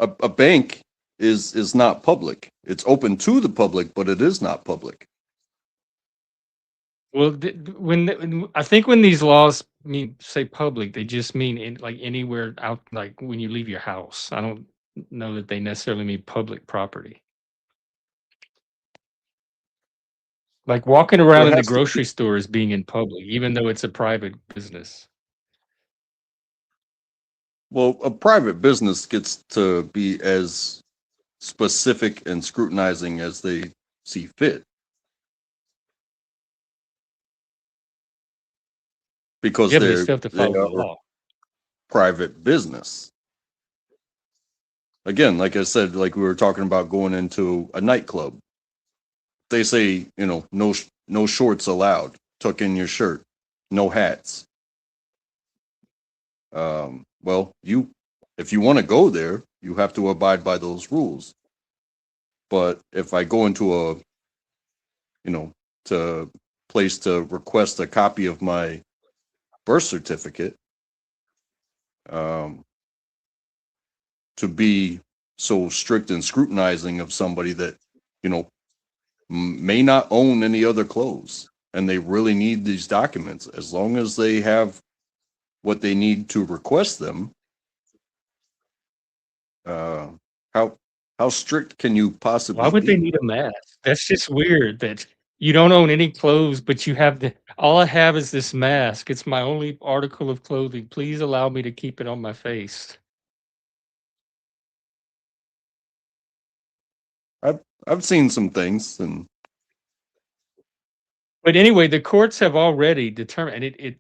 A bank is not public. It's open to the public, but it is not public. Well, I think when these laws say public, they just mean like anywhere out, like when you leave your house. I don't know that they necessarily mean public property. Like walking around in the grocery store is being in public, even though it's a private business. Well, a private business gets to be as specific and scrutinizing as they see fit. Because Yeah, but they still have to they follow the are law. private business. Again, like I said, like we were talking about going into a nightclub. They say, you know, no shorts allowed. Tuck in your shirt. No hats. Well, if you want to go there, you have to abide by those rules. But if I go into a, you know, to place to request a copy of my birth certificate, to be so strict and scrutinizing of somebody that, you know, may not own any other clothes and they really need these documents, as long as they have what they need to request them, how strict can you possibly Why would they be? need a mask? That's just weird that you don't own any clothes, but you have all I have is this mask. It's my only article of clothing. Please allow me to keep it on my face. I've seen some things, and But anyway, the courts have already determined, and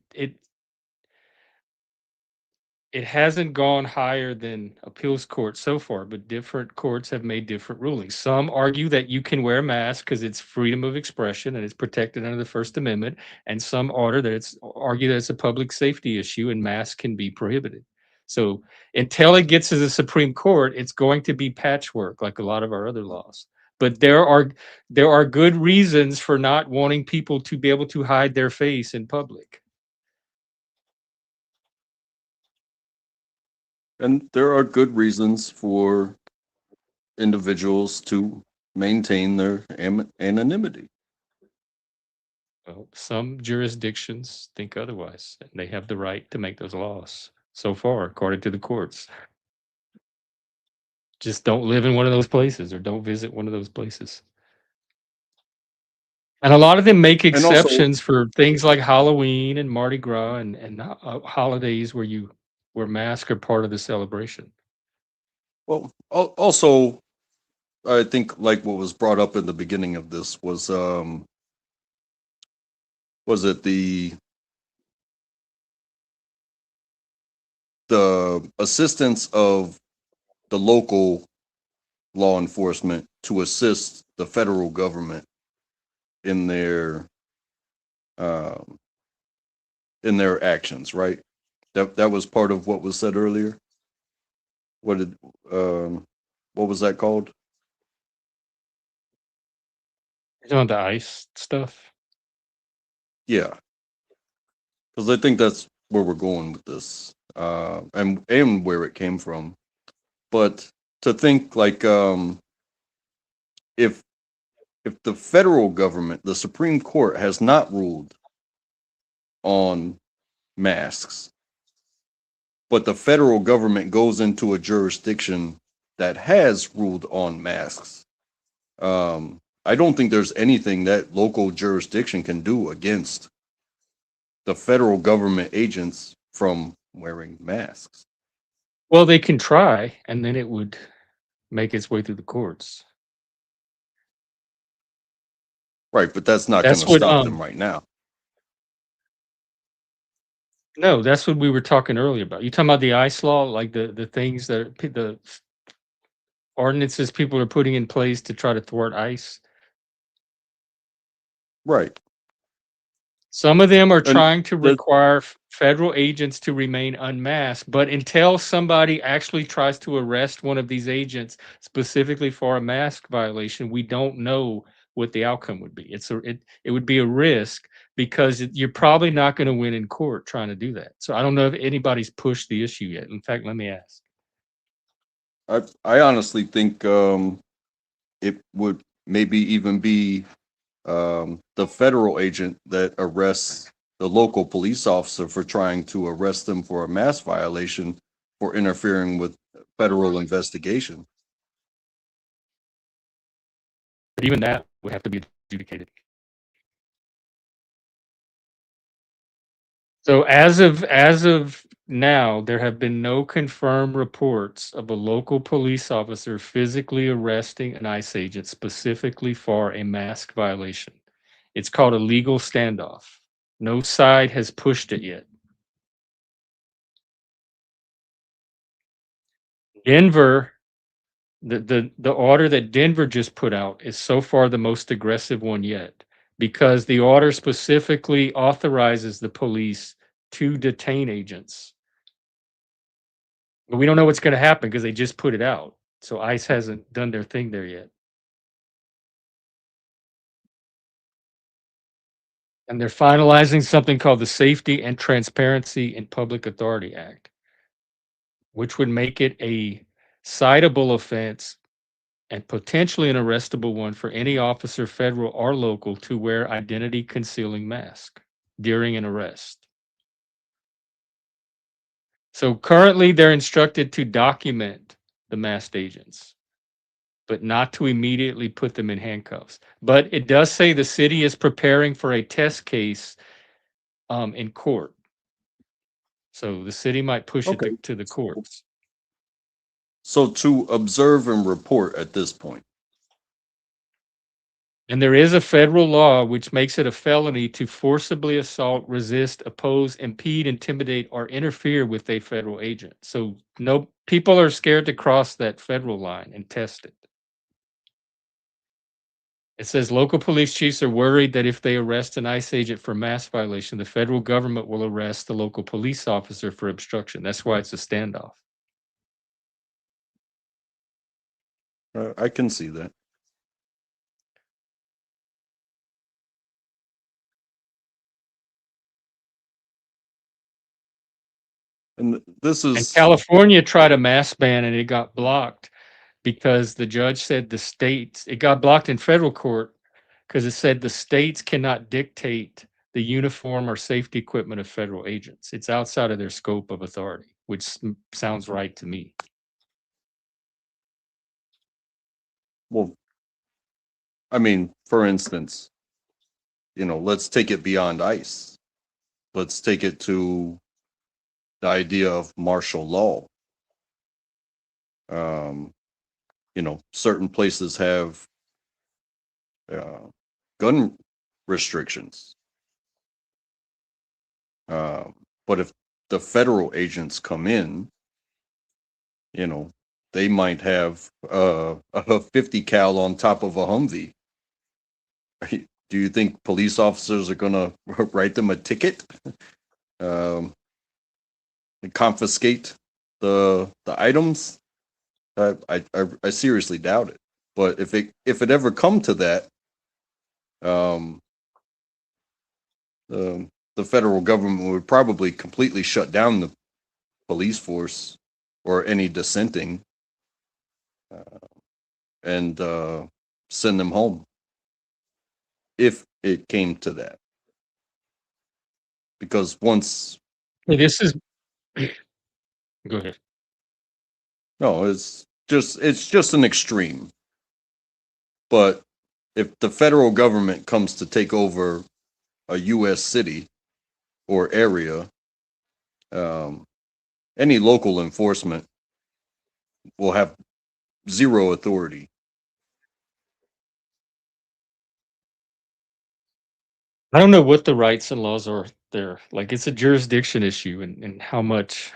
it hasn't gone higher than appeals court so far, but different courts have made different rulings. Some argue that you can wear a mask because it's freedom of expression and it's protected under the First Amendment, and some argue that it's a public safety issue and masks can be prohibited. So until it gets to the Supreme Court, it's going to be patchwork like a lot of our other laws. But there are good reasons for not wanting people to be able to hide their face in public. and there are good reasons for individuals to maintain their anonymity. Well, some jurisdictions think otherwise, and they have the right to make those laws. So far, according to the courts, just don't live in one of those places or don't visit one of those places. And a lot of them make And also, exceptions for things like Halloween and Mardi Gras and holidays where masks are part of the celebration. well, also, I think like what was brought up in the beginning of this was it the assistance of the local law enforcement to assist the federal government in their um, actions, right? That was part of what was said earlier. What did what was that called? You know, the ICE stuff. Yeah, because I think that's where we're going with this, and where it came from. But to think like if the federal government, the Supreme Court, has not ruled on masks, but the federal government goes into a jurisdiction that has ruled on masks, I don't think there's anything that local jurisdiction can do against the federal government agents from wearing masks. Well, they can try, and then it would make its way through the courts. Right, but that's not going That's to what stop them right now. No, that's what we were talking earlier about. You talking about the ICE law, like the things that the ordinances people are putting in place to try to thwart ICE? Right. Some of them are And trying to require federal agents to remain unmasked, but until somebody actually tries to arrest one of these agents specifically for a mask violation, we don't know what the outcome would be. It would be a risk because you're probably not going to win in court trying to do that. So I don't know if anybody's pushed the issue yet. In fact, let me ask. I honestly think it would maybe even be the federal agent that arrests the local police officer for trying to arrest them for a mask violation for interfering with federal investigation. But even that would have to be adjudicated. So as of now, there have been no confirmed reports of a local police officer physically arresting an ICE agent specifically for a mask violation. It's called a legal standoff. No side has pushed it yet. Denver, the order that Denver just put out is so far the most aggressive one yet, because the order specifically authorizes the police to detain agents. But we don't know what's going to happen because they just put it out. So ICE hasn't done their thing there yet. And they're finalizing something called the Safety and Transparency in Public Authority Act, which would make it a citable offense and potentially an arrestable one for any officer, federal or local, to wear identity concealing mask during an arrest. So currently they're instructed to document the masked agents, but not to immediately put them in handcuffs. But it does say the city is preparing for a test case in court. So the city might push Okay. it to the courts. So to observe and report at this point. And there is a federal law which makes it a felony to forcibly assault, resist, oppose, impede, intimidate, or interfere with a federal agent. So no, people are scared to cross that federal line and test it. It says local police chiefs are worried that if they arrest an ICE agent for mask violation, the federal government will arrest the local police officer for obstruction. That's why it's a standoff. I can see that. And this is... And California tried a mask ban and it got blocked because the judge said the states, it got blocked in federal court because it said the states cannot dictate the uniform or safety equipment of federal agents. It's outside of their scope of authority, which sounds right to me. Well, I mean, for instance, let's take it beyond ICE. Let's take it to the idea of martial law. Certain places have gun restrictions. But if the federal agents come in, they might have a 50 cal on top of a Humvee. Do you think police officers are going to write them a ticket? And confiscate the items? I seriously doubt it. But if it ever come to that, the federal government would probably completely shut down the police force or any dissenting, and send them home if it came to that. Because once... Hey, this is... Go ahead. No, it's just an extreme. But if the federal government comes to take over a U.S. city or area, any local enforcement will have zero authority. I don't know what the rights and laws are there. Like, it's a jurisdiction issue and how much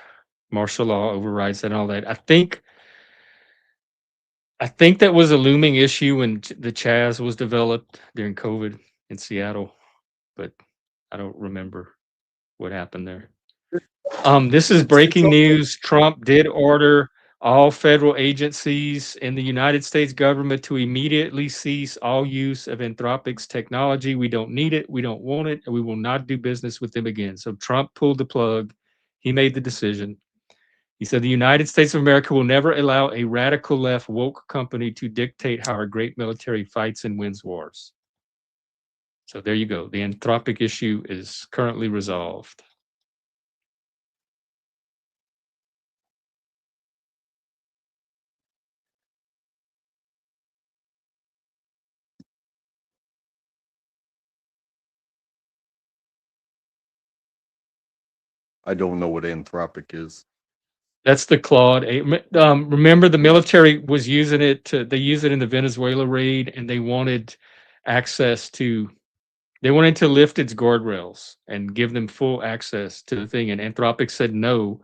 martial law overrides and all that. I think that was a looming issue when the Chaz was developed during COVID in Seattle, but I don't remember what happened there. This is breaking news. Trump did order all federal agencies in the United States government to immediately cease all use of Anthropic's technology. We don't need it. We don't want it. And we will not do business with them again. So Trump pulled the plug. He made the decision. He said the United States of America will never allow a radical left woke company to dictate how our great military fights and wins wars. So there you go. The Anthropic issue is currently resolved. I don't know what Anthropic is. That's the Claude. Remember, the military was using it they use it in the Venezuela raid, and they wanted access to, they wanted to lift its guardrails and give them full access to the thing. And Anthropic said no,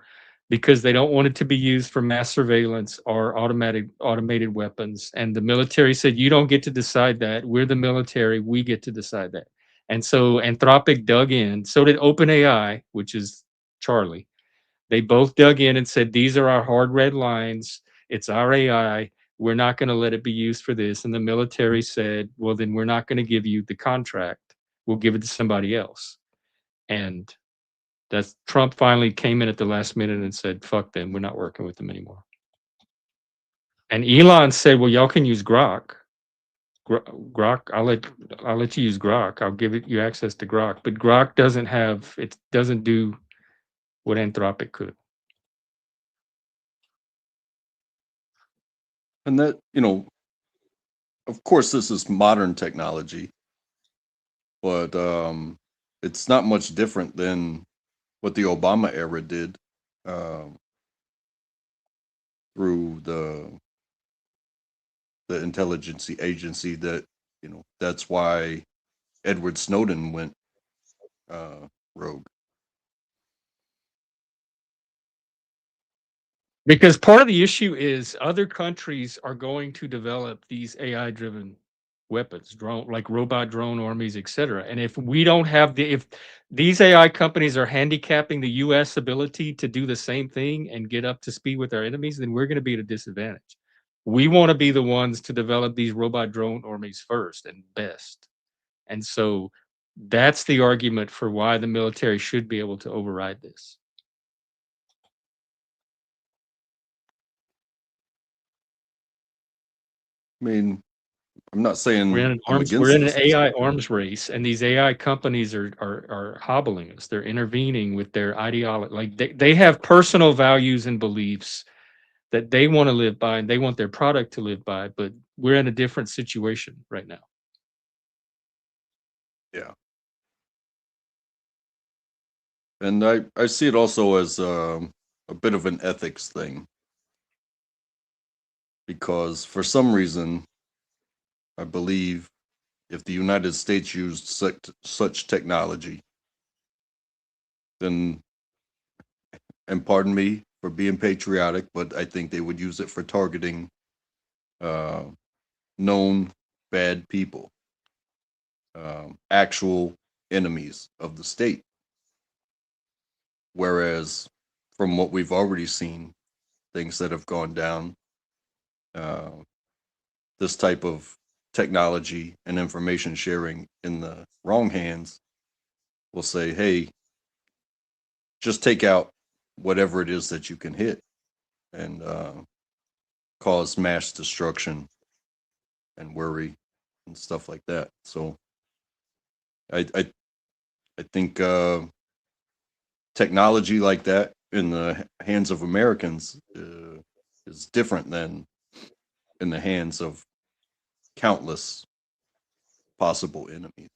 because they don't want it to be used for mass surveillance or automated weapons. And the military said, you don't get to decide that. We're the military. We get to decide that. And so Anthropic dug in. So did OpenAI, which is Charlie. They both dug in and said, these are our hard red lines. It's our AI. We're not going to let it be used for this. And the military said, well, then we're not going to give you the contract. We'll give it to somebody else. And that's Trump finally came in at the last minute and said, fuck them. We're not working with them anymore. And Elon said, well, y'all can use Grok. Grok, I'll let you use Grok. I'll give you access to Grok. But Grok doesn't do what Anthropic could. And that, of course, this is modern technology, but it's not much different than what the Obama era did through the intelligence agency. That that's why Edward Snowden went rogue. Because part of the issue is other countries are going to develop these AI-driven weapons, like robot drone armies, etc. And if we don't have if these AI companies are handicapping the U.S. ability to do the same thing and get up to speed with our enemies, then we're going to be at a disadvantage. We want to be the ones to develop these robot drone armies first and best. And so that's the argument for why the military should be able to override this. I mean, I'm not saying we're in an AI arms race, and these AI companies are hobbling us. They're intervening with their ideology. Like they have personal values and beliefs that they want to live by, and they want their product to live by. But we're in a different situation right now. Yeah. And I see it also as a bit of an ethics thing, because for some reason, I believe if the United States used such technology, then, and pardon me for being patriotic, but I think they would use it for targeting known bad people, actual enemies of the state. Whereas from what we've already seen, things that have gone down, this type of technology and information sharing in the wrong hands will say, hey, just take out whatever it is that you can hit and cause mass destruction and worry and stuff like that. So I think technology like that in the hands of Americans is different than in the hands of countless possible enemies.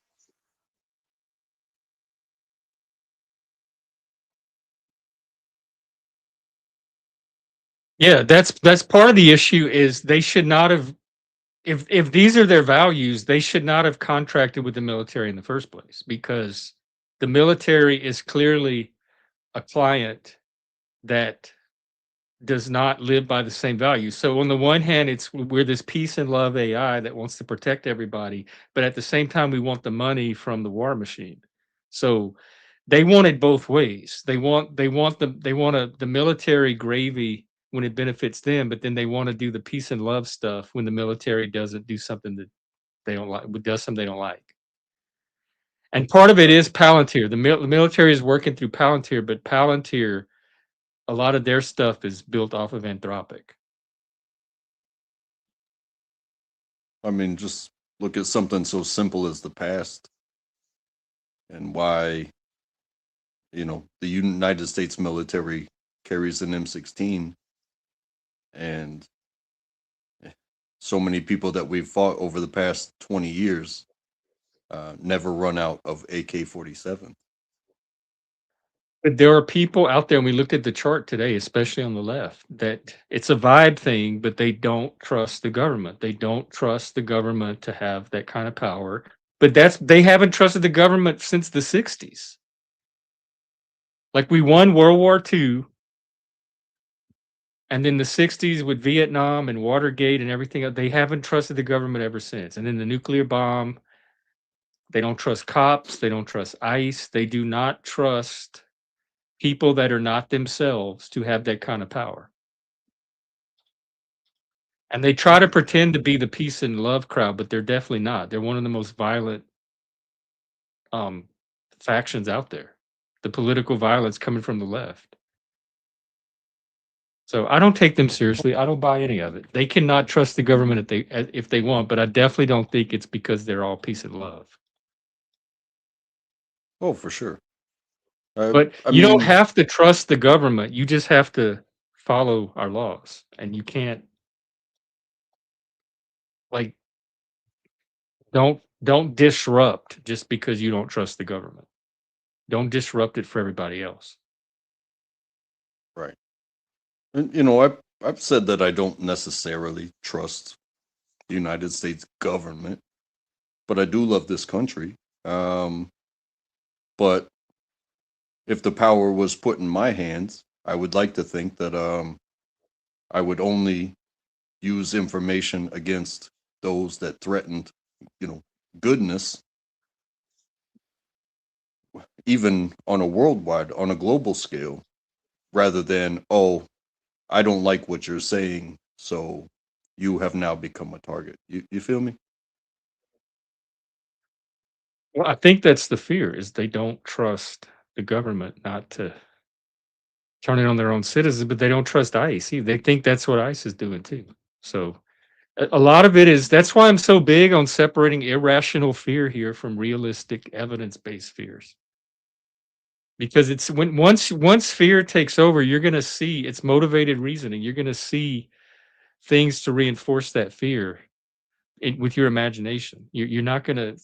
Yeah, that's part of the issue. Is they should not have, if these are their values, they should not have contracted with the military in the first place, because the military is clearly a client that does not live by the same values. So on the one hand, we're this peace and love AI that wants to protect everybody, but at the same time, we want the money from the war machine. So they want it both ways. They want the military gravy when it benefits them, but then they want to do the peace and love stuff when the military doesn't do something that they don't like, does something they don't like. And part of it is Palantir. The military is working through Palantir, but Palantir, a lot of their stuff is built off of Anthropic. I mean, just look at something so simple as the past and why, the United States military carries an M16, and so many people that we've fought over the past 20 years never run out of AK-47. But there are people out there, and we looked at the chart today, especially on the left, that it's a vibe thing, but they don't trust the government. They don't trust the government to have that kind of power. But they haven't trusted the government since the 60s. Like we won World War II, and then the 60s with Vietnam and Watergate and everything, they haven't trusted the government ever since. And then the nuclear bomb, they don't trust cops, they don't trust ICE, they do not trust people that are not themselves to have that kind of power. And they try to pretend to be the peace and love crowd, but they're definitely not. They're one of the most violent factions out there. The political violence coming from the left. So I don't take them seriously. I don't buy any of it. They cannot trust the government if they want, but I definitely don't think it's because they're all peace and love. Oh, for sure. But you don't have to trust the government. You just have to follow our laws, and you can't like don't disrupt just because you don't trust the government. Don't disrupt it for everybody else. Right. And I've said that I don't necessarily trust the United States government, but I do love this country. But if the power was put in my hands, I would like to think that I would only use information against those that threatened, goodness, even on a global scale, rather than, oh, I don't like what you're saying, so you have now become a target. You feel me? Well, I think that's the fear is they don't trust the government not to turn it on their own citizens, but they don't trust ICE. They think that's what ICE is doing too. So a lot of it is that's why I'm so big on separating irrational fear here from realistic evidence-based fears. Because it's once fear takes over, you're going to see it's motivated reasoning. You're going to see things to reinforce that fear with your imagination. You're not going to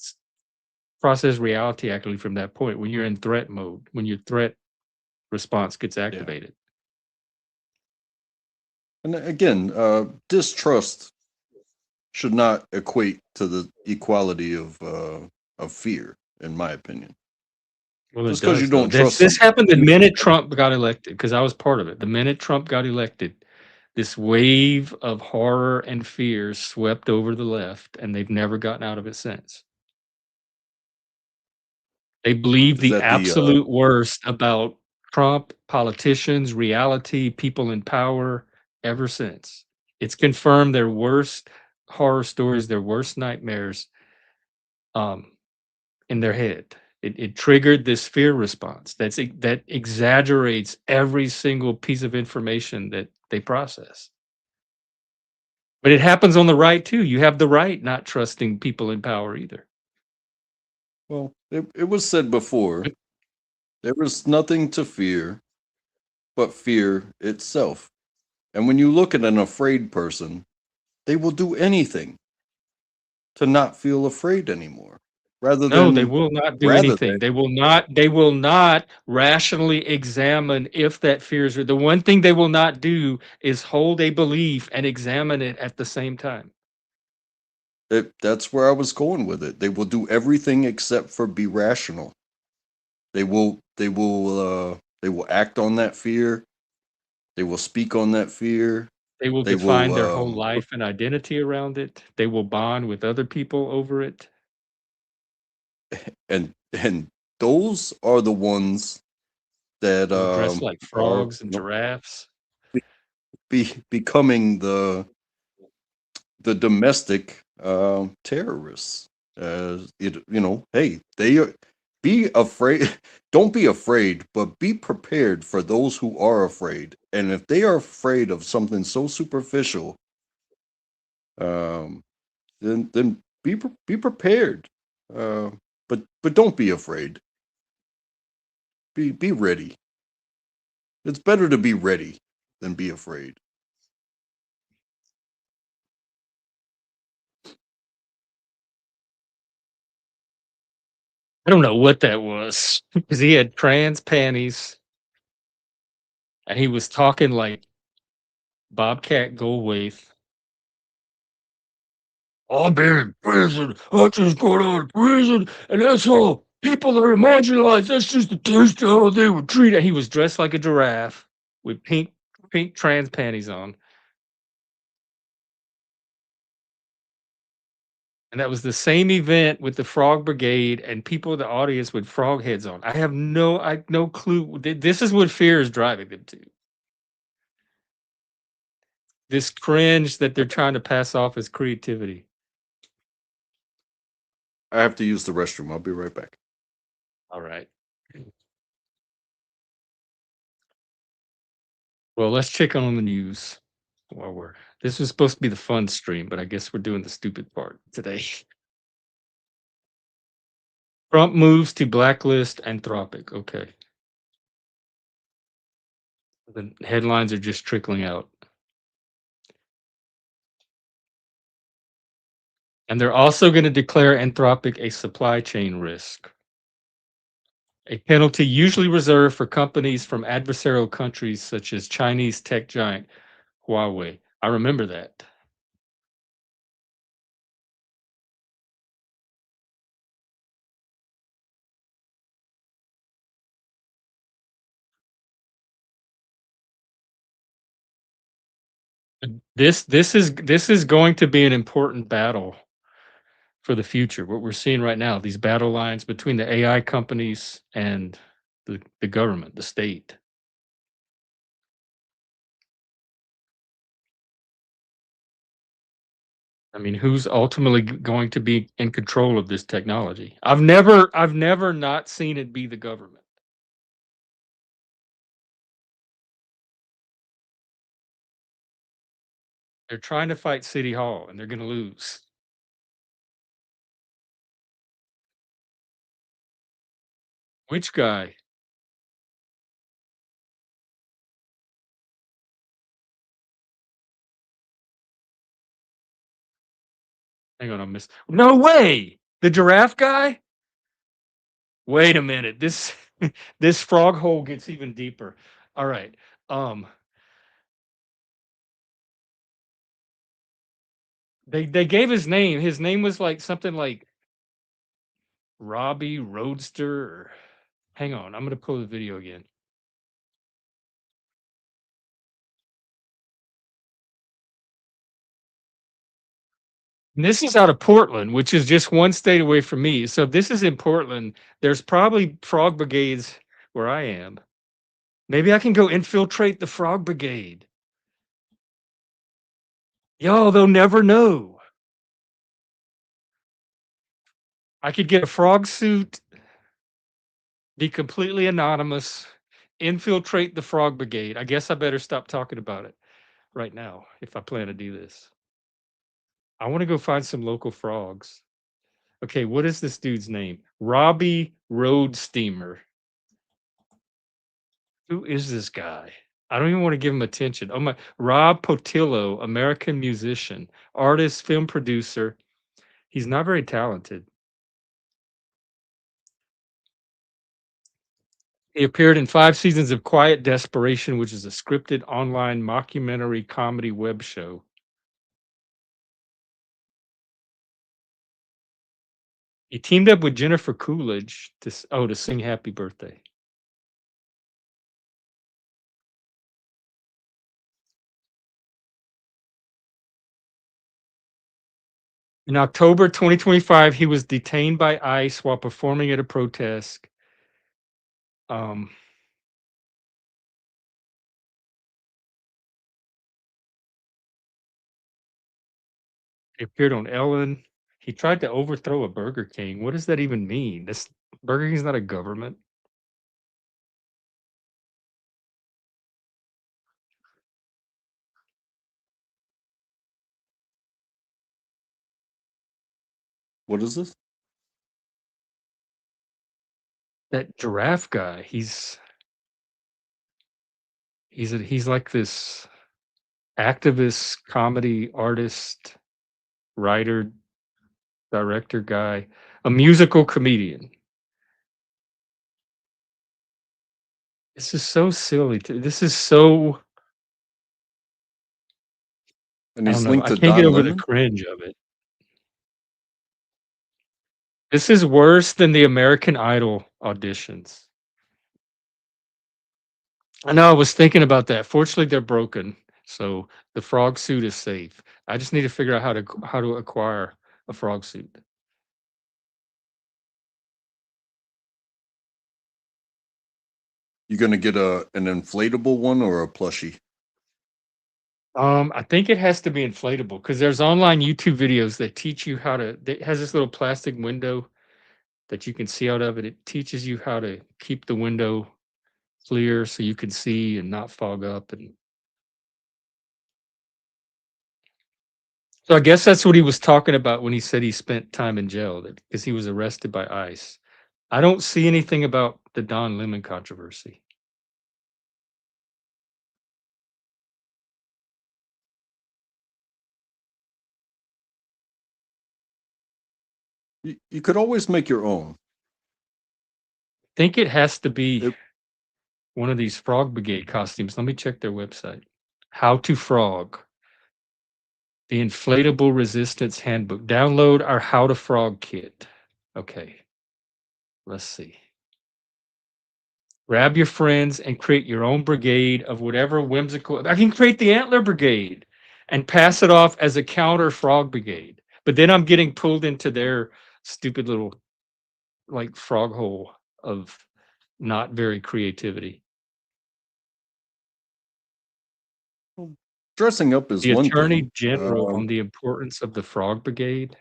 process reality actually from that point when you're in threat mode, when your threat response gets activated. And again, distrust should not equate to the equality of fear, in my opinion. Well, just because you though. don't trust This happened the minute Trump got elected, because I was part of it. The minute Trump got elected, this wave of horror and fear swept over the left, and they've never gotten out of it since. They believe the absolute worst about Trump, politicians, reality, people in power ever since. It's confirmed their worst horror stories, their worst nightmares in their head. It triggered this fear response that exaggerates every single piece of information that they process. But it happens on the right too. You have the right not trusting people in power either. Well, it was said before, there is nothing to fear but fear itself. And when you look at an afraid person, they will do anything to not feel afraid anymore. No, they will not do anything. They will not rationally examine if that fear is real. The one thing they will not do is hold a belief and examine it at the same time. That's where I was going with it. They will do everything except for be rational. They will act on that fear. They will speak on that fear. They will define their whole life and identity around it. They will bond with other people over it. And those are the ones that dress like frogs and giraffes. Becoming the domestic terrorists. Hey, they are. Be afraid. Don't be afraid, but be prepared for those who are afraid. And if they are afraid of something so superficial, then be prepared. But don't be afraid. Be ready. It's better to be ready than be afraid. I don't know what that was because he had trans panties and he was talking like Bobcat Goldthwait. I've been in prison. I just got out of prison, and that's all. People that are marginalized, that's just the taste of how they were treated. He was dressed like a giraffe with pink trans panties on. And that was the same event with the Frog Brigade and people in the audience with frog heads on. I have no clue. This is what fear is driving them to. This cringe that they're trying to pass off as creativity. I have to use the restroom. I'll be right back. All right. Well, let's check on the news while this was supposed to be the fun stream, but I guess we're doing the stupid part today. Trump moves to blacklist Anthropic. Okay. The headlines are just trickling out. And they're also going to declare Anthropic a supply chain risk. A penalty usually reserved for companies from adversarial countries such as Chinese tech giant Huawei. I remember that. This is going to be an important battle for the future. What we're seeing right now, these battle lines between the AI companies and the government, the state. I mean, who's ultimately going to be in control of this technology? I've never not seen it be the government. They're trying to fight City Hall, and they're going to lose. Which guy? Hang on, I missed. No way! The giraffe guy? Wait a minute. This this frog hole gets even deeper. All right. They gave his name. His name was like something like Robbie Roadster. Or, hang on, I'm gonna pull the video again. And this is out of Portland, which is just one state away from me. So if this is in Portland, there's probably frog brigades where I am. Maybe I can go infiltrate the frog brigade. Yo, they'll never know. I could get a frog suit, be completely anonymous, infiltrate the frog brigade. I guess I better stop talking about it right now if I plan to do this. I want to go find some local frogs. Okay, what is this dude's name? Robbie Road Steamer. Who is this guy? I don't even want to give him attention. Oh my, Rob Potillo, American musician, artist, film producer. He's not very talented. He appeared in 5 seasons of Quiet Desperation, which is a scripted online mockumentary comedy web show. He teamed up with Jennifer Coolidge to sing Happy Birthday. In October 2025, he was detained by ICE while performing at a protest. He appeared on Ellen. He tried to overthrow a Burger King. What does that even mean? This Burger King's not a government. What is this? That giraffe guy, he's like this activist, comedy artist, writer, director guy, a musical comedian. This is so silly. This is so. And I he's don't know. linked I to can't get Don over the Lemon. cringe of it. This is worse than the American Idol auditions. I know. I was thinking about that. Fortunately, they're broken, so the frog suit is safe. I just need to figure out how to acquire a frog suit. You gonna get an inflatable one or a plushie? I think it has to be inflatable because there's online YouTube videos that teach you how to. It has this little plastic window that you can see out of it. It teaches you how to keep the window clear so you can see and not fog up. And so I guess that's what he was talking about when he said he spent time in jail, because he was arrested by ICE. I don't see anything about the Don Lemon controversy. You could always make your own. I think it has to be one of these Frog Brigade costumes. Let me check their website. How to Frog. The Inflatable Resistance Handbook. Download our How to Frog kit. Okay. Let's see. Grab your friends and create your own brigade of whatever whimsical. I can create the Antler Brigade and pass it off as a counter Frog Brigade. But then I'm getting pulled into their stupid little like frog hole of not very creativity. Dressing up is The one Attorney thing. General on the importance of the Frog Brigade.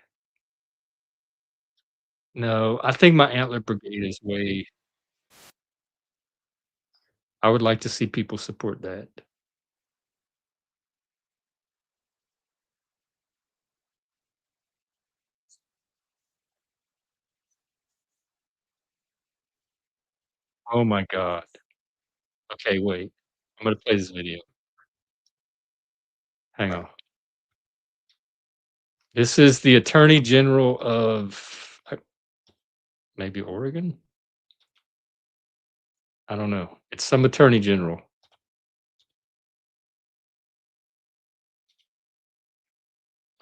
No, I think my Antler Brigade is way. I would like to see people support that. Oh my god. Okay, wait. I'm gonna play this video. Hang on. This is the Attorney General of maybe Oregon? I don't know. It's some Attorney General.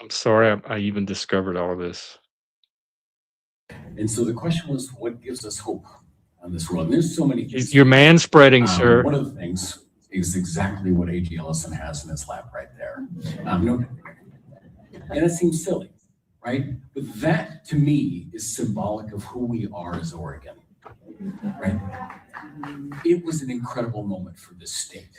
I'm sorry I even discovered all of this. And so the question was, what gives us hope on this world? And there's so many. You're man-spreading, sir. One of the things is exactly what A.G. Ellison has in his lap right there. And it seems silly, right? But that, to me, is symbolic of who we are as Oregon, right? It was an incredible moment for this state.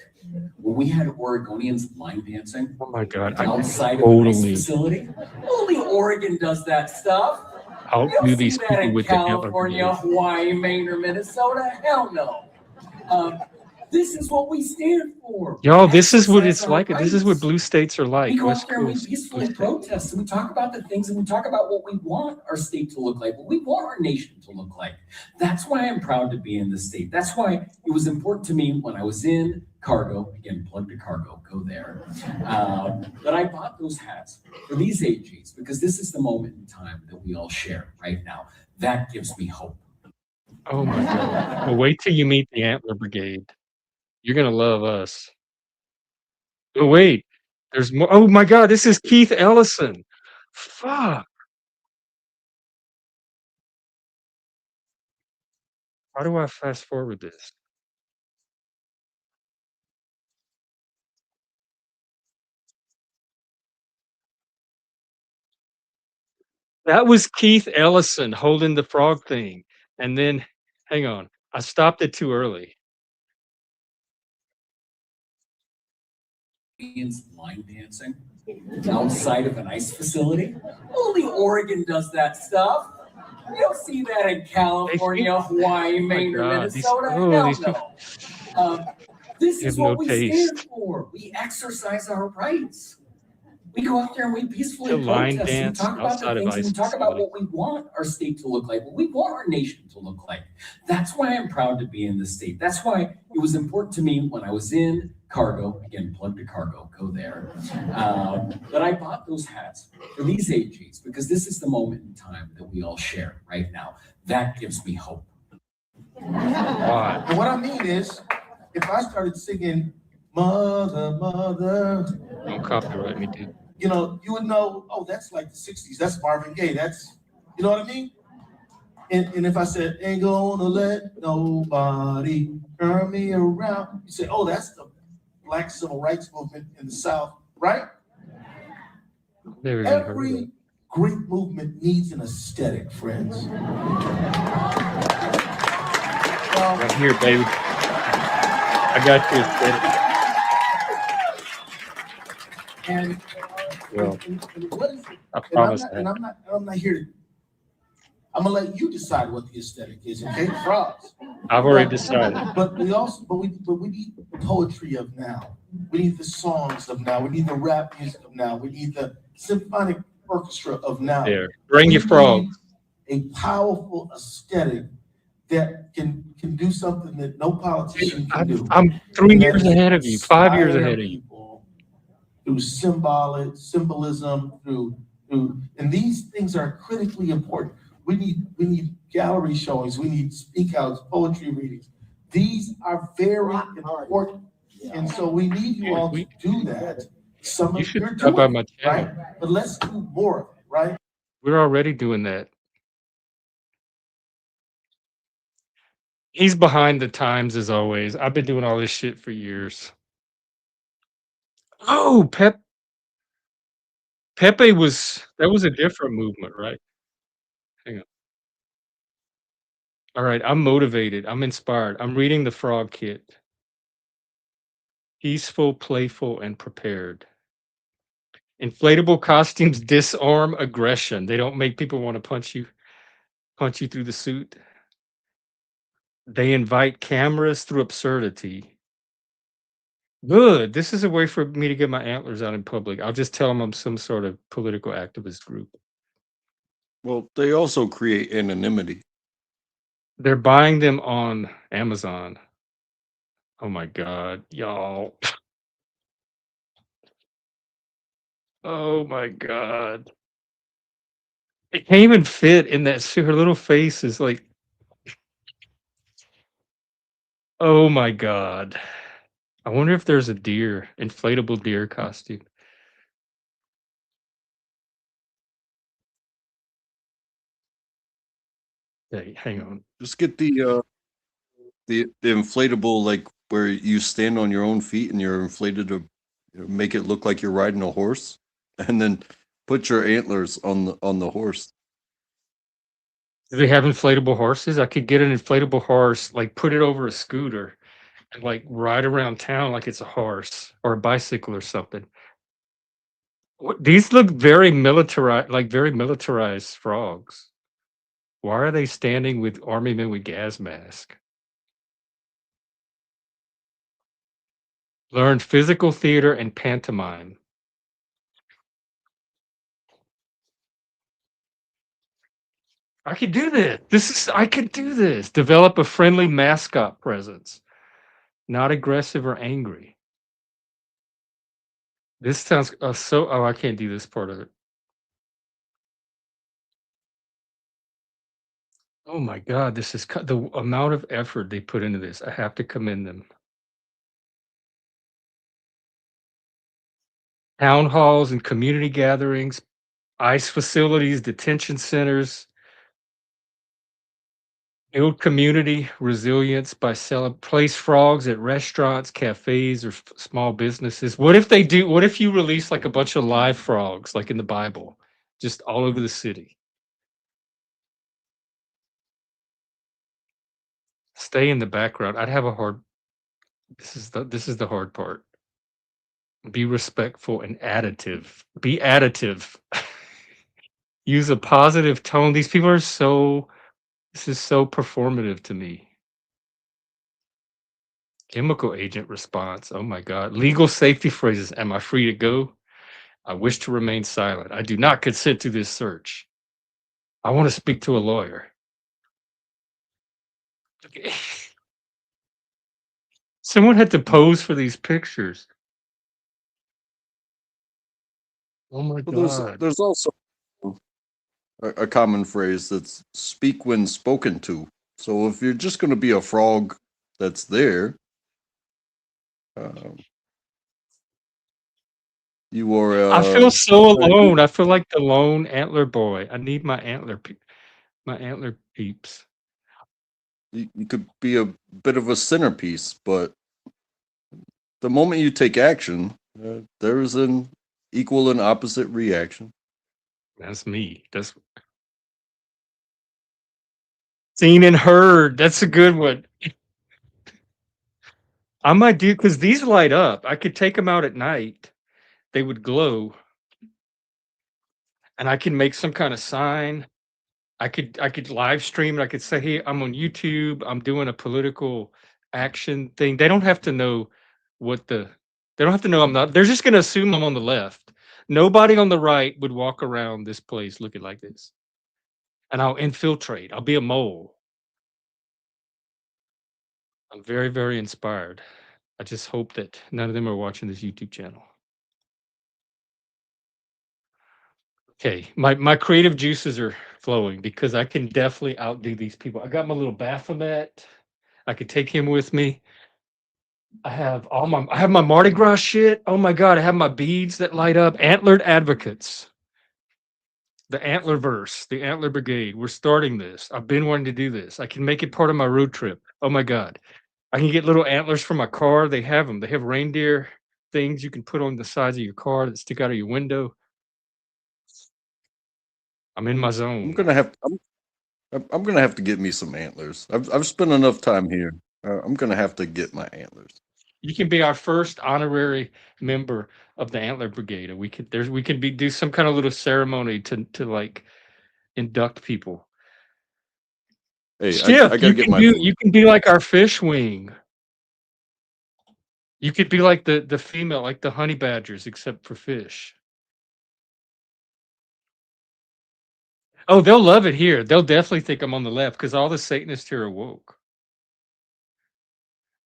When we had Oregonians line dancing, oh my God, outside of a nice facility, only Oregon does that stuff. How do these that people in with California, the Hawaii, Maine, or Minnesota? Hell no. This is what we stand for. Y'all, this is what it's like. This is what blue states are like. We go West out there and we Coast, peacefully protest, and we talk about the things, and we talk about what we want our state to look like, what we want our nation to look like. That's why I'm proud to be in this state. That's why it was important to me when I was in Cargo, again, plug to Cargo, go there, that I bought those hats for these AGs, because this is the moment in time that we all share right now. That gives me hope. Oh my God. Well, wait till you meet the Antler Brigade. You're going to love us. Oh, wait. There's more. Oh my God. This is Keith Ellison. Fuck. How do I fast forward this? That was Keith Ellison holding the frog thing. And then, hang on. I stopped it too early. Line dancing outside of an ice facility. Only Oregon does that stuff. You don't see that in California, Hawaii, Maine, or Minnesota. Hell no. This is what we stand for. We exercise our rights. We go out there and we peacefully protest, and we talk about the things, and we talk about what we want our state to look like, what we want our nation to look like. That's why I'm proud to be in this state. That's why it was important to me when I was in Cargo, again, plug to Cargo, go there, that I bought those hats for these AGs, because this is the moment in time that we all share right now. That gives me hope. Why? And what I mean is, if I started singing "Mother, Mother," Don't copyright me, dude. you know, you would know. Oh, that's like the '60s. That's Marvin Gaye. That's, you know what I mean? And if I said, "Ain't gonna let nobody turn me around," you say, "Oh, that's the Black Civil Rights Movement in the South," right? Never even heard of Every that. great movement needs an aesthetic, friends. Right here, baby. I got you aesthetic. And, Well, and what is it? I promise that. I'm not here to. I'm gonna let you decide what the aesthetic is, okay? Frogs. I've already decided. But we need the poetry of now. We need the songs of now. We need the rap music of now. We need the symphonic orchestra of now. There. Bring your frogs. A powerful aesthetic that can do something that no politician can do. I'm 3 years ahead of you, 5 years ahead of you. Through symbolism, and these things are critically important. We need gallery showings, we need speak outs, poetry readings. These are very important. And so we need you all to do that. Some of you are doing it, right? But let's do more of it, right? We're already doing that. He's behind the times as always. I've been doing all this shit for years. Oh, Pepe was a different movement, right? Hang on. All right, I'm motivated. I'm inspired. I'm reading the Frog Kit. Peaceful, playful, and prepared. Inflatable costumes disarm aggression. They don't make people want to punch you through the suit. They invite cameras through absurdity. Good. This is a way for me to get my antlers out in public. I'll just tell them I'm some sort of political activist group. Well, they also create anonymity. They're buying them on Amazon. Oh my God, y'all. Oh my God. It can't even fit in that suit. Her little face is like, oh my God. I wonder if there's a deer, inflatable deer costume. Hey, hang on. Just get the inflatable, like where you stand on your own feet and you're inflated to make it look like you're riding a horse, and then put your antlers on the horse. Do they have inflatable horses? I could get an inflatable horse, like put it over a scooter and like ride around town like it's a horse or a bicycle or something. These look very militarized frogs. Why are they standing with army men with gas masks? Learned physical theater and pantomime. I could do this. I could do this. Develop a friendly mascot presence, not aggressive or angry. This sounds so. Oh, I can't do this part of it. Oh my God, this is the amount of effort they put into this. I have to commend them. Town halls and community gatherings, ICE facilities, detention centers. Build community resilience by selling place frogs at restaurants, cafes, or small businesses. What if they do? What if you release like a bunch of live frogs, like in the Bible, just all over the city? Stay in the background. I'd have a hard. This is the hard part. Be respectful and additive. Be additive. Use a positive tone. These people are so. This is so performative to me. Chemical agent response. Oh my God. Legal safety phrases. Am I free to go? I wish to remain silent. I do not consent to this search. I want to speak to a lawyer. Someone had to pose for these pictures. Oh my God. There's also a common phrase that's speak when spoken to. So if you're just going to be a frog that's there, You are. I feel so alone. I feel like the lone antler boy. I need my antler peeps. You could be a bit of a centerpiece, but the moment you take action, there is an equal and opposite reaction. That's me. That's seen and heard. That's a good one. I might do because these light up. I could take them out at night. They would glow, and I can make some kind of sign. I could live stream and I could say, "Hey, I'm on YouTube. I'm doing a political action thing." They don't have to know what the they don't have to know I'm not. They're just going to assume I'm on the left. Nobody on the right would walk around this place looking like this. And I'll infiltrate. I'll be a mole. I'm very, very inspired. I just hope that none of them are watching this YouTube channel. Okay, my creative juices are flowing because I can definitely outdo these people. I got my little Baphomet. I could take him with me. I have my Mardi Gras shit. Oh my god, I have my beads that light up. Antlered advocates. The Antler verse, the Antler Brigade. We're starting this. I've been wanting to do this. I can make it part of my road trip. Oh my god. I can get little antlers for my car. They have them. They have reindeer things you can put on the sides of your car that stick out of your window. I'm in my zone. I'm gonna have to get me some antlers. I've spent enough time here. I'm gonna have to get my antlers. You can be our first honorary member of the Antler Brigade, and we can do some kind of little ceremony to like induct people. Hey, Skip, I gotta get my food. You can be like our fish wing. You could be like the female, like the honey badgers, except for fish. Oh, they'll love it here. They'll definitely think I'm on the left because all the Satanists here are woke.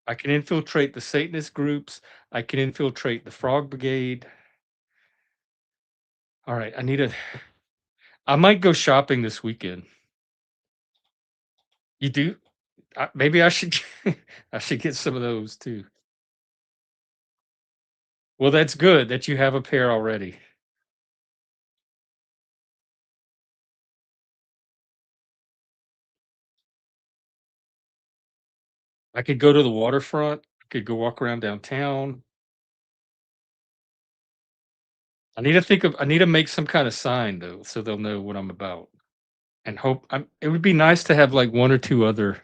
I can infiltrate the Satanist groups. I can infiltrate the Frog Brigade. All right, I might go shopping this weekend. You do? Maybe I should I should get some of those too. Well, that's good that you have a pair already. I could go to the waterfront. I could go walk around downtown. I need to make some kind of sign though, so they'll know what I'm about. And it would be nice to have like one or two other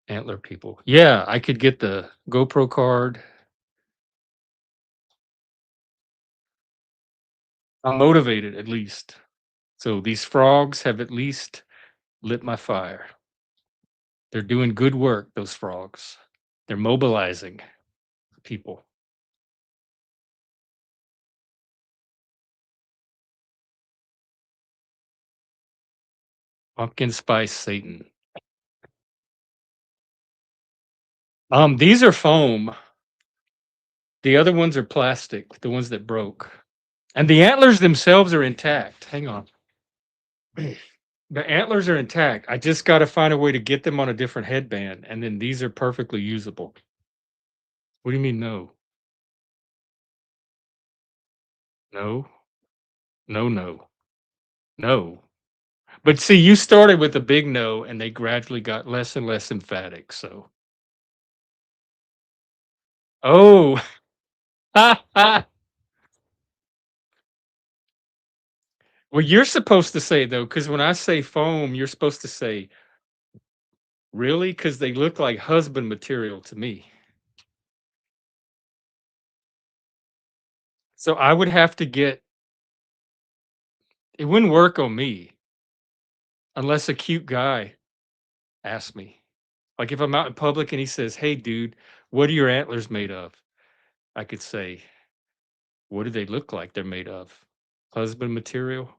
Antler people. Yeah, I could get the GoPro card. I'm motivated at least. So these frogs have at least lit my fire. They're doing good work, those frogs. They're mobilizing people. Pumpkin spice Satan. These are foam. The other ones are plastic, the ones that broke. And the antlers themselves are intact. Hang on. The antlers are intact. I just got to find a way to get them on a different headband, and then these are perfectly usable. What do you mean no? No. No, no. No. But see, you started with a big no, and they gradually got less and less emphatic, so. Oh. Ha, ha. Well, you're supposed to say, though, because when I say foam, you're supposed to say, really? Because they look like husband material to me. So I would have to get it wouldn't work on me unless a cute guy asks me. Like if I'm out in public and he says, "Hey, dude, what are your antlers made of?" I could say, "What do they look like they're made of? Husband material?"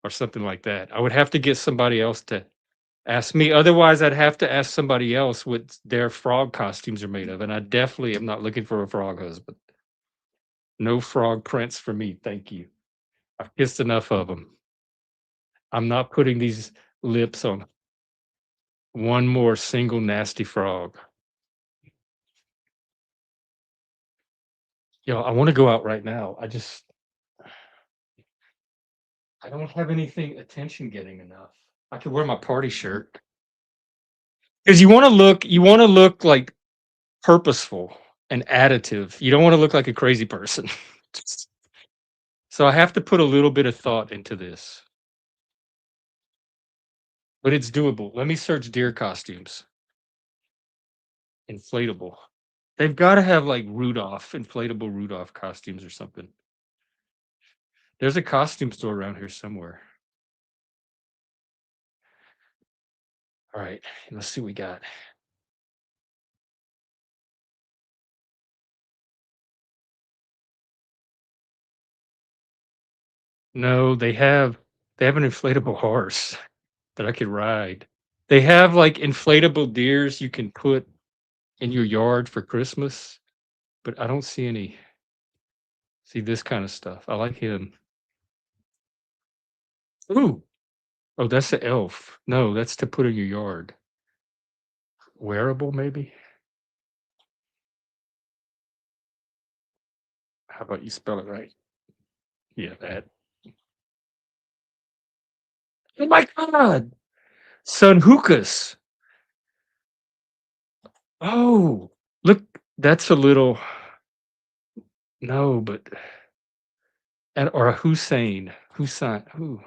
Or something like that. I would have to get somebody else to ask me. Otherwise, I'd have to ask somebody else what their frog costumes are made of. And I definitely am not looking for a frog husband. No frog prince for me, thank you. I've kissed enough of them. I'm not putting these lips on one more single nasty frog. I want to go out right now. I don't have anything attention getting enough. I could wear my party shirt. Because you want to look like purposeful and additive. You don't want to look like a crazy person. So I have to put a little bit of thought into this. But it's doable. Let me search deer costumes. Inflatable. They've got to have like inflatable Rudolph costumes or something. There's a costume store around here somewhere. All right, let's see what we got. No, they have an inflatable horse that I could ride. They have like inflatable deers you can put in your yard for Christmas, but I don't see this kind of stuff. I like him. Ooh. Oh, that's the elf. No, that's to put in your yard. Wearable, maybe? How about you spell it right? Yeah, that. Oh my God! Son Hookahs. Oh, look, that's a little. No, but. Or a Hussein. Who?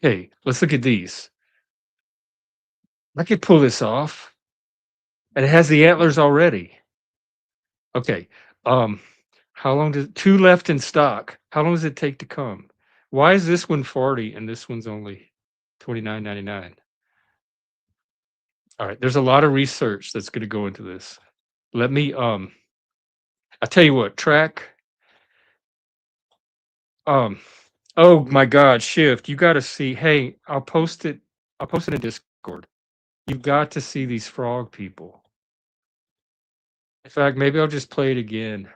Hey, let's look at these. I could pull this off. And it has the antlers already. Okay. How long does 2 left in stock? How long does it take to come? Why is this one 40 and this one's only $29.99? All right, there's a lot of research that's going to go into this. Let me I'll tell you what, track oh my God, Shift, you got to see. Hey, I'll post it in Discord. You've got to see these frog people. In fact, maybe I'll just play it again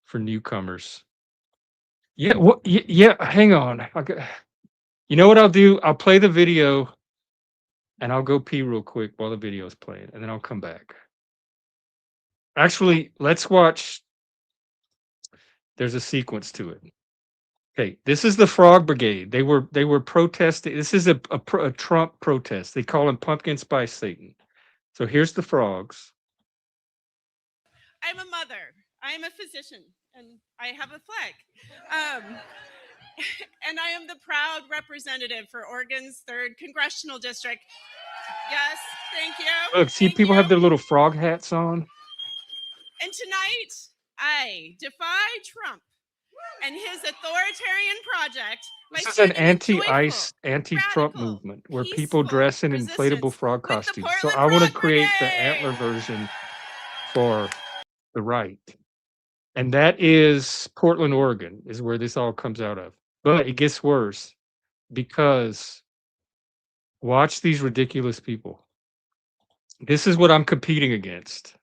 for newcomers. Yeah, yeah, hang on. You know what I'll do? I'll play the video and I'll go pee real quick while the video is playing, and then I'll come back. Actually, let's watch. There's a sequence to it. Okay, this is the Frog Brigade. They were protesting. This is a Trump protest. They call him Pumpkin Spice Satan. So here's the frogs. I'm a mother. I'm a physician, and I have a flag. And I am the proud representative for Oregon's 3rd Congressional District. Yes, thank you. Look, see, people have their little frog hats on. And tonight, I defy Trump and his authoritarian project. This is an anti-ICE, anti-Trump movement where people dress in inflatable frog costumes. So I want to create the Antler version for the right. And that is Portland, Oregon, is where this all comes out of. But it gets worse because watch these ridiculous people. This is what I'm competing against.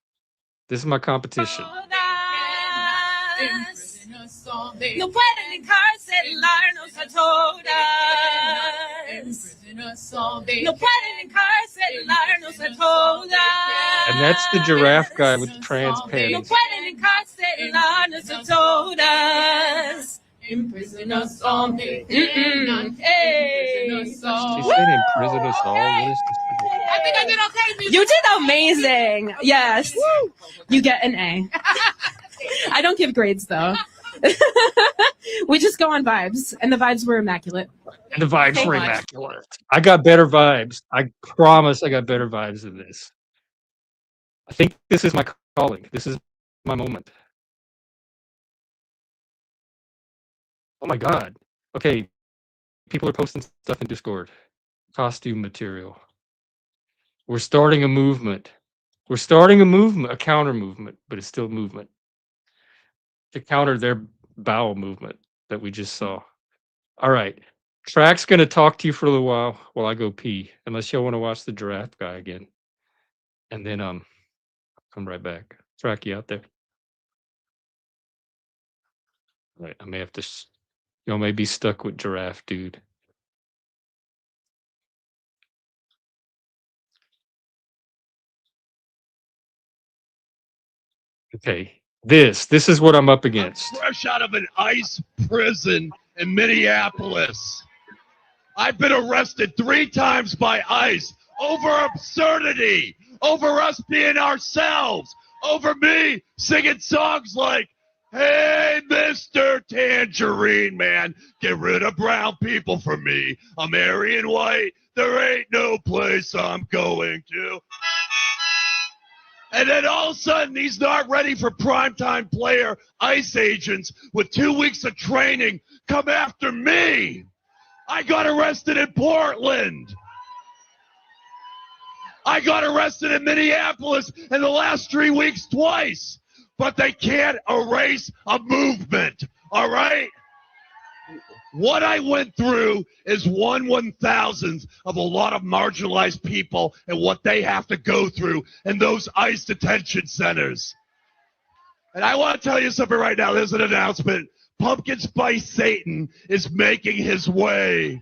This is my competition. No pueden encarcelarnos a todas. No pueden encarcelarnos a todas. And that's the giraffe guy with the trans panties. No pueden encarcelarnos a todas. Imprison us all. Hey. She said imprison us all. What is this? I think I did okay. You did amazing. Yes. You get an A. I don't give grades though. We just go on vibes, and the vibes were immaculate. And the vibes were immaculate. I got better vibes. I promise I got better vibes than this. I think this is my calling. This is my moment. Oh my God. Okay. People are posting stuff in Discord. Costume material. We're starting a movement. We're starting a movement, a counter movement, but it's still movement. To counter their bowel movement that we just saw. All right. Track's going to talk to you for a little while I go pee, unless y'all want to watch the giraffe guy again. And then come right back. Track, you out there? All right. I may have to, y'all may be stuck with giraffe dude. Okay, this is what I'm up against. I'm fresh out of an ICE prison in Minneapolis. I've been arrested 3 times by ICE over absurdity, over us being ourselves, over me singing songs like, "Hey, Mr. Tangerine Man, get rid of brown people for me. I'm Aryan white. There ain't no place I'm going to." And then all of a sudden, he's not ready for primetime player ICE agents with 2 weeks of training come after me. I got arrested in Portland. I got arrested in Minneapolis in the last 3 weeks twice. But they can't erase a movement, all right? What I went through is 1/1000th of a lot of marginalized people and what they have to go through in those ICE detention centers. And I want to tell you something right now. There's an announcement. Pumpkin Spice Satan is making his way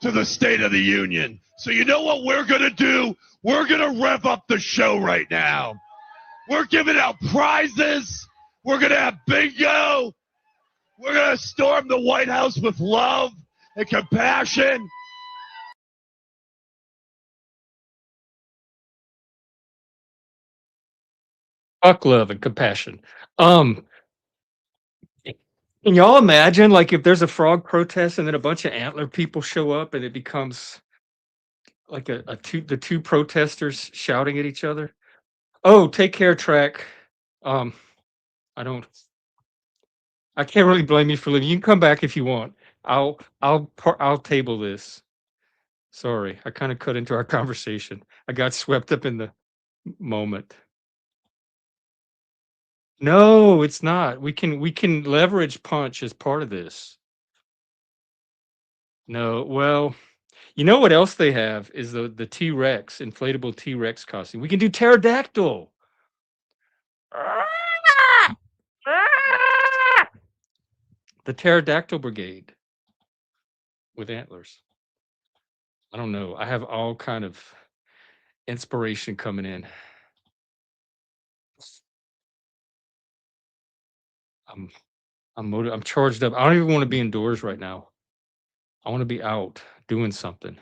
to the State of the Union. So you know what we're going to do? We're going to rev up the show right now. We're giving out prizes. We're going to have bingo. We're going to storm the White House with love and compassion. Fuck love and compassion. Can y'all imagine, like, if there's a frog protest and then a bunch of Antler people show up and it becomes like the two protesters shouting at each other? Oh, take care, track. I can't really blame you for leaving. You can come back if you want. I'll table this. Sorry, I kind of cut into our conversation. I got swept up in the moment. No, it's not. We can leverage punch as part of this. No, well, you know what else they have is the T-Rex, inflatable T-Rex costume. We can do pterodactyl. The pterodactyl brigade with antlers. I don't know. I have all kind of inspiration coming in. I'm charged up. I don't even want to be indoors right now. I want to be out doing something.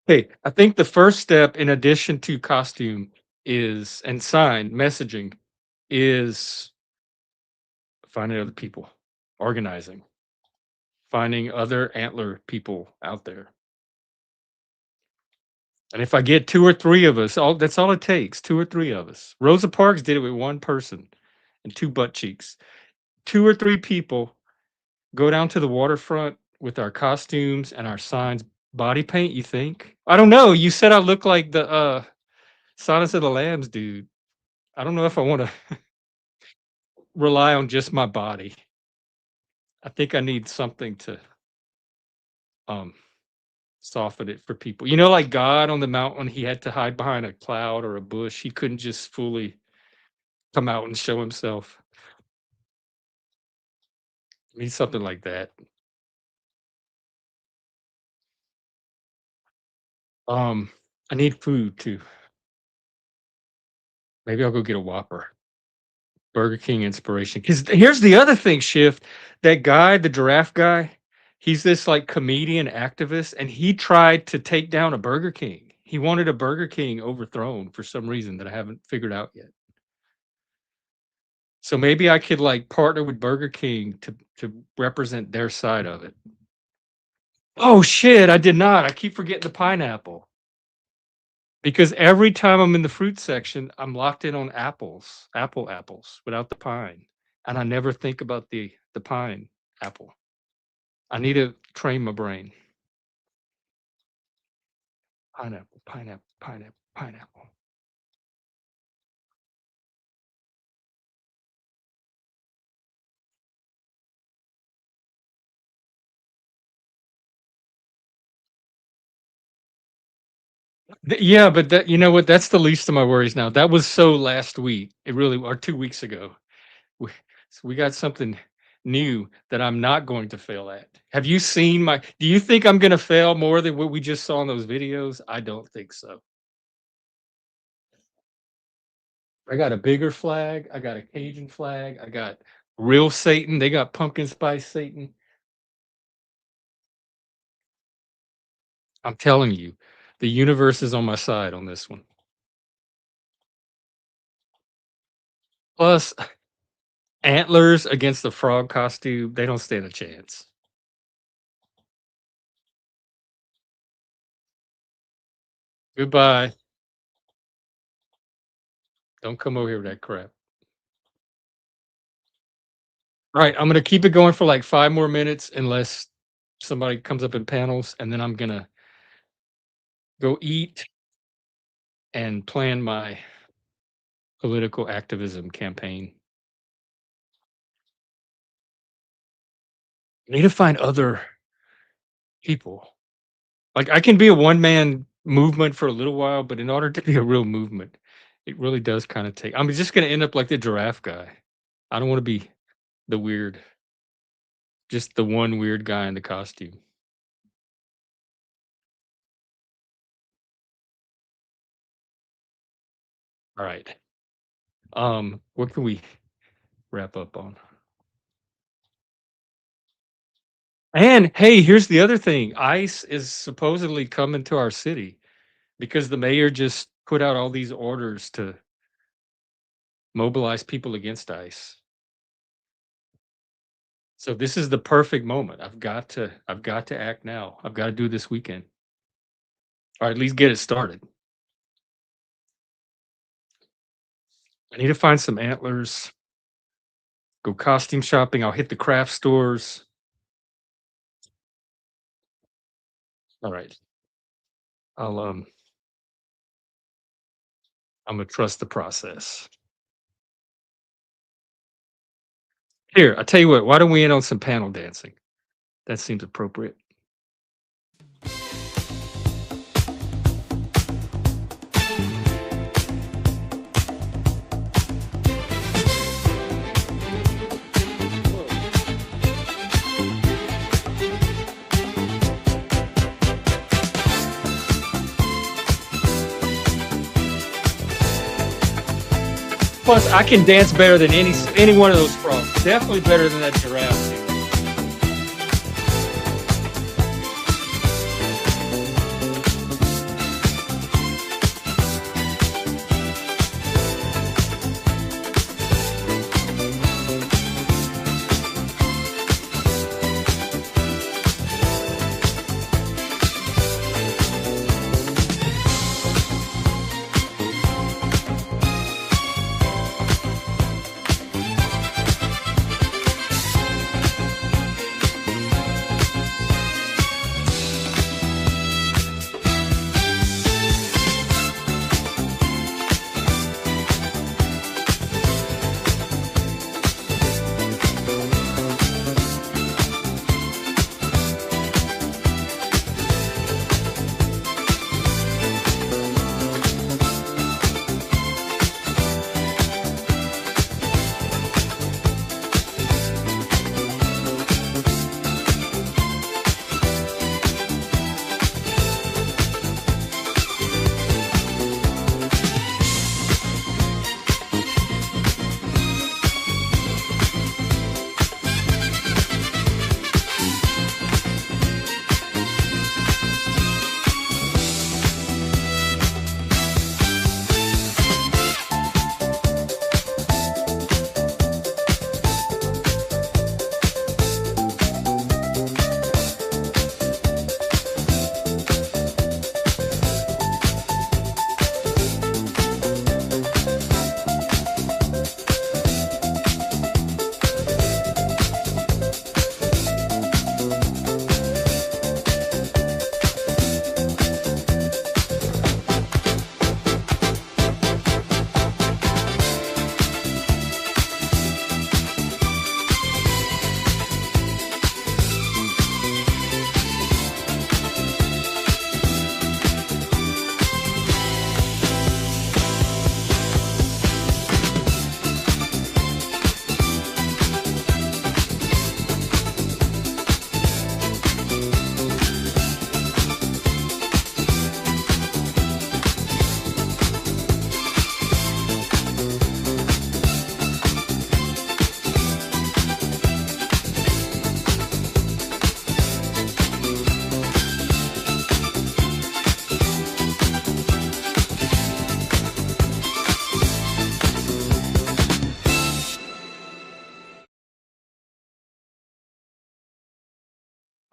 Hey, I think the first step, in addition to costume, is and sign messaging, is finding other people, organizing, finding other Antler people out there. And if I get 2 or 3 of us, that's all it takes. 2 or 3 of us. Rosa Parks did it with 1 person and 2 butt cheeks. 2 or 3 people go down to the waterfront with our costumes and our signs. Body paint, you think? I don't know. You said I look like the Silence of the Lambs dude. I don't know if I want to rely on just my body. I think I need something to soften it for people. You know, like God on the mountain, he had to hide behind a cloud or a bush. He couldn't just fully come out and show himself. I need something like that. I need food too. Maybe I'll go get a Whopper. Burger King inspiration. Because here's the other thing, Shift. That guy, the giraffe guy, he's this like comedian activist, and he tried to take down a Burger King. He wanted a Burger King overthrown for some reason that I haven't figured out yet. So maybe I could like partner with Burger King to represent their side of it. Oh shit, I did not. I keep forgetting the pineapple. Because every time I'm in the fruit section, I'm locked in on apples without the pine. And I never think about the pine apple. I need to train my brain. Pineapple, pineapple, pineapple, pineapple. Yeah, but that, you know what? That's the least of my worries now. That was so last week. It really, or 2 weeks ago. So we got something new that I'm not going to fail at. Have you seen my? Do you think I'm going to fail more than what we just saw in those videos? I don't think so. I got a bigger flag. I got a Cajun flag. I got real Satan. They got pumpkin spice Satan. I'm telling you, the universe is on my side on this one. Plus, antlers against the frog costume, they don't stand a chance. Goodbye. Don't come over here with that crap. All right, I'm gonna keep it going for like 5 more minutes unless somebody comes up in panels, and then I'm gonna go eat and plan my political activism campaign. I need to find other people. Like, I can be a one-man movement for a little while, but in order to be a real movement, it really does kinda take I'm just gonna end up like the giraffe guy. I don't wanna be the weird just the one weird guy in the costume. Alright. What can we wrap up on? And, hey, here's the other thing, ICE is supposedly coming to our city because the mayor just put out all these orders to mobilize people against ICE. So this is the perfect moment. I've got to act now. I've got to do this weekend. Or at least get it started. I need to find some antlers. Go costume shopping. I'll hit the craft stores. All right. I'm gonna trust the process. Here, I tell you what, why don't we end on some panel dancing? That seems appropriate. Plus, I can dance better than any one of those frogs. Definitely better than that giraffe. Dude.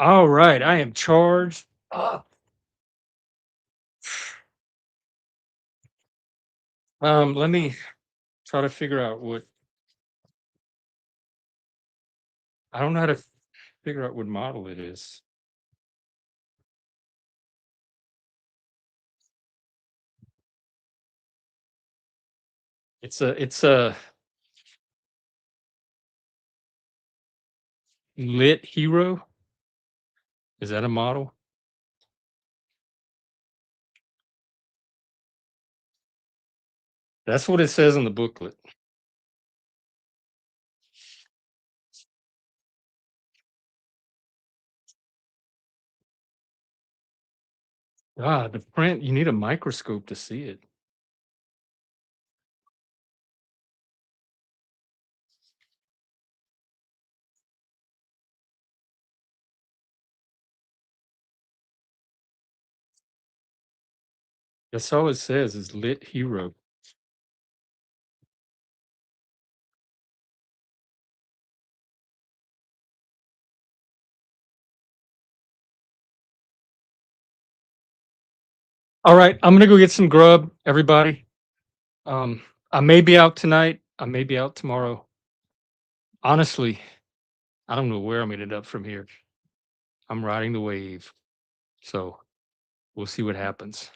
All right, I am charged up. Let me try to figure out what. I don't know how to figure out what model it is. It's a lit hero. Is that a model? That's what it says in the booklet. The print, you need a microscope to see it. That's all it says is lit hero. All right, I'm gonna go get some grub, everybody. I may be out tonight. I may be out tomorrow. Honestly, I don't know where I'm gonna end up from here. I'm riding the wave. So we'll see what happens,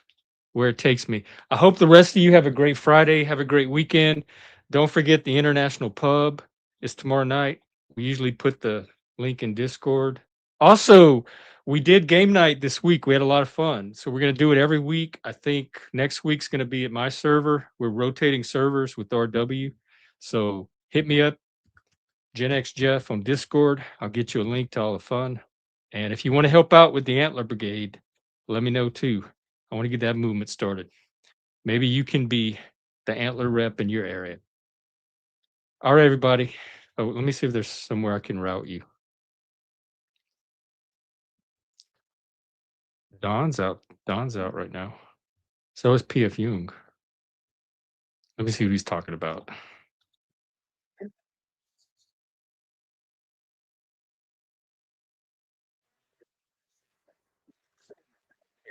where it takes me. I hope the rest of you have a great Friday. Have a great weekend. Don't forget the International Pub is tomorrow night. We usually put the link in Discord. Also, we did game night this week. We had a lot of fun. So we're going to do it every week. I think next week's going to be at my server. We're rotating servers with RW. So hit me up, Gen X Jeff on Discord. I'll get you a link to all the fun. And if you want to help out with the Antler Brigade, let me know too. I want to get that movement started. Maybe you can be the Antler rep in your area. All right, everybody. Oh, let me see if there's somewhere I can route you. Don's out right now. So is PF Jung. Let me see what he's talking about. Here,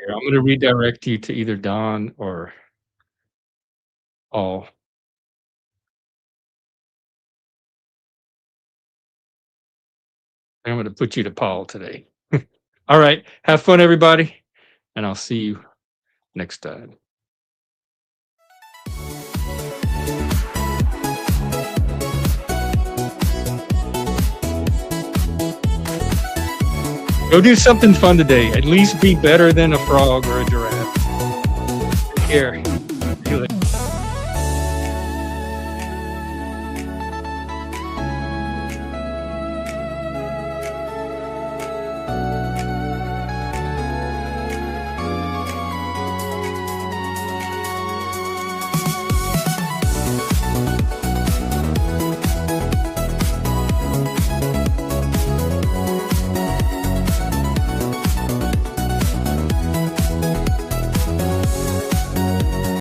I'm going to redirect you to either Don or All. I'm going to put you to Paul today. All right. Have fun, everybody. And I'll see you next time. Go do something fun today. At least be better than a frog or a giraffe. Take care.